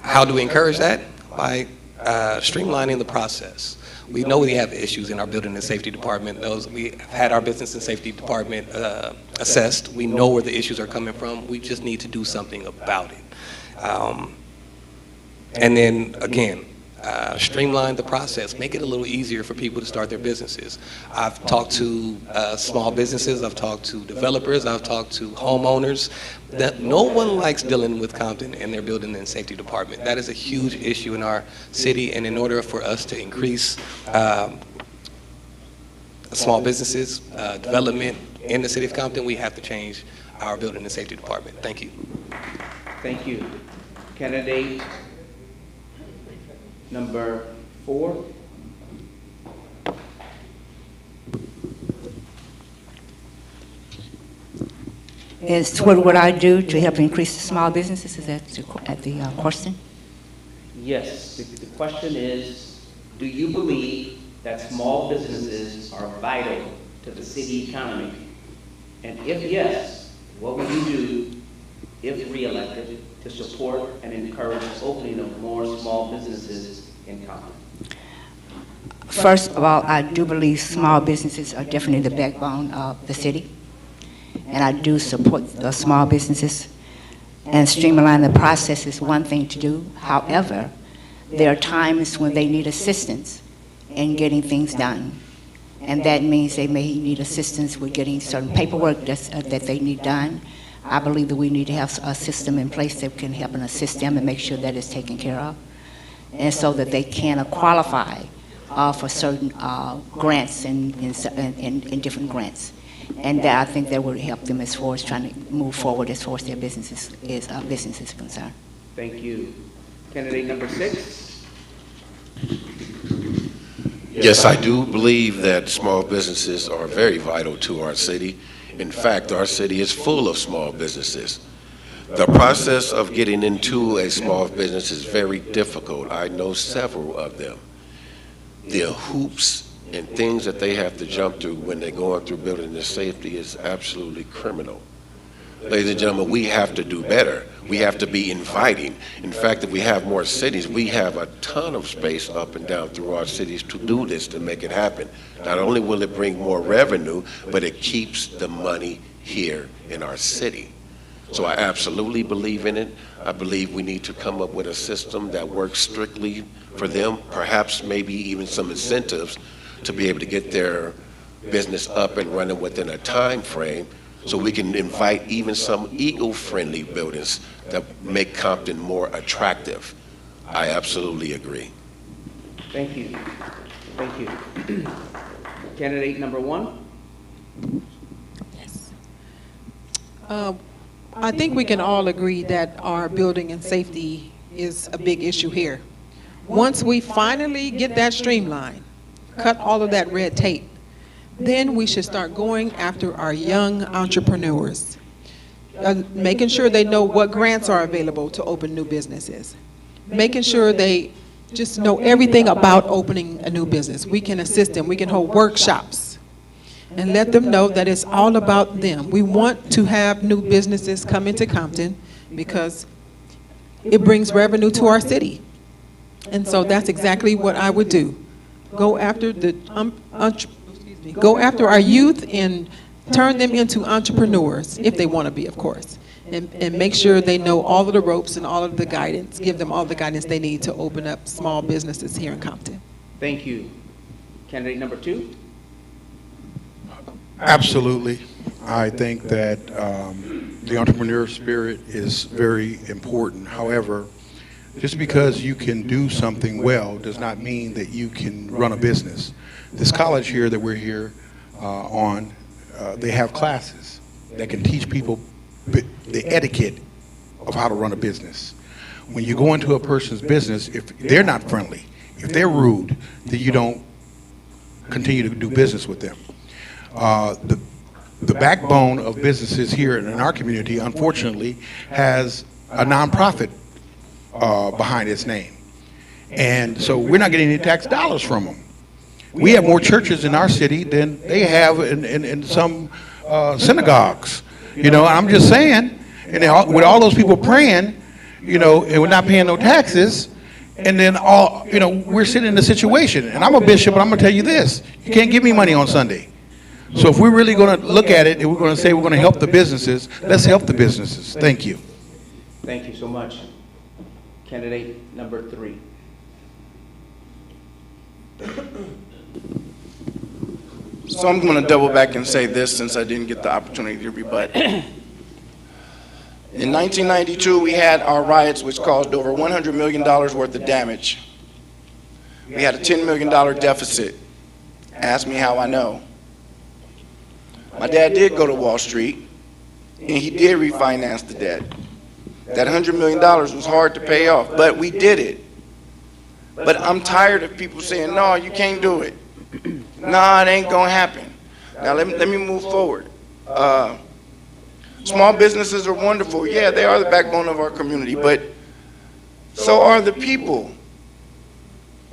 How do we encourage that? By streamlining the process. We know we have issues in our building and safety department. We have had our business and safety department assessed. We know where the issues are coming from. We just need to do something about it. And then again, streamline the process, make it a little easier for people to start their businesses. I've talked to small businesses, I've talked to developers, I've talked to homeowners. That no one likes dealing with Compton and their building and safety department. That is a huge issue in our city, and in order for us to increase small businesses, development in the city of Compton, we have to change our building and safety department. Thank you. Thank you. Candidate number 4. Is what would I do to help increase the small businesses? Is that the question? Yes, the question is, do you believe that small businesses are vital to the city economy? And if yes, what will you do, if re-elected, to support and encourage opening of more small businesses in Compton? First of all, I do believe small businesses are definitely the backbone of the city, and I do support the small businesses. And streamline the process is one thing to do. However, there are times when they need assistance in getting things done. And that means they may need assistance with getting certain paperwork that they need done. I believe that we need to have a system in place that can help and assist them and make sure that it's taken care of. And so that they can qualify for certain grants and different grants. And I think that would help them as far as trying to move forward as far as their business is concerned. Thank you. Candidate number 6. Yes, I do believe that small businesses are very vital to our city. In fact, our city is full of small businesses. The process of getting into a small business is very difficult. I know several of them. The hoops and things that they have to jump through when they're going through building their safety is absolutely criminal. Ladies and gentlemen, we have to do better. We have to be inviting. In fact, if we have more cities, we have a ton of space up and down through our cities to do this, to make it happen. Not only will it bring more revenue, but it keeps the money here in our city. So I absolutely believe in it. I believe we need to come up with a system that works strictly for them, perhaps maybe even some incentives to be able to get their business up and running within a time frame, so we can invite even some eco-friendly buildings that make Compton more attractive. I absolutely agree. Thank you. Thank you. Candidate number 1. Yes. I think we can all agree that our building and safety is a big issue here. Once we finally get that streamlined, cut all of that red tape, then we should start going after our young entrepreneurs, making sure they know what grants are available to open new businesses, making sure they just know everything about opening a new business. We can assist them. We can hold workshops and let them know that it's all about them. We want to have new businesses come into Compton because it brings revenue to our city. And so that's exactly what I would do. Go after go after our youth and turn them into entrepreneurs, if they want to be, of course, and make sure they know all of the ropes and all of the guidance, give them all the guidance they need to open up small businesses here in Compton. Thank you. Candidate number 2. Absolutely. I think that the entrepreneur spirit is very important. However, just because you can do something well does not mean that you can run a business. This college here that we're here they have classes that can teach people the etiquette of how to run a business. When you go into a person's business, if they're not friendly, if they're rude, then you don't continue to do business with them. The backbone of businesses here in our community, unfortunately, has a nonprofit behind its name. And so we're not getting any tax dollars from them. We have more churches in our city than they have in some synagogues. You know, I'm just saying, and with all those people praying, you know, and we're not paying no taxes, and then we're sitting in a situation. And I'm a bishop, but I'm going to tell you this: you can't give me money on Sunday. So if we're really going to look at it and we're going to say we're going to help the businesses, let's help the businesses. Thank you. Thank you so much. Candidate number 3. So I'm going to double back and say this since I didn't get the opportunity to rebut. In 1992, we had our riots, which caused over $100 million worth of damage. We had a $10 million deficit. Ask me how I know. My dad did go to Wall Street, and he did refinance the debt. That $100 million was hard to pay off, but we did it. But I'm tired of people saying, no, you can't do it. Nah, it ain't gonna happen. Now let me move forward. Small businesses are wonderful. Yeah, they are the backbone of our community, but so are the people.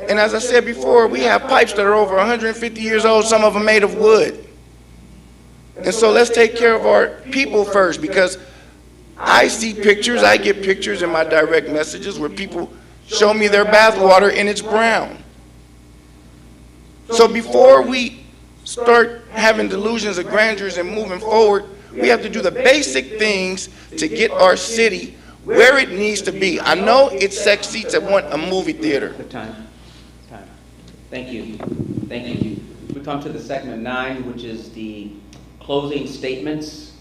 And as I said before, we have pipes that are over 150 years old, some of them made of wood. And so let's take care of our people first, because I see pictures, I get pictures in my direct messages where people show me their bath water and it's brown. So before we start having delusions of grandeurs and moving forward, we have to do the basic things to get our city where it needs to be. I know it's sex seats that want a movie theater. Good time. Thank you. Thank you. We come to the segment 9, which is the closing statements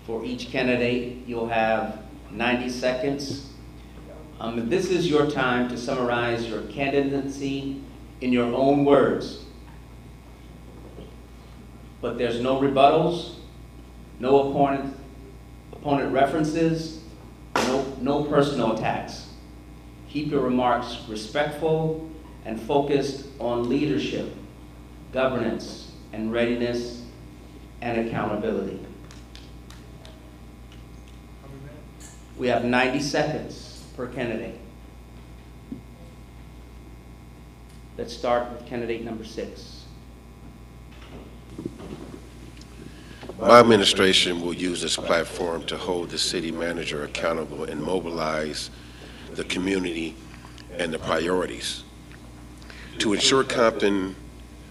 for each candidate. You'll have 90 seconds. This is your time to summarize your candidacy in your own words. But there's no rebuttals, no opponent references, no personal attacks. Keep your remarks respectful and focused on leadership, governance, and readiness and accountability. We have 90 seconds per candidate. Let's start with candidate number 6. My administration will use this platform to hold the city manager accountable and mobilize the community and the priorities to ensure Compton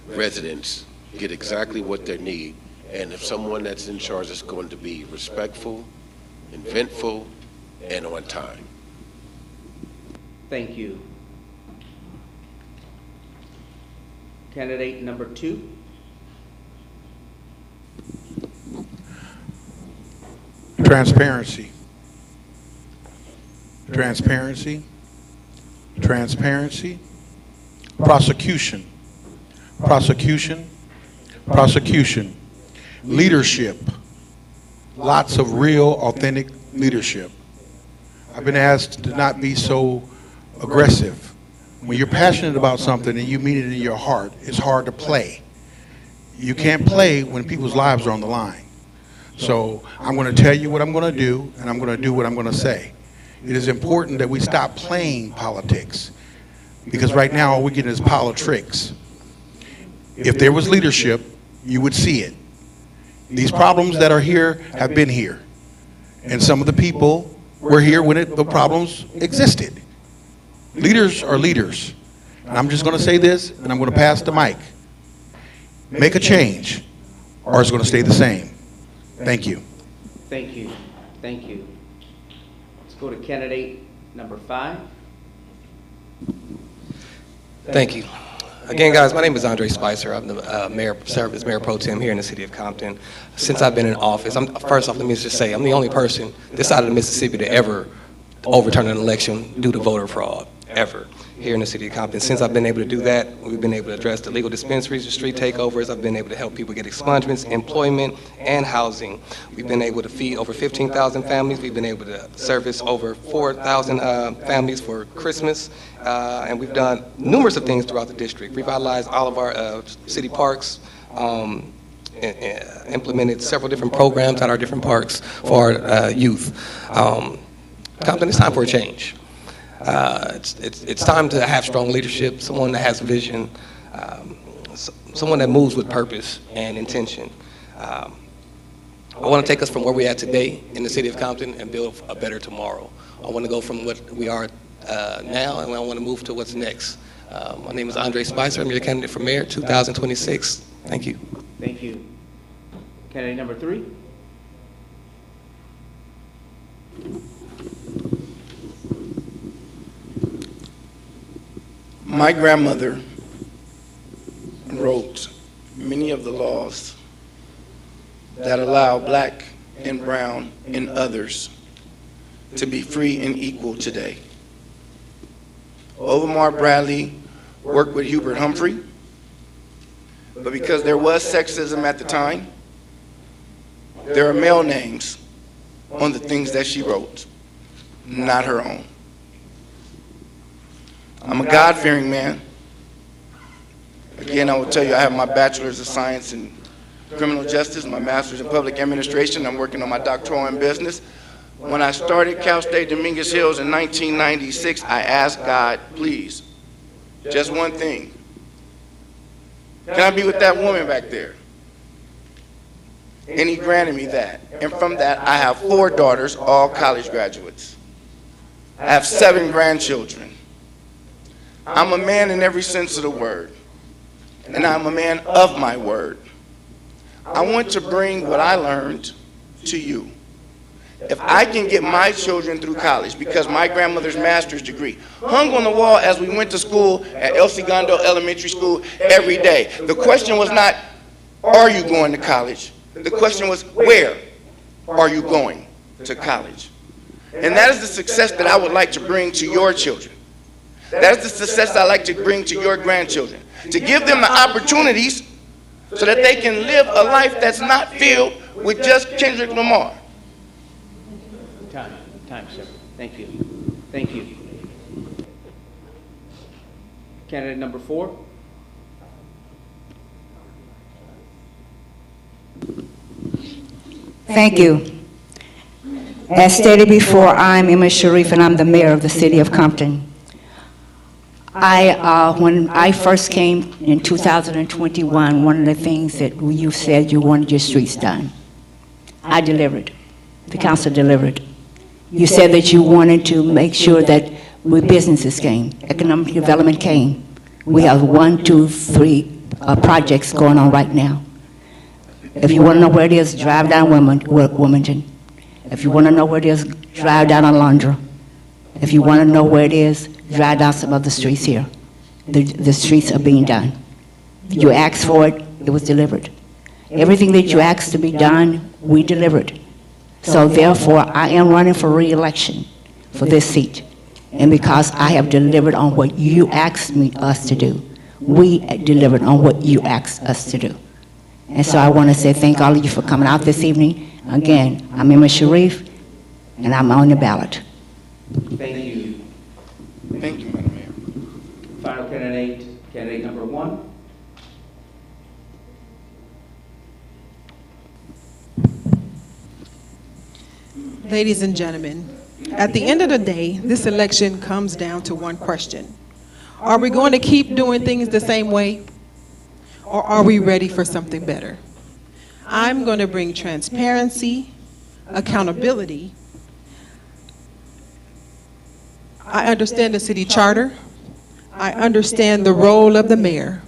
residents get exactly what they need, and if someone that's in charge is going to be respectful, inventful, and on time. Thank you. Candidate number 2. Transparency. Transparency. Transparency. Prosecution. Prosecution. Prosecution. Leadership. Lots of real, authentic leadership. I've been asked to not be so aggressive. When you're passionate about something and you mean it in your heart, it's hard to play. You can't play when people's lives are on the line. So I'm going to tell you what I'm going to do, and I'm going to do what I'm going to say. It is important that we stop playing politics, because right now all we get is politics. If there was leadership, you would see it. These problems that are here have been here, and some of the people were here when the problems existed. Leaders are leaders. And I'm just going to say this, and I'm going to pass the mic. Make a change, or it's going to stay the same. Thank you. Thank you. Thank you. Let's go to candidate number 5. Thank you. Again, guys, my name is Andre Spicer. I'm the serve as Mayor Pro Tem here in the city of Compton. Since I've been in office, first off, let me just say, I'm the only person this side of the Mississippi to ever overturn an election due to voter fraud, ever, here in the city of Compton. Since I've been able to do that, we've been able to address the legal dispensaries, the street takeovers. I've been able to help people get expungements, employment, and housing. We've been able to feed over 15,000 families. We've been able to service over 4,000 families for Christmas. And we've done numerous of things throughout the district. Revitalized all of our city parks, implemented several different programs at our different parks for our youth. Compton, it's time for a change. It's time to have strong leadership, someone that has vision, someone that moves with purpose and intention. I want to take us from where we're at today in the city of Compton and build a better tomorrow. I want to go from what we are now, and I want to move to what's next. My name is Andre Spicer. I'm your candidate for mayor 2026. Thank you. Thank you. Candidate number 3. My grandmother wrote many of the laws that allow black and brown and others to be free and equal today. Omar Bradley worked with Hubert Humphrey, but because there was sexism at the time, there are male names on the things that she wrote, not her own. I'm a God-fearing man. Again, I will tell you, I have my bachelor's of science in criminal justice, my master's in public administration. I'm working on my doctoral in business. When I started Cal State Dominguez Hills in 1996, I asked God, please, just one thing. Can I be with that woman back there? And he granted me that. And from that, I have 4 daughters, all college graduates. I have 7 grandchildren. I'm a man in every sense of the word. And I'm a man of my word. I want to bring what I learned to you. If I can get my children through college, because my grandmother's master's degree hung on the wall as we went to school at El Segundo Elementary School every day. The question was not, are you going to college? The question was, where are you going to college? And that is the success that I would like to bring to your children. That is the success I like to bring to your grandchildren. To give them the opportunities so that they can live a life that's not filled with just Kendrick Lamar. Time, sir. Thank you. Thank you. Candidate number 4. Thank you. As stated before, I'm Emma Sharif, and I'm the mayor of the city of Compton. When I first came in 2021, one of the things that you said you wanted your streets done, I delivered. The council delivered. You said that you wanted to make sure that when businesses came, economic development came. We have 1, 2, 3 projects going on right now. If you want to know where it is, drive down Wilmington. If you want to know where it is, drive down Alondra. If you want to know where it is, drive down some other streets here. The streets are being done. You asked for it, it was delivered. Everything that you asked to be done, we delivered. So therefore, I am running for re-election for this seat. And because I have delivered on what you asked us to do, we delivered on what you asked us to do. And so I want to say thank all of you for coming out this evening. Again, I'm Emma Sharif, and I'm on the ballot. Thank you. Thank you, Madam Mayor. Final candidate, candidate number 1. Ladies and gentlemen, at the end of the day, this election comes down to one question. Are we going to keep doing things the same way? Or are we ready for something better? I'm going to bring transparency, accountability. I understand the city charter. I understand the role of the mayor.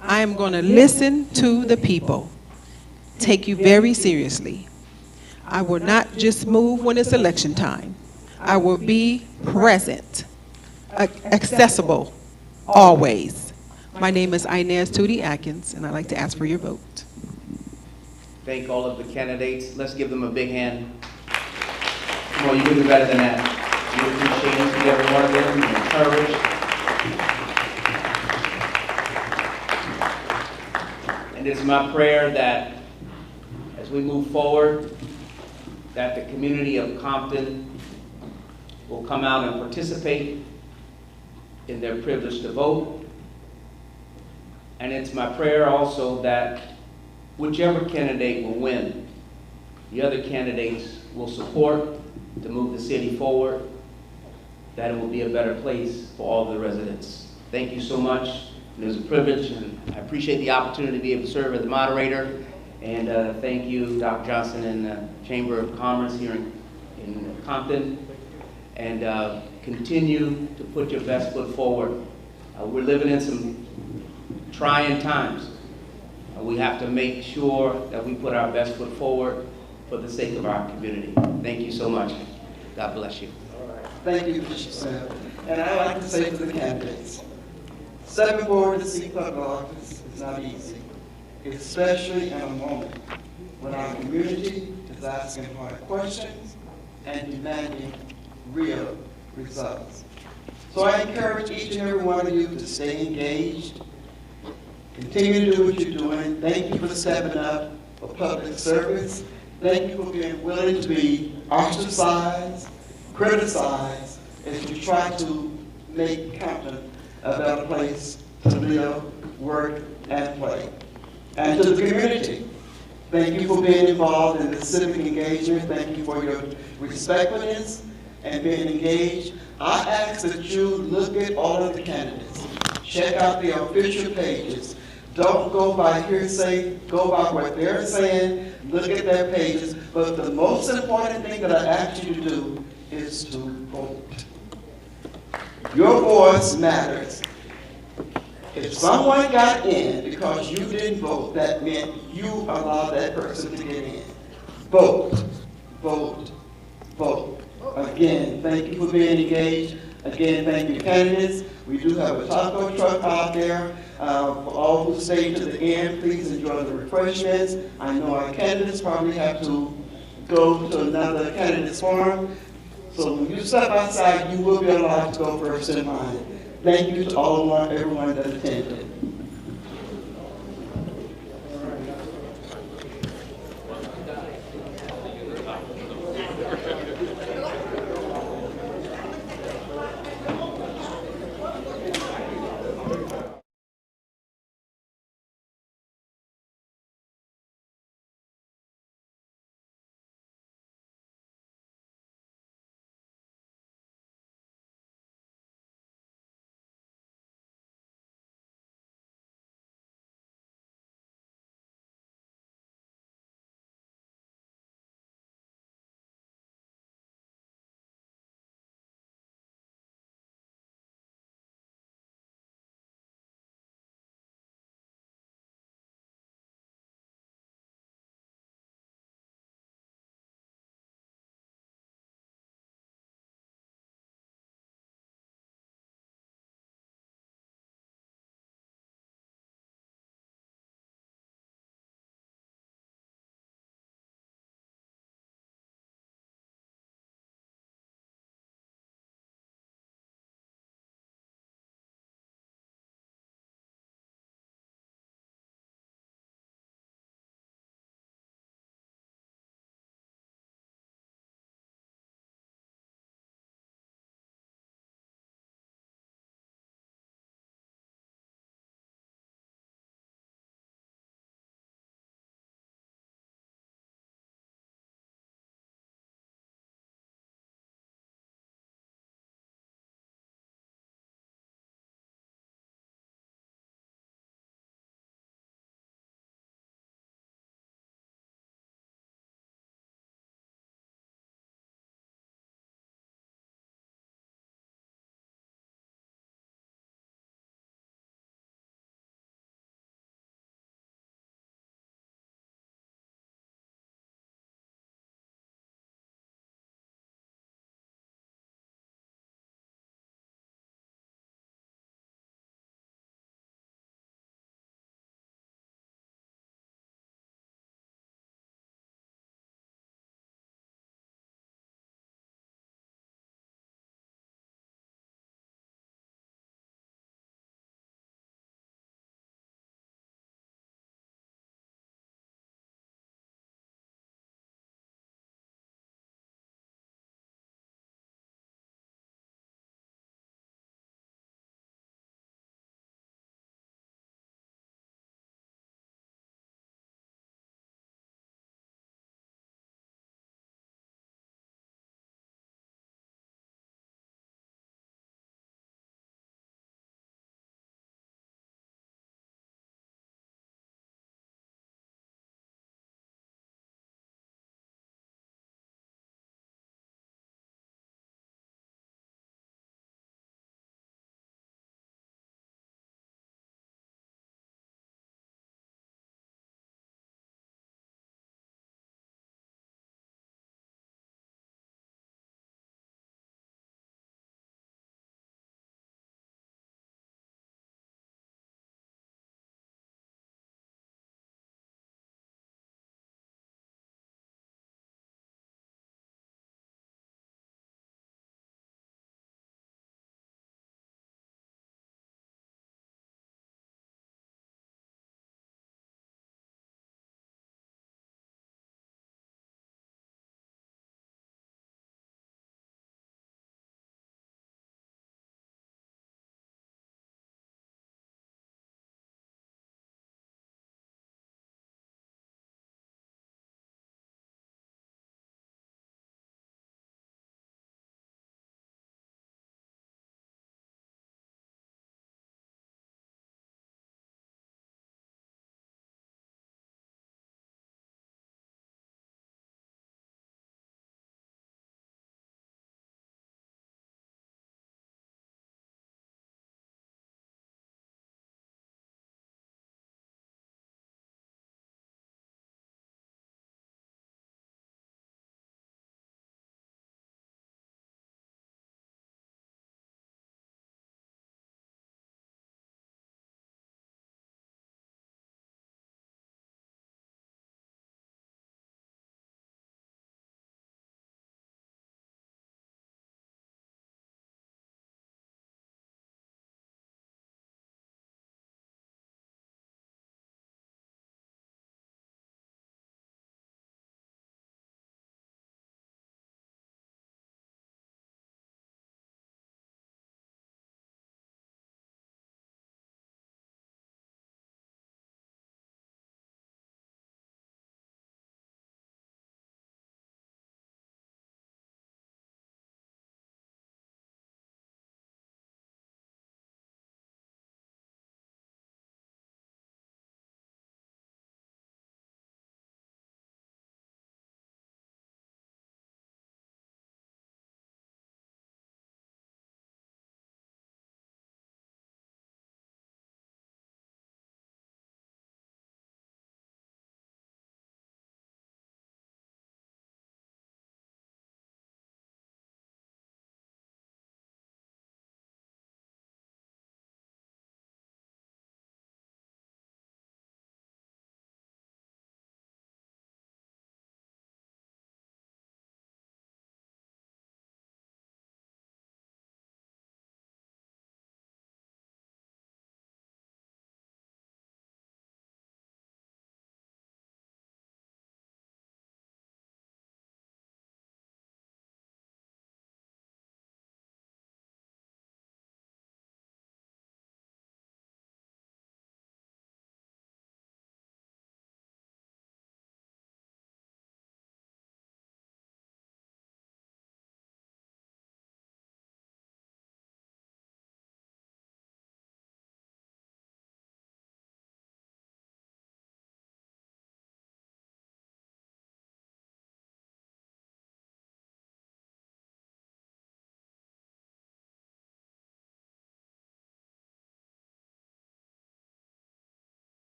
I am going to listen to the people, take you very seriously. I will not just move when it's election time. I will be present, accessible, always. My name is Inez Tootie Adkins, and I'd like to ask for your vote. Thank all of the candidates. Let's give them a big hand. Come on, you can do better than that. We appreciate each and every one of them. We're encouraged. And it's my prayer that as we move forward, that the community of Compton will come out and participate in their privilege to vote. And it's my prayer also that whichever candidate will win, the other candidates will support to move the city forward, that it will be a better place for all the residents. Thank you so much. It was a privilege, and I appreciate the opportunity to be able to serve as the moderator. And thank you, Dr. Johnson and the Chamber of Commerce here in Compton. And continue to put your best foot forward. We're living in some trying times. We have to make sure that we put our best foot forward for the sake of our community. Thank you so much. God bless you. All right. Thank you, Bishop Sam. And I'd like to say to the candidates, stepping forward to seek public office is not easy, especially in a moment when our community is asking hard questions and demanding real results. So I encourage each and every one of you to stay engaged, continue to do what you're doing. Thank you for stepping up for public service. Thank you for being willing to be ostracized, criticized, as you try to make Compton a better place to live, work, and play. And to the community, thank you for being involved in the civic engagement. Thank you for your respectfulness and being engaged. I ask that you look at all of the candidates, check out the official pages, Don't go by hearsay, go by what they're saying, look at their pages. But the most important thing that I ask you to do is to vote. Your voice matters. If someone got in because you didn't vote, that meant you allowed that person to get in. Vote, vote, vote. Again, thank you for being engaged. Again, thank you, candidates. We do have a taco truck out there. For all who stay to the end, please enjoy the refreshments. I know our candidates probably have to go to another candidate's forum. So when you step outside, you will be allowed to go first in line. Thank you to everyone that attended.